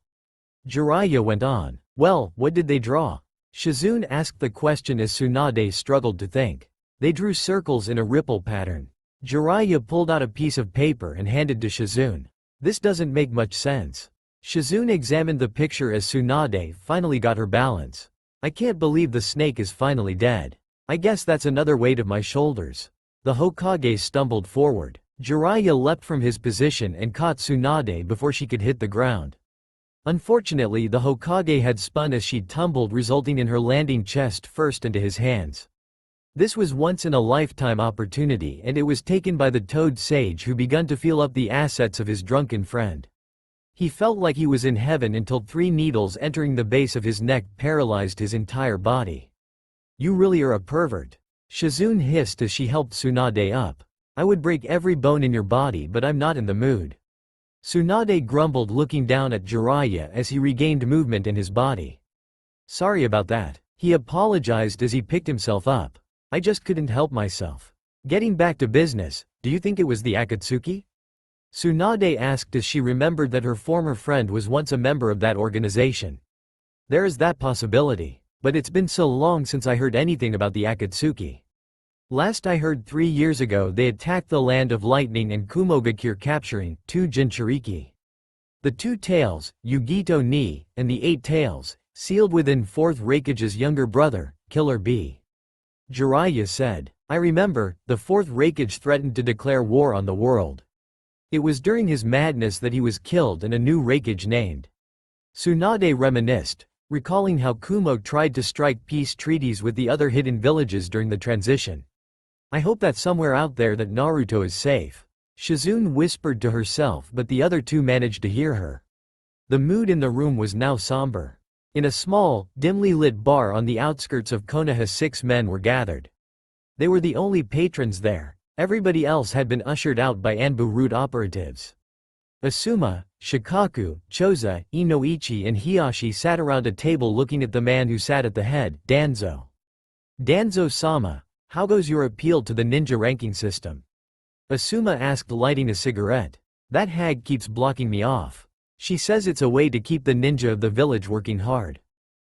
Speaker 1: Jiraiya went on. Well, what did they draw? Shizune asked the question as Tsunade struggled to think. They drew circles in a ripple pattern. Jiraiya pulled out a piece of paper and handed to Shizune. This doesn't make much sense. Shizune examined the picture as Tsunade finally got her balance. I can't believe the snake is finally dead. I guess that's another weight of my shoulders. The Hokage stumbled forward. Jiraiya leapt from his position and caught Tsunade before she could hit the ground. Unfortunately, the Hokage had spun as she tumbled, resulting in her landing chest first into his hands. This was once-in-a-lifetime opportunity, and it was taken by the Toad Sage, who began to feel up the assets of his drunken friend. He felt like he was in heaven until 3 needles entering the base of his neck paralyzed his entire body. You really are a pervert. Shizune hissed as she helped Tsunade up. I would break every bone in your body, but I'm not in the mood. Tsunade grumbled, looking down at Jiraiya as he regained movement in his body. Sorry about that. He apologized as he picked himself up. I just couldn't help myself. Getting back to business, do you think it was the Akatsuki? Tsunade asked as she remembered that her former friend was once a member of that organization. There is that possibility, but it's been so long since I heard anything about the Akatsuki. Last I heard 3 years ago they attacked the Land of Lightning and Kumogakure capturing 2 Jinchuriki. The 2 tails, Yugito ni, and the 8 tails, sealed within 4th Raikage's younger brother, Killer B. Jiraiya said. I remember, the 4th Raikage threatened to declare war on the world. It was during his madness that he was killed and a new Raikage named Tsunade reminisced, recalling how Kumo tried to strike peace treaties with the other hidden villages during the transition. I hope that somewhere out there that Naruto is safe. Shizune whispered to herself, but the other 2 managed to hear her. The mood in the room was now somber. In a small, dimly lit bar on the outskirts of Konoha 6 men were gathered. They were the only patrons there. Everybody else had been ushered out by Anbu route operatives. Asuma, Shikaku, Choza, Inoichi and Hiyashi sat around a table looking at the man who sat at the head, Danzo. Danzo-sama, how goes your appeal to the ninja ranking system? Asuma asked, lighting a cigarette. That hag keeps blocking me off. She says it's a way to keep the ninja of the village working hard.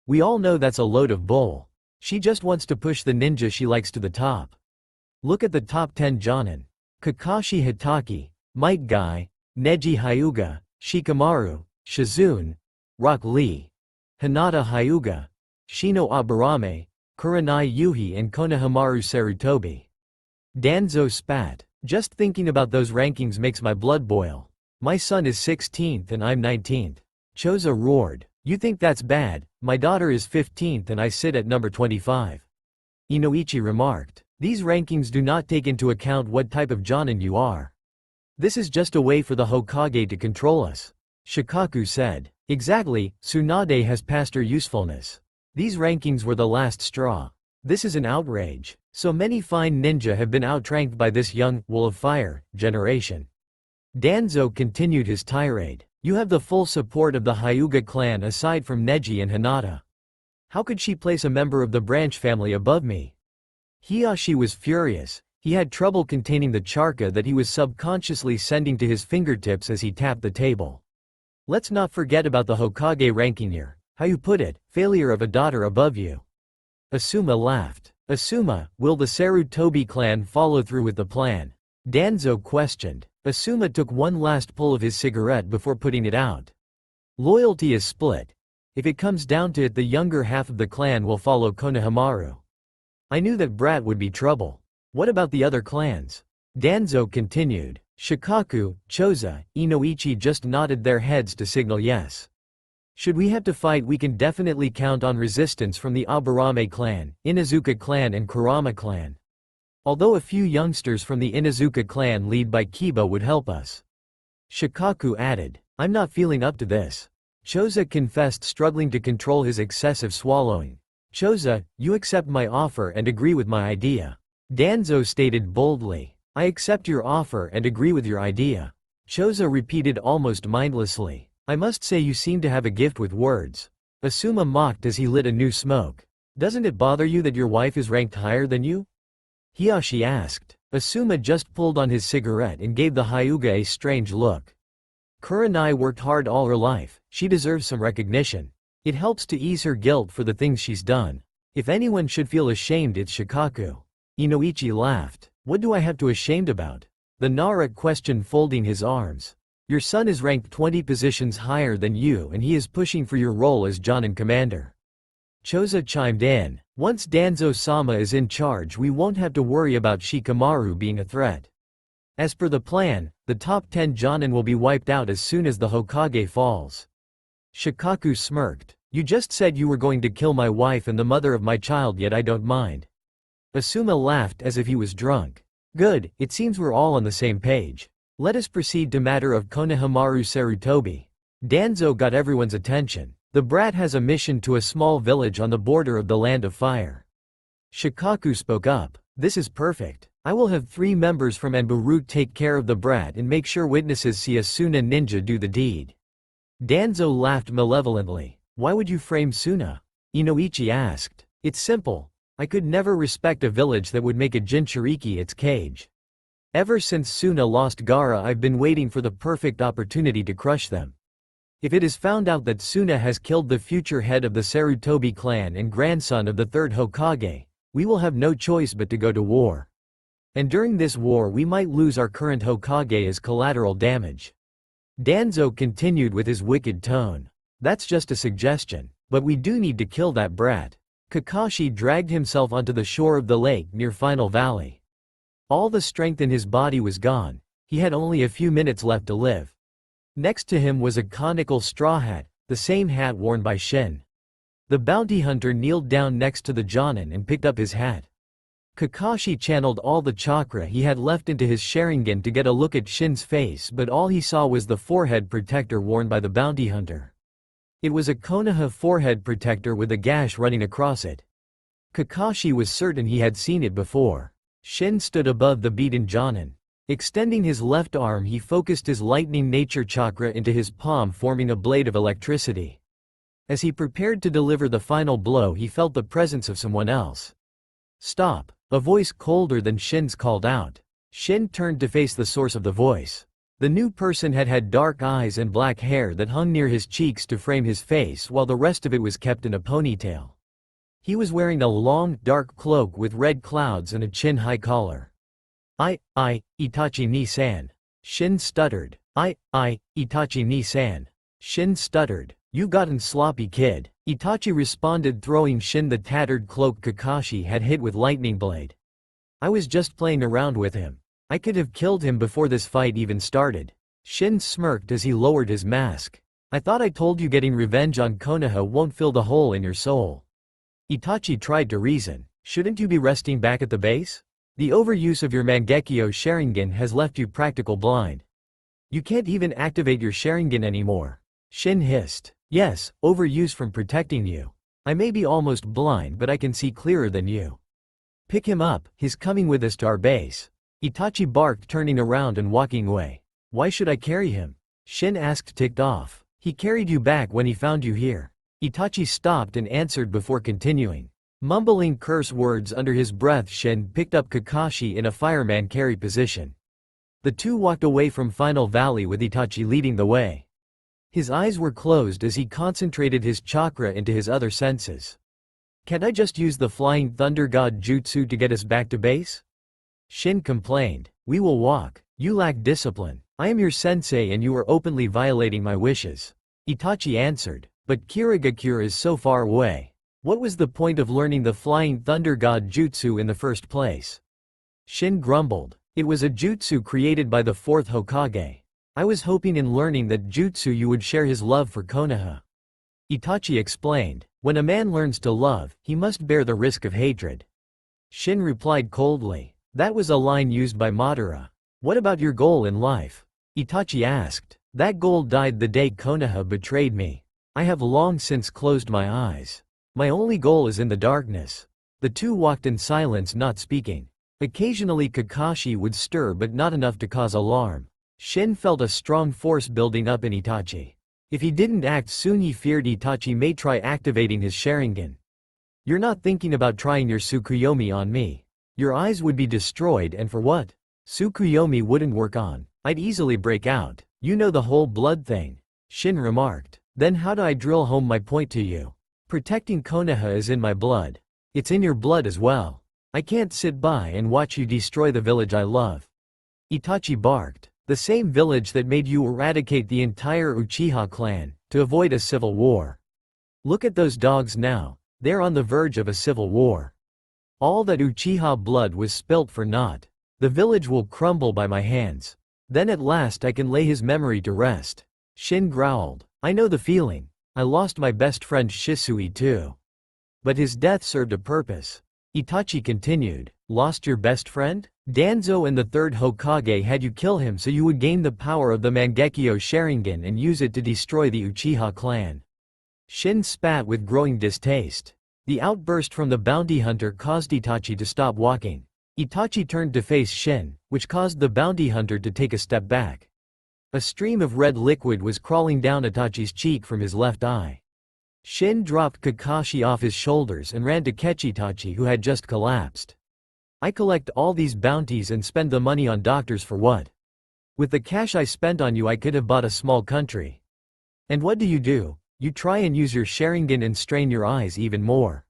Speaker 1: We all know that's a load of bull. She just wants to push the ninja she likes to the top. Look at the top 10 Jonin. Kakashi Hitaki, Might Guy, Neji Hyuga, Shikamaru, Shizune, Rock Lee, Hinata Hyuga, Shino Aburame, Kurenai Yuhi and Konohamaru Sarutobi. Danzo spat. Just thinking about those rankings makes my blood boil. My son is 16th and I'm 19th. Choza roared. You think that's bad? My daughter is 15th and I sit at number 25. Inoichi remarked. These rankings do not take into account what type of Jonin you are. This is just a way for the Hokage to control us. Shikaku said. Exactly, Tsunade has passed her usefulness. These rankings were the last straw. This is an outrage. So many fine ninja have been outranked by this young, Wool of Fire, generation. Danzo continued his tirade. You have the full support of the Hyuga clan aside from Neji and Hinata. How could she place a member of the branch family above me? Hiyashi was furious. He had trouble containing the charka that he was subconsciously sending to his fingertips as he tapped the table. Let's not forget about the Hokage ranking here. How you put it, failure of a daughter above you. Asuma laughed. Asuma, will the Sarutobi clan follow through with the plan? Danzo questioned. Asuma took one last pull of his cigarette before putting it out. Loyalty is split. If it comes down to it, the younger half of the clan will follow Konohamaru. I knew that brat would be trouble. What about the other clans? Danzo continued. Shikaku, Choza, Inoichi just nodded their heads to signal yes. Should we have to fight, we can definitely count on resistance from the Aburame clan, Inazuka clan and Kurama clan. Although a few youngsters from the Inazuka clan led by Kiba would help us. Shikaku added. I'm not feeling up to this. Choza confessed, struggling to control his excessive swallowing. Choza, you accept my offer and agree with my idea. Danzo stated boldly. I accept your offer and agree with your idea. Choza repeated almost mindlessly. I must say you seem to have a gift with words. Asuma mocked as he lit a new smoke. Doesn't it bother you that your wife is ranked higher than you? Hiyashi asked. Asuma just pulled on his cigarette and gave the Hyuga a strange look. Kurenai worked hard all her life, she deserves some recognition. It helps to ease her guilt for the things she's done. If anyone should feel ashamed, it's Shikaku. Inoichi laughed. What do I have to ashamed about? The Nara questioned, folding his arms. Your son is ranked 20 positions higher than you and he is pushing for your role as Jonin commander. Choza chimed in. Once Danzo-sama is in charge, we won't have to worry about Shikamaru being a threat. As per the plan, the top 10 Jonin will be wiped out as soon as the Hokage falls. Shikaku smirked. You just said you were going to kill my wife and the mother of my child, yet I don't mind. Asuma laughed as if he was drunk. Good, it seems we're all on the same page. Let us proceed to matter of Konohamaru Sarutobi. Danzo got everyone's attention. The brat has a mission to a small village on the border of the Land of Fire. Shikaku spoke up. This is perfect. I will have 3 members from Anbu take care of the brat and make sure witnesses see a Suna ninja do the deed. Danzo laughed malevolently. Why would you frame Suna? Inoichi asked. It's simple. I could never respect a village that would make a Jinchuriki its cage. Ever since Suna lost Gaara, I've been waiting for the perfect opportunity to crush them. If it is found out that Suna has killed the future head of the Sarutobi clan and grandson of the 3rd Hokage, we will have no choice but to go to war. And during this war we might lose our current Hokage as collateral damage. Danzo continued with his wicked tone. That's just a suggestion, but we do need to kill that brat. Kakashi dragged himself onto the shore of the lake near Final Valley. All the strength in his body was gone, he had only a few minutes left to live. Next to him was a conical straw hat, the same hat worn by Shin. The bounty hunter kneeled down next to the Jonin and picked up his hat. Kakashi channeled all the chakra he had left into his Sharingan to get a look at Shin's face, but all he saw was the forehead protector worn by the bounty hunter. It was a Konoha forehead protector with a gash running across it. Kakashi was certain he had seen it before. Shin stood above the beaten Jonin. Extending his left arm, he focused his lightning nature chakra into his palm, forming a blade of electricity. As he prepared to deliver the final blow, he felt the presence of someone else. "Stop!" A voice colder than Shin's called out. Shin turned to face the source of the voice. The new person had dark eyes and black hair that hung near his cheeks to frame his face, while the rest of it was kept in a ponytail. He was wearing a long, dark cloak with red clouds and a chin-high collar. Itachi ni-san. Shin stuttered. Itachi ni-san. Shin stuttered. You gotten sloppy, kid. Itachi responded, throwing Shin the tattered cloak Kakashi had hit with lightning blade. I was just playing around with him. I could have killed him before this fight even started. Shin smirked as he lowered his mask. I thought I told you getting revenge on Konoha won't fill the hole in your soul. Itachi tried to reason. Shouldn't you be resting back at the base? The overuse of your Mangekyo Sharingan has left you practical blind. You can't even activate your Sharingan anymore. Shin hissed. Yes, overuse from protecting you. I may be almost blind, but I can see clearer than you. Pick him up, he's coming with us to our base. Itachi barked, turning around and walking away. Why should I carry him? Shin asked, ticked off. He carried you back when he found you here. Itachi stopped and answered before continuing. Mumbling curse words under his breath, Shin picked up Kakashi in a fireman carry position. The two walked away from Final Valley with Itachi leading the way. His eyes were closed as he concentrated his chakra into his other senses. Can't I just use the Flying Thunder God Jutsu to get us back to base? Shin complained. We will walk. You lack discipline. I am your sensei and you are openly violating my wishes. Itachi answered. But Kirigakure is so far away. What was the point of learning the Flying Thunder God Jutsu in the first place? Shin grumbled. It was a jutsu created by the fourth Hokage. I was hoping in learning that jutsu you would share his love for Konoha. Itachi explained. When a man learns to love, he must bear the risk of hatred. Shin replied coldly. That was a line used by Madara. What about your goal in life? Itachi asked. That goal died the day Konoha betrayed me. I have long since closed my eyes. My only goal is in the darkness. The two walked in silence, not speaking. Occasionally Kakashi would stir, but not enough to cause alarm. Shin felt a strong force building up in Itachi. If he didn't act soon, he feared Itachi may try activating his Sharingan. You're not thinking about trying your Tsukuyomi on me. Your eyes would be destroyed, and for what? Tsukuyomi wouldn't work on. I'd easily break out. You know the whole blood thing. Shin remarked. Then how do I drill home my point to you? Protecting Konoha is in my blood. It's in your blood as well. I can't sit by and watch you destroy the village I love. Itachi barked. The same village that made you eradicate the entire Uchiha clan, to avoid a civil war. Look at those dogs now, they're on the verge of a civil war. All that Uchiha blood was spilt for naught. The village will crumble by my hands. Then at last I can lay his memory to rest. Shin growled. I know the feeling. I lost my best friend Shisui too. But his death served a purpose. Itachi continued. Lost your best friend? Danzo and the third Hokage had you kill him so you would gain the power of the Mangekyo Sharingan and use it to destroy the Uchiha clan. Shin spat with growing distaste. The outburst from the bounty hunter caused Itachi to stop walking. Itachi turned to face Shin, which caused the bounty hunter to take a step back. A stream of red liquid was crawling down Itachi's cheek from his left eye. Shin dropped Kakashi off his shoulders and ran to catch Itachi, who had just collapsed. I collect all these bounties and spend the money on doctors for what? With the cash I spent on you I could have bought a small country. And what do? You try and use your Sharingan and strain your eyes even more.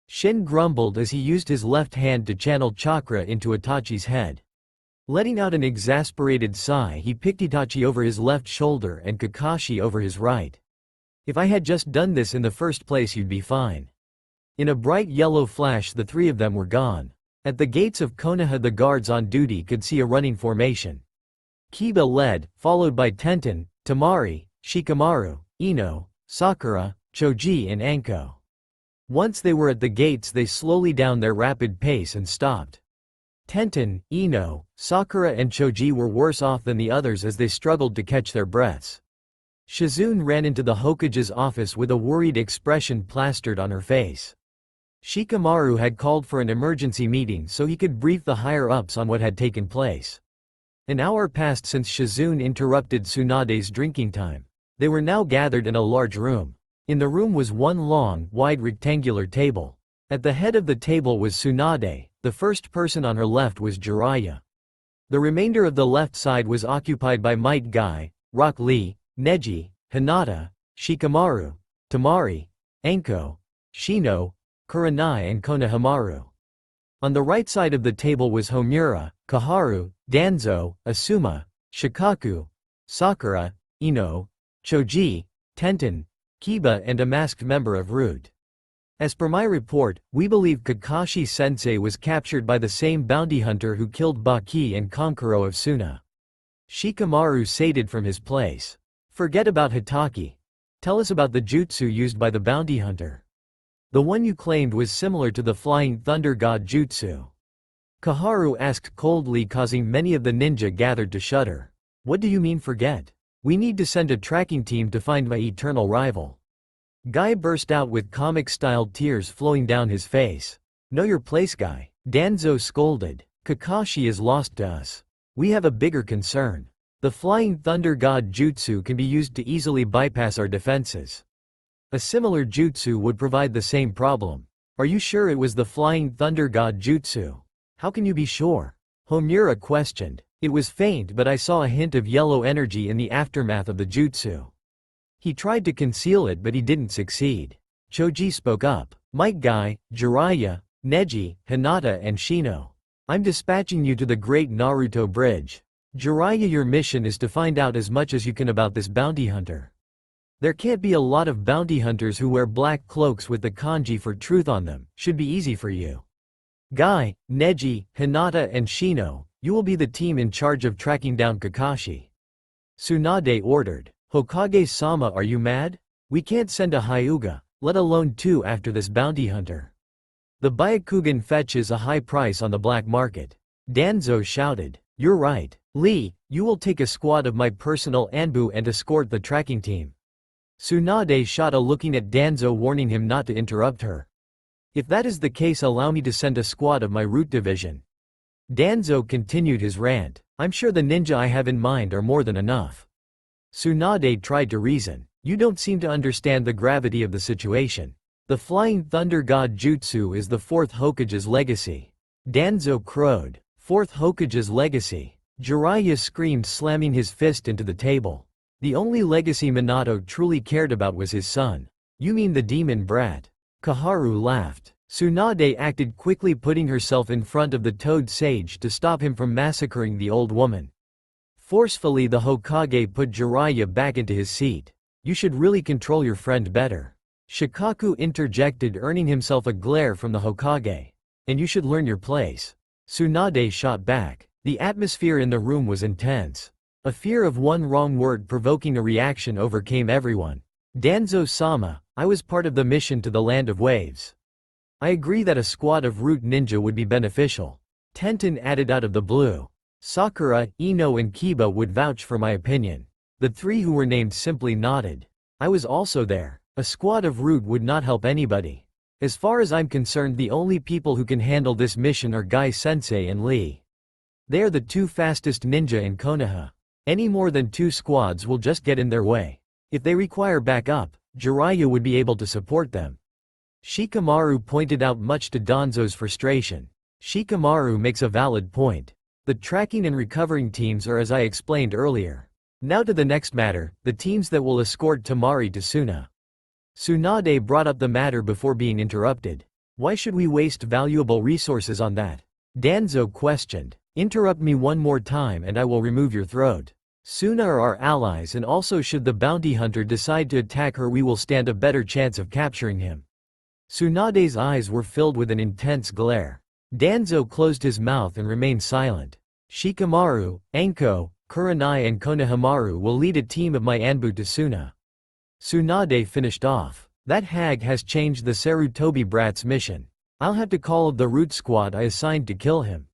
Speaker 1: Shin grumbled as he used his left hand to channel chakra into Itachi's head. Letting out an exasperated sigh, he picked Itachi over his left shoulder and Kakashi over his right. If I had just done this in the first place, you'd be fine. In a bright yellow flash, the three of them were gone. At the gates of Konoha, the guards on duty could see a running formation. Kiba led, followed by Tenten, Temari, Shikamaru, Ino, Sakura, Choji and Anko. Once they were at the gates, they slowly down their rapid pace and stopped. Tenten, Ino, Sakura and Choji were worse off than the others as they struggled to catch their breaths. Shizune ran into the Hokage's office with a worried expression plastered on her face. Shikamaru had called for an emergency meeting so he could brief the higher-ups on what had taken place. An hour passed since Shizune interrupted Tsunade's drinking time. They were now gathered in a large room. In the room was one long, wide rectangular table. At the head of the table was Tsunade. The first person on her left was Jiraiya. The remainder of the left side was occupied by Might Guy, Rock Lee, Neji, Hinata, Shikamaru, Temari, Anko, Shino, Kurenai and Konohamaru. On the right side of the table was Homura, Kaharu, Danzo, Asuma, Shikaku, Sakura, Ino, Choji, Tenten, Kiba and a masked member of Root. As per my report, we believe Kakashi-sensei was captured by the same bounty hunter who killed Baki and Kankuro of Suna. Shikamaru sated from his place. Forget about Hitaki. Tell us about the jutsu used by the bounty hunter. The one you claimed was similar to the Flying Thunder God jutsu. Kaharu asked coldly, causing many of the ninja gathered to shudder. What do you mean forget? We need to send a tracking team to find my eternal rival. Guy burst out with comic-styled tears flowing down his face. Know your place, Guy. Danzo scolded. Kakashi is lost to us. We have a bigger concern. The Flying Thunder God jutsu can be used to easily bypass our defenses. A similar jutsu would provide the same problem. Are you sure it was the Flying Thunder God jutsu? How can you be sure? Homura questioned. It was faint, but I saw a hint of yellow energy in the aftermath of the jutsu. He tried to conceal it, but he didn't succeed. Choji spoke up. Might Guy, Jiraiya, Neji, Hinata and Shino. I'm dispatching you to the Great Naruto Bridge. Jiraiya, your mission is to find out as much as you can about this bounty hunter. There can't be a lot of bounty hunters who wear black cloaks with the kanji for truth on them. Should be easy for you. Guy, Neji, Hinata and Shino, you will be the team in charge of tracking down Kakashi. Tsunade ordered. Hokage-sama, are you mad? We can't send a Hyuga, let alone two after this bounty hunter. The Byakugan fetches a high price on the black market. Danzo shouted. You're right. Lee, you will take a squad of my personal Anbu and escort the tracking team. Tsunade shot a looking at Danzo, warning him not to interrupt her. If that is the case, allow me to send a squad of my Root division. Danzo continued his rant. I'm sure the ninja I have in mind are more than enough. Tsunade tried to reason. You don't seem to understand the gravity of the situation. The Flying Thunder God jutsu is the fourth Hokage's legacy. Danzo crowed. Fourth Hokage's legacy. Jiraiya screamed, slamming his fist into the table. The only legacy Minato truly cared about was his son. You mean the demon brat? Kaharu laughed. Tsunade acted quickly, putting herself in front of the Toad Sage to stop him from massacring the old woman. Forcefully, the Hokage put Jiraiya back into his seat. You should really control your friend better. Shikaku interjected, earning himself a glare from the Hokage. And you should learn your place. Tsunade shot back. The atmosphere in the room was intense. A fear of one wrong word provoking a reaction overcame everyone. Danzo-sama, I was part of the mission to the Land of Waves. I agree that a squad of Root ninja would be beneficial. Tenten added out of the blue. Sakura, Ino and Kiba would vouch for my opinion. The three who were named simply nodded. I was also there. A squad of Root would not help anybody. As far as I'm concerned, the only people who can handle this mission are Guy-sensei and Lee. They are the two fastest ninja in Konoha. Any more than two squads will just get in their way. If they require backup, Jiraiya would be able to support them. Shikamaru pointed out, much to Danzo's frustration. Shikamaru makes a valid point. The tracking and recovering teams are as I explained earlier. Now to the next matter, the teams that will escort Temari to Suna. Tsunade brought up the matter before being interrupted. Why should we waste valuable resources on that? Danzo questioned. Interrupt me one more time and I will remove your throat. Suna are our allies, and also should the bounty hunter decide to attack her, we will stand a better chance of capturing him. Tsunade's eyes were filled with an intense glare. Danzo closed his mouth and remained silent. Shikamaru, Anko, Kurenai and Konohamaru will lead a team of my Anbu to Suna. Tsunade finished off. That hag has changed the Sarutobi brat's mission. I'll have to call the root squad I assigned to kill him.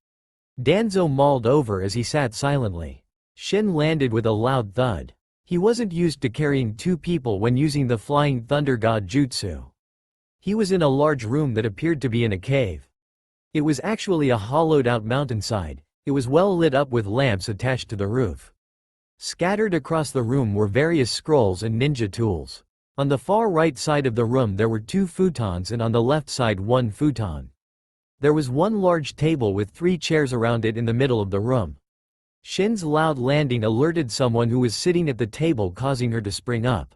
Speaker 1: Danzo mulled over as he sat silently. Shin landed with a loud thud. He wasn't used to carrying two people when using the Flying Thunder God jutsu. He was in a large room that appeared to be in a cave. It was actually a hollowed-out mountainside. It was well lit up with lamps attached to the roof. Scattered across the room were various scrolls and ninja tools. On the far right side of the room there were 2 futons, and on the left side 1 futon. There was one large table with 3 chairs around it in the middle of the room. Shin's loud landing alerted someone who was sitting at the table, causing her to spring up.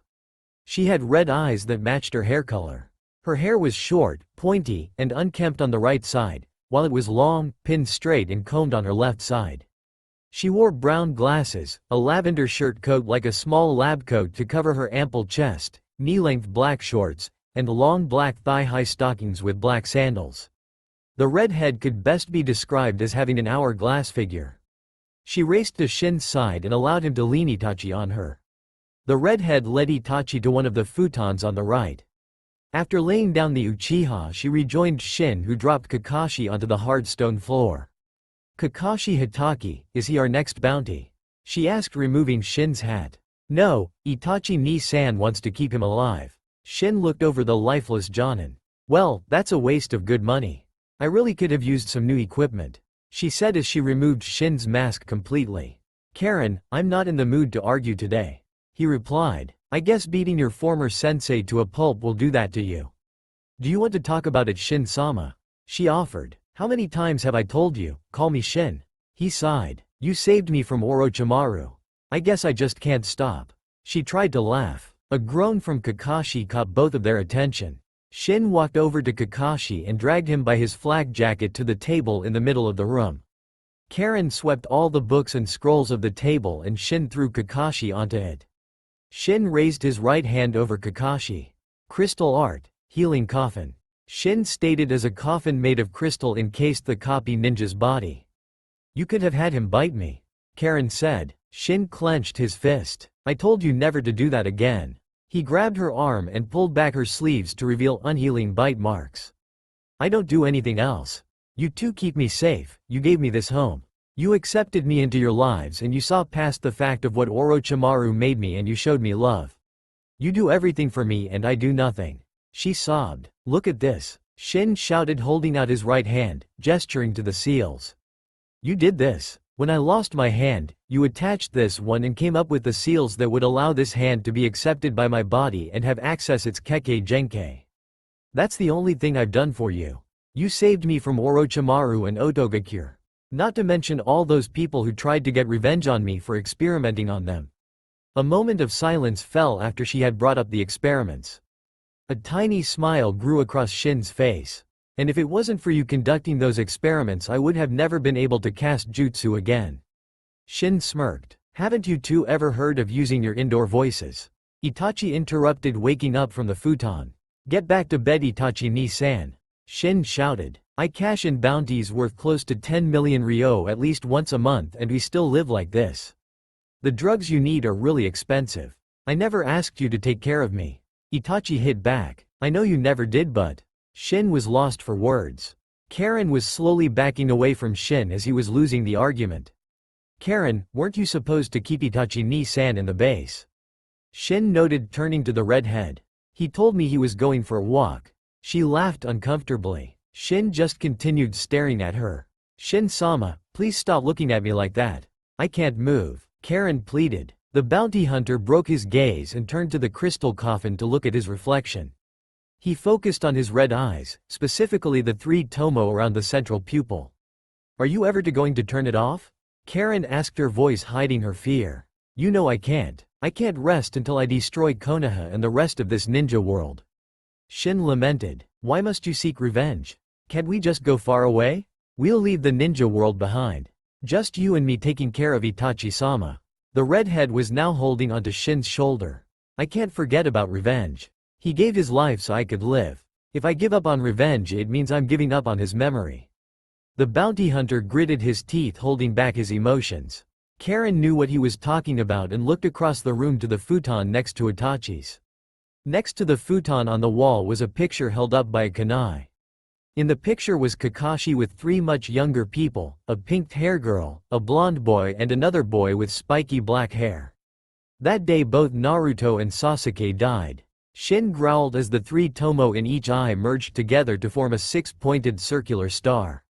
Speaker 1: She had red eyes that matched her hair color. Her hair was short, pointy, and unkempt on the right side, while it was long, pinned straight and combed on her left side. She wore brown glasses, a lavender shirt coat like a small lab coat to cover her ample chest, knee-length black shorts, and long black thigh-high stockings with black sandals. The redhead could best be described as having an hourglass figure. She raced to Shin's side and allowed him to lean Itachi on her. The redhead led Itachi to one of the futons on the right. After laying down the Uchiha, she rejoined Shin, who dropped Kakashi onto the hard stone floor. Kakashi Hitaki, is he our next bounty? She asked, removing Shin's hat. No, Itachi Ni-san wants to keep him alive. Shin looked over the lifeless Jonin. Well, that's a waste of good money. I really could have used some new equipment, she said as she removed Shin's mask completely. Karen, I'm not in the mood to argue today, he replied. I guess beating your former sensei to a pulp will do that to you. Do you want to talk about it, Shin-sama? She offered. How many times have I told you, call me Shin? He sighed. You saved me from Orochimaru. I guess I just can't stop. She tried to laugh. A groan from Kakashi caught both of their attention. Shin walked over to Kakashi and dragged him by his flak jacket to the table in the middle of the room. Karen swept all the books and scrolls of the table and Shin threw Kakashi onto it. Shin raised his right hand over Kakashi. Crystal art, healing coffin. Shin stated as a coffin made of crystal encased the copy ninja's body. You could have had him bite me, Karen said. Shin clenched his fist. I told you never to do that again. He grabbed her arm and pulled back her sleeves to reveal unhealing bite marks. I don't do anything else. You two keep me safe, you gave me this home. You accepted me into your lives and you saw past the fact of what Orochimaru made me and you showed me love. You do everything for me and I do nothing. She sobbed. Look at this, Shin shouted, holding out his right hand, gesturing to the seals. You did this. When I lost my hand, you attached this one and came up with the seals that would allow this hand to be accepted by my body and have access its Kekkei Genkei. That's the only thing I've done for you. You saved me from Orochimaru and Otogakure. Not to mention all those people who tried to get revenge on me for experimenting on them. A moment of silence fell after she had brought up the experiments. A tiny smile grew across Shin's face. And if it wasn't for you conducting those experiments, I would have never been able to cast jutsu again. Shin smirked. Haven't you two ever heard of using your indoor voices? Itachi interrupted, waking up from the futon. Get back to bed, Itachi Ni-san. Shin shouted. I cash in bounties worth close to 10 million ryo at least once a month and we still live like this. The drugs you need are really expensive. I never asked you to take care of me. Itachi hit back. I know you never did, but... Shin was lost for words. Karen was slowly backing away from Shin as he was losing the argument. Karen, weren't you supposed to keep Itachi Ni-san in the base? Shin noted, turning to the redhead. He told me he was going for a walk. She laughed uncomfortably. Shin just continued staring at her. Shin-sama, please stop looking at me like that. I can't move, Karen pleaded. The bounty hunter broke his gaze and turned to the crystal coffin to look at his reflection. He focused on his red eyes, specifically the 3 tomo around the central pupil. Are you ever going to turn it off? Karen asked, her voice hiding her fear. You know I can't. I can't rest until I destroy Konoha and the rest of this ninja world. Shin lamented. Why must you seek revenge? Can't we just go far away? We'll leave the ninja world behind. Just you and me taking care of Itachi-sama. The redhead was now holding onto Shin's shoulder. I can't forget about revenge. He gave his life so I could live. If I give up on revenge, it means I'm giving up on his memory. The bounty hunter gritted his teeth, holding back his emotions. Karen knew what he was talking about and looked across the room to the futon next to Itachi's. Next to the futon on the wall was a picture held up by a kunai. In the picture was Kakashi with three much younger people, a pink-haired girl, a blonde boy and another boy with spiky black hair. That day both Naruto and Sasuke died. Shin growled as the three tomo in each eye merged together to form a six-pointed circular star.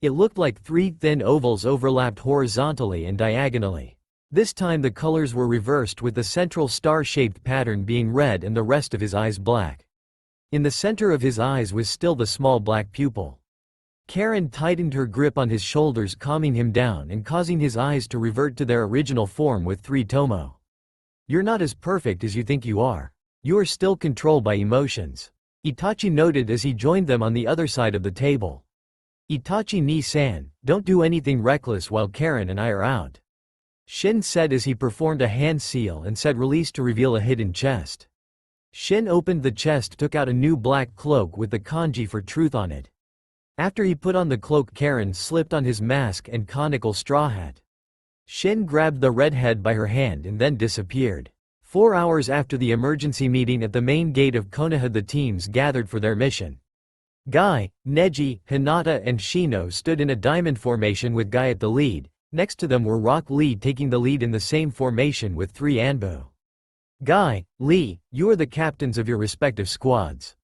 Speaker 1: It looked like three thin ovals overlapped horizontally and diagonally. This time the colors were reversed, with the central star-shaped pattern being red and the rest of his eyes black. In the center of his eyes was still the small black pupil. Karen tightened her grip on his shoulders, calming him down and causing his eyes to revert to their original form with three tomo. You're not as perfect as you think you are. You are still controlled by emotions. Itachi noted as he joined them on the other side of the table. Itachi ni-san, don't do anything reckless while Karen and I are out. Shin said as he performed a hand seal and said release to reveal a hidden chest. Shin opened the chest, took out a new black cloak with the kanji for truth on it. After he put on the cloak, Karen slipped on his mask and conical straw hat. Shin grabbed the redhead by her hand and then disappeared. 4 hours after the emergency meeting at the main gate of Konoha, the teams gathered for their mission. Guy, Neji, Hinata and Shino stood in a diamond formation with Guy at the lead. Next to them were Rock Lee taking the lead in the same formation with 3 Anbu. Guy, Lee, you are the captains of your respective squads.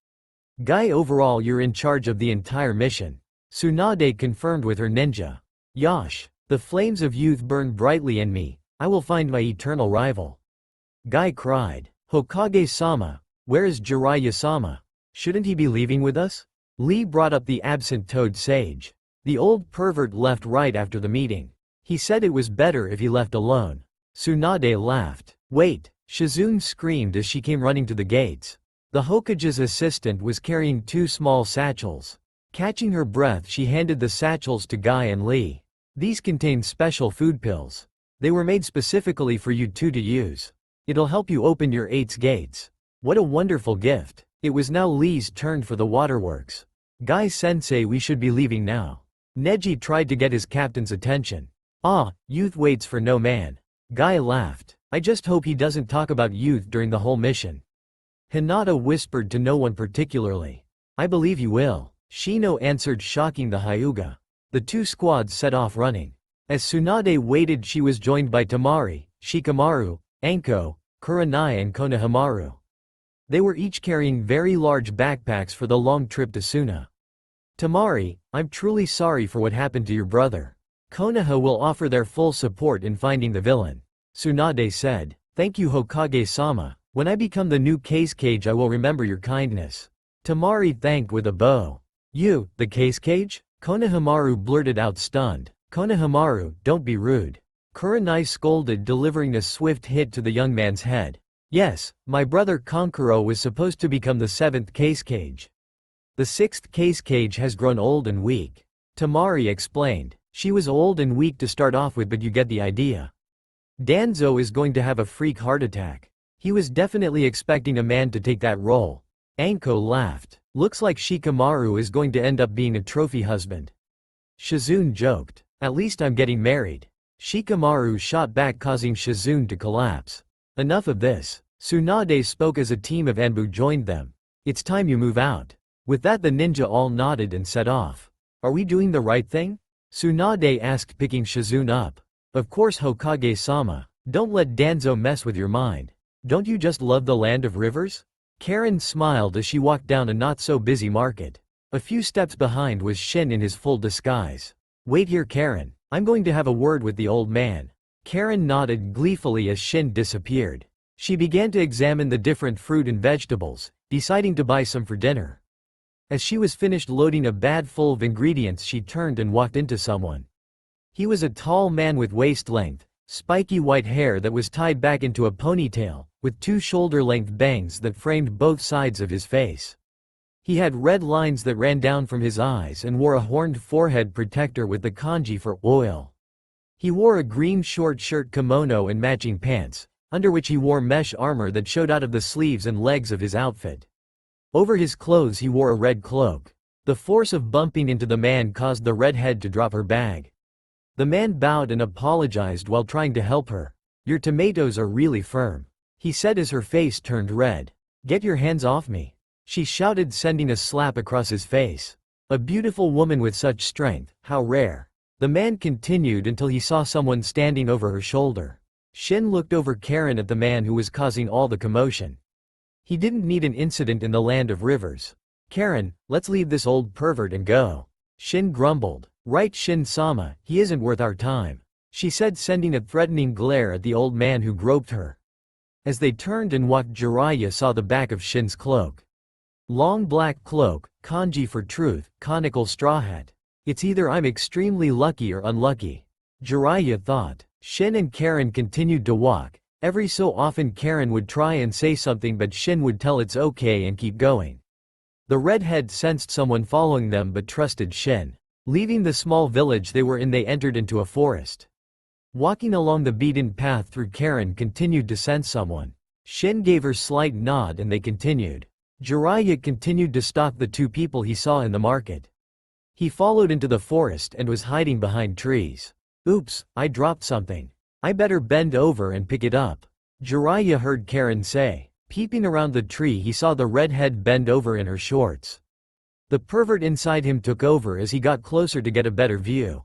Speaker 1: Guy, overall you're in charge of the entire mission. Tsunade confirmed with her ninja. Yosh, the flames of youth burn brightly in me. I will find my eternal rival. Guy cried. Hokage-sama, where is Jiraiya-sama? Shouldn't he be leaving with us? Lee brought up the absent Toad Sage. The old pervert left right after the meeting. He said it was better if he left alone. Tsunade laughed. Wait, Shizune screamed as she came running to the gates. The Hokage's assistant was carrying 2 small satchels. Catching her breath, she handed the satchels to Guy and Lee. These contain special food pills. They were made specifically for you two to use. It'll help you open your 8's gates. What a wonderful gift. It was now Lee's turn for the waterworks. Guy-sensei, we should be leaving now. Neji tried to get his captain's attention. Ah, youth waits for no man. Guy laughed. I just hope he doesn't talk about youth during the whole mission. Hinata whispered to no one particularly. I believe you will. Shino answered, shocking the Hyuga. The 2 squads set off running. As Tsunade waited, she was joined by Tamari, Shikamaru, Anko, Kurenai and Konohamaru. They were each carrying very large backpacks for the long trip to Suna. Tamari, I'm truly sorry for what happened to your brother. Konoha will offer their full support in finding the villain. Tsunade said. Thank you, Hokage-sama. When I become the new case cage, I will remember your kindness. Tamari thanked with a bow. You, the case cage? Konohamaru blurted out, stunned. Konohamaru, don't be rude. Kurenai scolded, delivering a swift hit to the young man's head. Yes, my brother Kankuro was supposed to become the 7th case cage. The 6th case cage has grown old and weak. Tamari explained. She was old and weak to start off with, but you get the idea. Danzo is going to have a freak heart attack. He was definitely expecting a man to take that role. Anko laughed. Looks like Shikamaru is going to end up being a trophy husband. Shizune joked. At least I'm getting married. Shikamaru shot back, causing Shizune to collapse. Enough of this. Tsunade spoke as a team of Anbu joined them. It's time you move out. With that, the ninja all nodded and set off. Are we doing the right thing? Tsunade asked, picking Shizune up. Of course, Hokage-sama. Don't let Danzo mess with your mind. Don't you just love the land of rivers? Karen smiled as she walked down a not-so-busy market. A few steps behind was Shin in his full disguise. Wait here, Karen. I'm going to have a word with the old man. Karen nodded gleefully as Shin disappeared. She began to examine the different fruit and vegetables, deciding to buy some for dinner. As she was finished loading a bag full of ingredients, she turned and walked into someone. He was a tall man with waist-length, spiky white hair that was tied back into a ponytail, with 2 shoulder-length bangs that framed both sides of his face. He had red lines that ran down from his eyes and wore a horned forehead protector with the kanji for oil. He wore a green short shirt kimono and matching pants, under which he wore mesh armor that showed out of the sleeves and legs of his outfit. Over his clothes he wore a red cloak. The force of bumping into the man caused the redhead to drop her bag. The man bowed and apologized while trying to help her. "Your tomatoes are really firm," he said as her face turned red. "Get your hands off me," she shouted, sending a slap across his face. "A beautiful woman with such strength, how rare." The man continued until he saw someone standing over her shoulder. Shin looked over Karen at the man who was causing all the commotion. He didn't need an incident in the land of rivers. "Karen, let's leave this old pervert and go." Shin grumbled. "Right, Shin-sama, he isn't worth our time," she said, sending a threatening glare at the old man who groped her. As they turned and walked, Jiraiya saw the back of Shin's cloak. Long black cloak, kanji for truth, conical straw hat. "It's either I'm extremely lucky or unlucky," Jiraiya thought. Shin and Karen continued to walk. Every so often Karen would try and say something, but Shin would tell it's okay and keep going. The redhead sensed someone following them but trusted Shin. Leaving the small village they were in, they entered into a forest. Walking along the beaten path through, Karen continued to sense someone. Shin gave her slight nod and they continued. Jiraiya continued to stalk the two people he saw in the market. He followed into the forest and was hiding behind trees. "Oops, I dropped something. I better bend over and pick it up," Jiraiya heard Karen say. Peeping around the tree, he saw the redhead bend over in her shorts. The pervert inside him took over as he got closer to get a better view.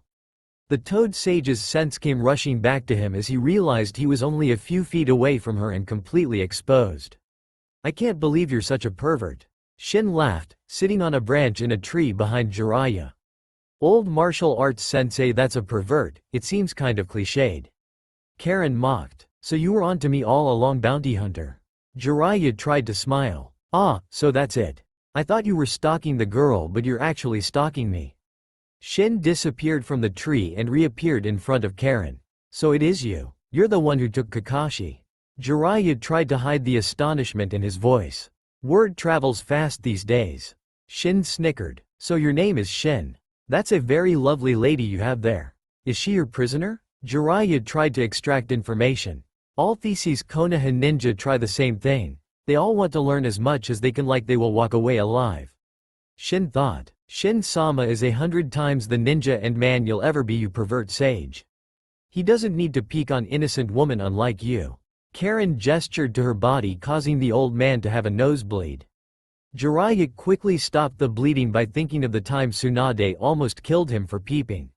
Speaker 1: The toad sage's sense came rushing back to him as he realized he was only a few feet away from her and completely exposed. "I can't believe you're such a pervert," Shin laughed, sitting on a branch in a tree behind Jiraiya. "Old martial arts sensei, that's a pervert, it seems kind of cliched." Karen mocked. "So you were on to me all along, bounty hunter?" Jiraiya tried to smile. "Ah, so that's it. I thought you were stalking the girl, but you're actually stalking me." Shin disappeared from the tree and reappeared in front of Karen. "So it is you. You're the one who took Kakashi." Jiraiya tried to hide the astonishment in his voice. "Word travels fast these days." Shin snickered. "So your name is Shin. That's a very lovely lady you have there. Is she your prisoner?" Jiraiya tried to extract information. All theses Konoha ninja try the same thing. They all want to learn as much as they can, like they will walk away alive. Shin thought. "Shin-sama is 100 times the ninja and man you'll ever be, you pervert sage. He doesn't need to peek on innocent woman unlike you." Karen gestured to her body, causing the old man to have a nosebleed. Jiraiya quickly stopped the bleeding by thinking of the time Tsunade almost killed him for peeping.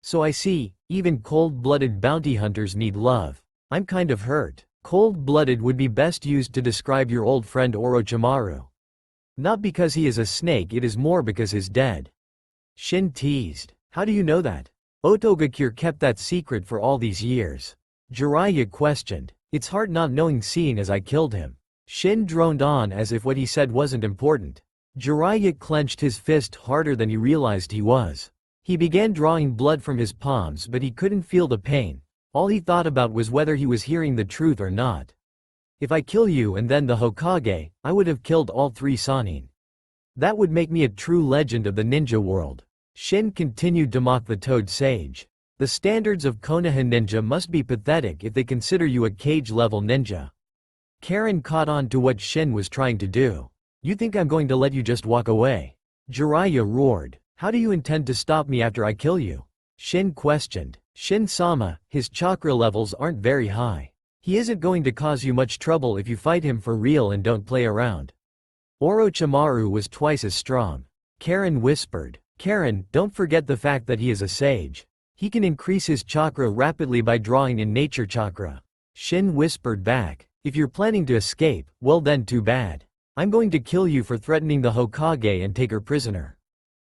Speaker 1: "So I see, even cold-blooded bounty hunters need love. I'm kind of hurt." Cold-blooded would be best used to describe your old friend Orochimaru. Not because he is a snake, it is more because he's dead. Shin teased. "How do you know that? Otogakure kept that secret for all these years." Jiraiya questioned. "It's hard not knowing, seeing as I killed him." Shin droned on as if what he said wasn't important. Jiraiya clenched his fist harder than he realized he was. He began drawing blood from his palms, but he couldn't feel the pain. All he thought about was whether he was hearing the truth or not. "If I kill you and then the Hokage, I would have killed all 3 Sannin. That would make me a true legend of the ninja world." Shin continued to mock the toad sage. "The standards of Konoha ninja must be pathetic if they consider you a cage-level ninja." Karen caught on to what Shin was trying to do. "You think I'm going to let you just walk away?" Jiraiya roared. "How do you intend to stop me after I kill you?" Shin questioned. "Shin-sama, his chakra levels aren't very high. He isn't going to cause you much trouble if you fight him for real and don't play around." Orochimaru was twice as strong. Karen whispered. "Karen, don't forget the fact that he is a sage. He can increase his chakra rapidly by drawing in nature chakra." Shin whispered back. "If you're planning to escape, well then too bad. I'm going to kill you for threatening the Hokage and take her prisoner."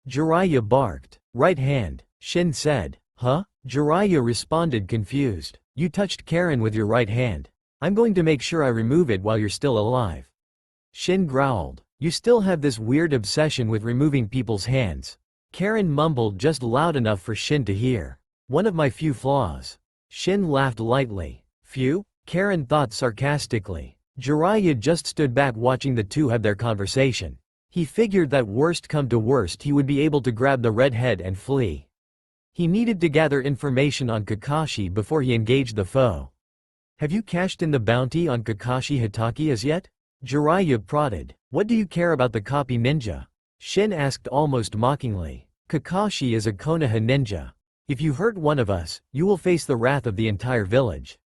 Speaker 1: Jiraiya barked. "Right hand," Shin said. "Huh?" Jiraiya responded, confused. "You touched Karen with your right hand. I'm going to make sure I remove it while you're still alive." Shin growled. "You still have this weird obsession with removing people's hands." Karen mumbled just loud enough for Shin to hear. "One of my few flaws." Shin laughed lightly. "Few?" Karen thought sarcastically. Jiraiya just stood back watching the two have their conversation. He figured that worst come to worst he would be able to grab the red head and flee. He needed to gather information on Kakashi before he engaged the foe. Have you cashed in the bounty on Kakashi Hitaki as yet? Jiraiya prodded. What do you care about the copy ninja? Shin asked almost mockingly. Kakashi is a Konoha ninja. If you hurt one of us, you will face the wrath of the entire village.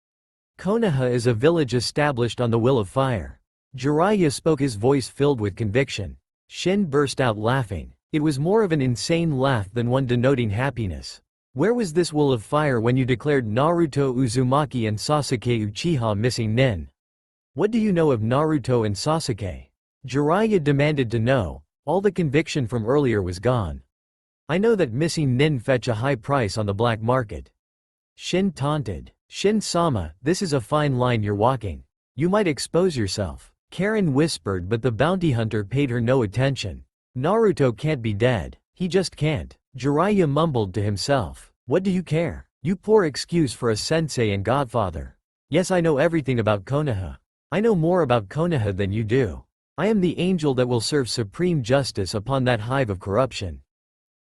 Speaker 1: Konoha is a village established on the will of fire. Jiraiya spoke, his voice filled with conviction. Shin burst out laughing. It was more of an insane laugh than one denoting happiness. Where was this will of fire when you declared Naruto Uzumaki and Sasuke Uchiha missing nin? What do you know of Naruto and Sasuke? Jiraiya demanded to know. All the conviction from earlier was gone. I know that missing nin fetch a high price on the black market. Shin taunted. Shin-sama, this is a fine line you're walking. You might expose yourself. Karen whispered, but the bounty hunter paid her no attention. Naruto can't be dead. He just can't. Jiraiya mumbled to himself. What do you care? You poor excuse for a sensei and godfather. Yes, I know everything about Konoha. I know more about Konoha than you do. I am the angel that will serve supreme justice upon that hive of corruption.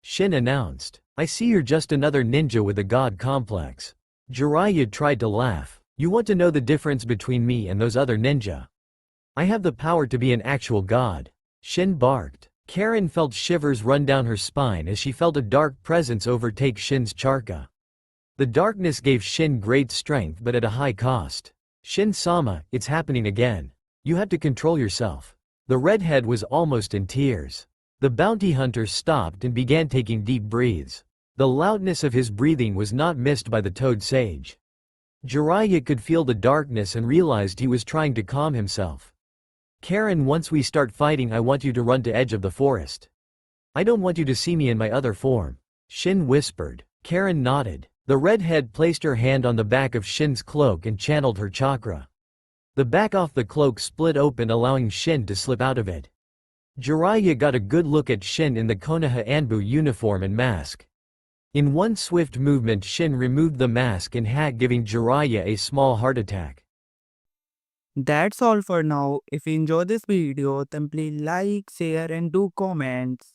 Speaker 1: Shin announced. I see you're just another ninja with a god complex. Jiraiya tried to laugh. You want to know the difference between me and those other ninja? I have the power to be an actual god. Shin barked. Karen felt shivers run down her spine as she felt a dark presence overtake Shin's charka. The darkness gave Shin great strength but at a high cost. Shin-sama, it's happening again. You have to control yourself. The redhead was almost in tears. The bounty hunter stopped and began taking deep breaths. The loudness of his breathing was not missed by the toad sage. Jiraiya could feel the darkness and realized he was trying to calm himself. Karen, once we start fighting I want you to run to edge of the forest. I don't want you to see me in my other form. Shin whispered. Karen nodded. The redhead placed her hand on the back of Shin's cloak and channeled her chakra. The back of the cloak split open, allowing Shin to slip out of it. Jiraiya got a good look at Shin in the Konoha Anbu uniform and mask. In one swift movement Shin removed the mask and hat, giving Jiraiya a small heart attack.
Speaker 2: That's all for now. If you enjoy this video, then please like, share and do comments.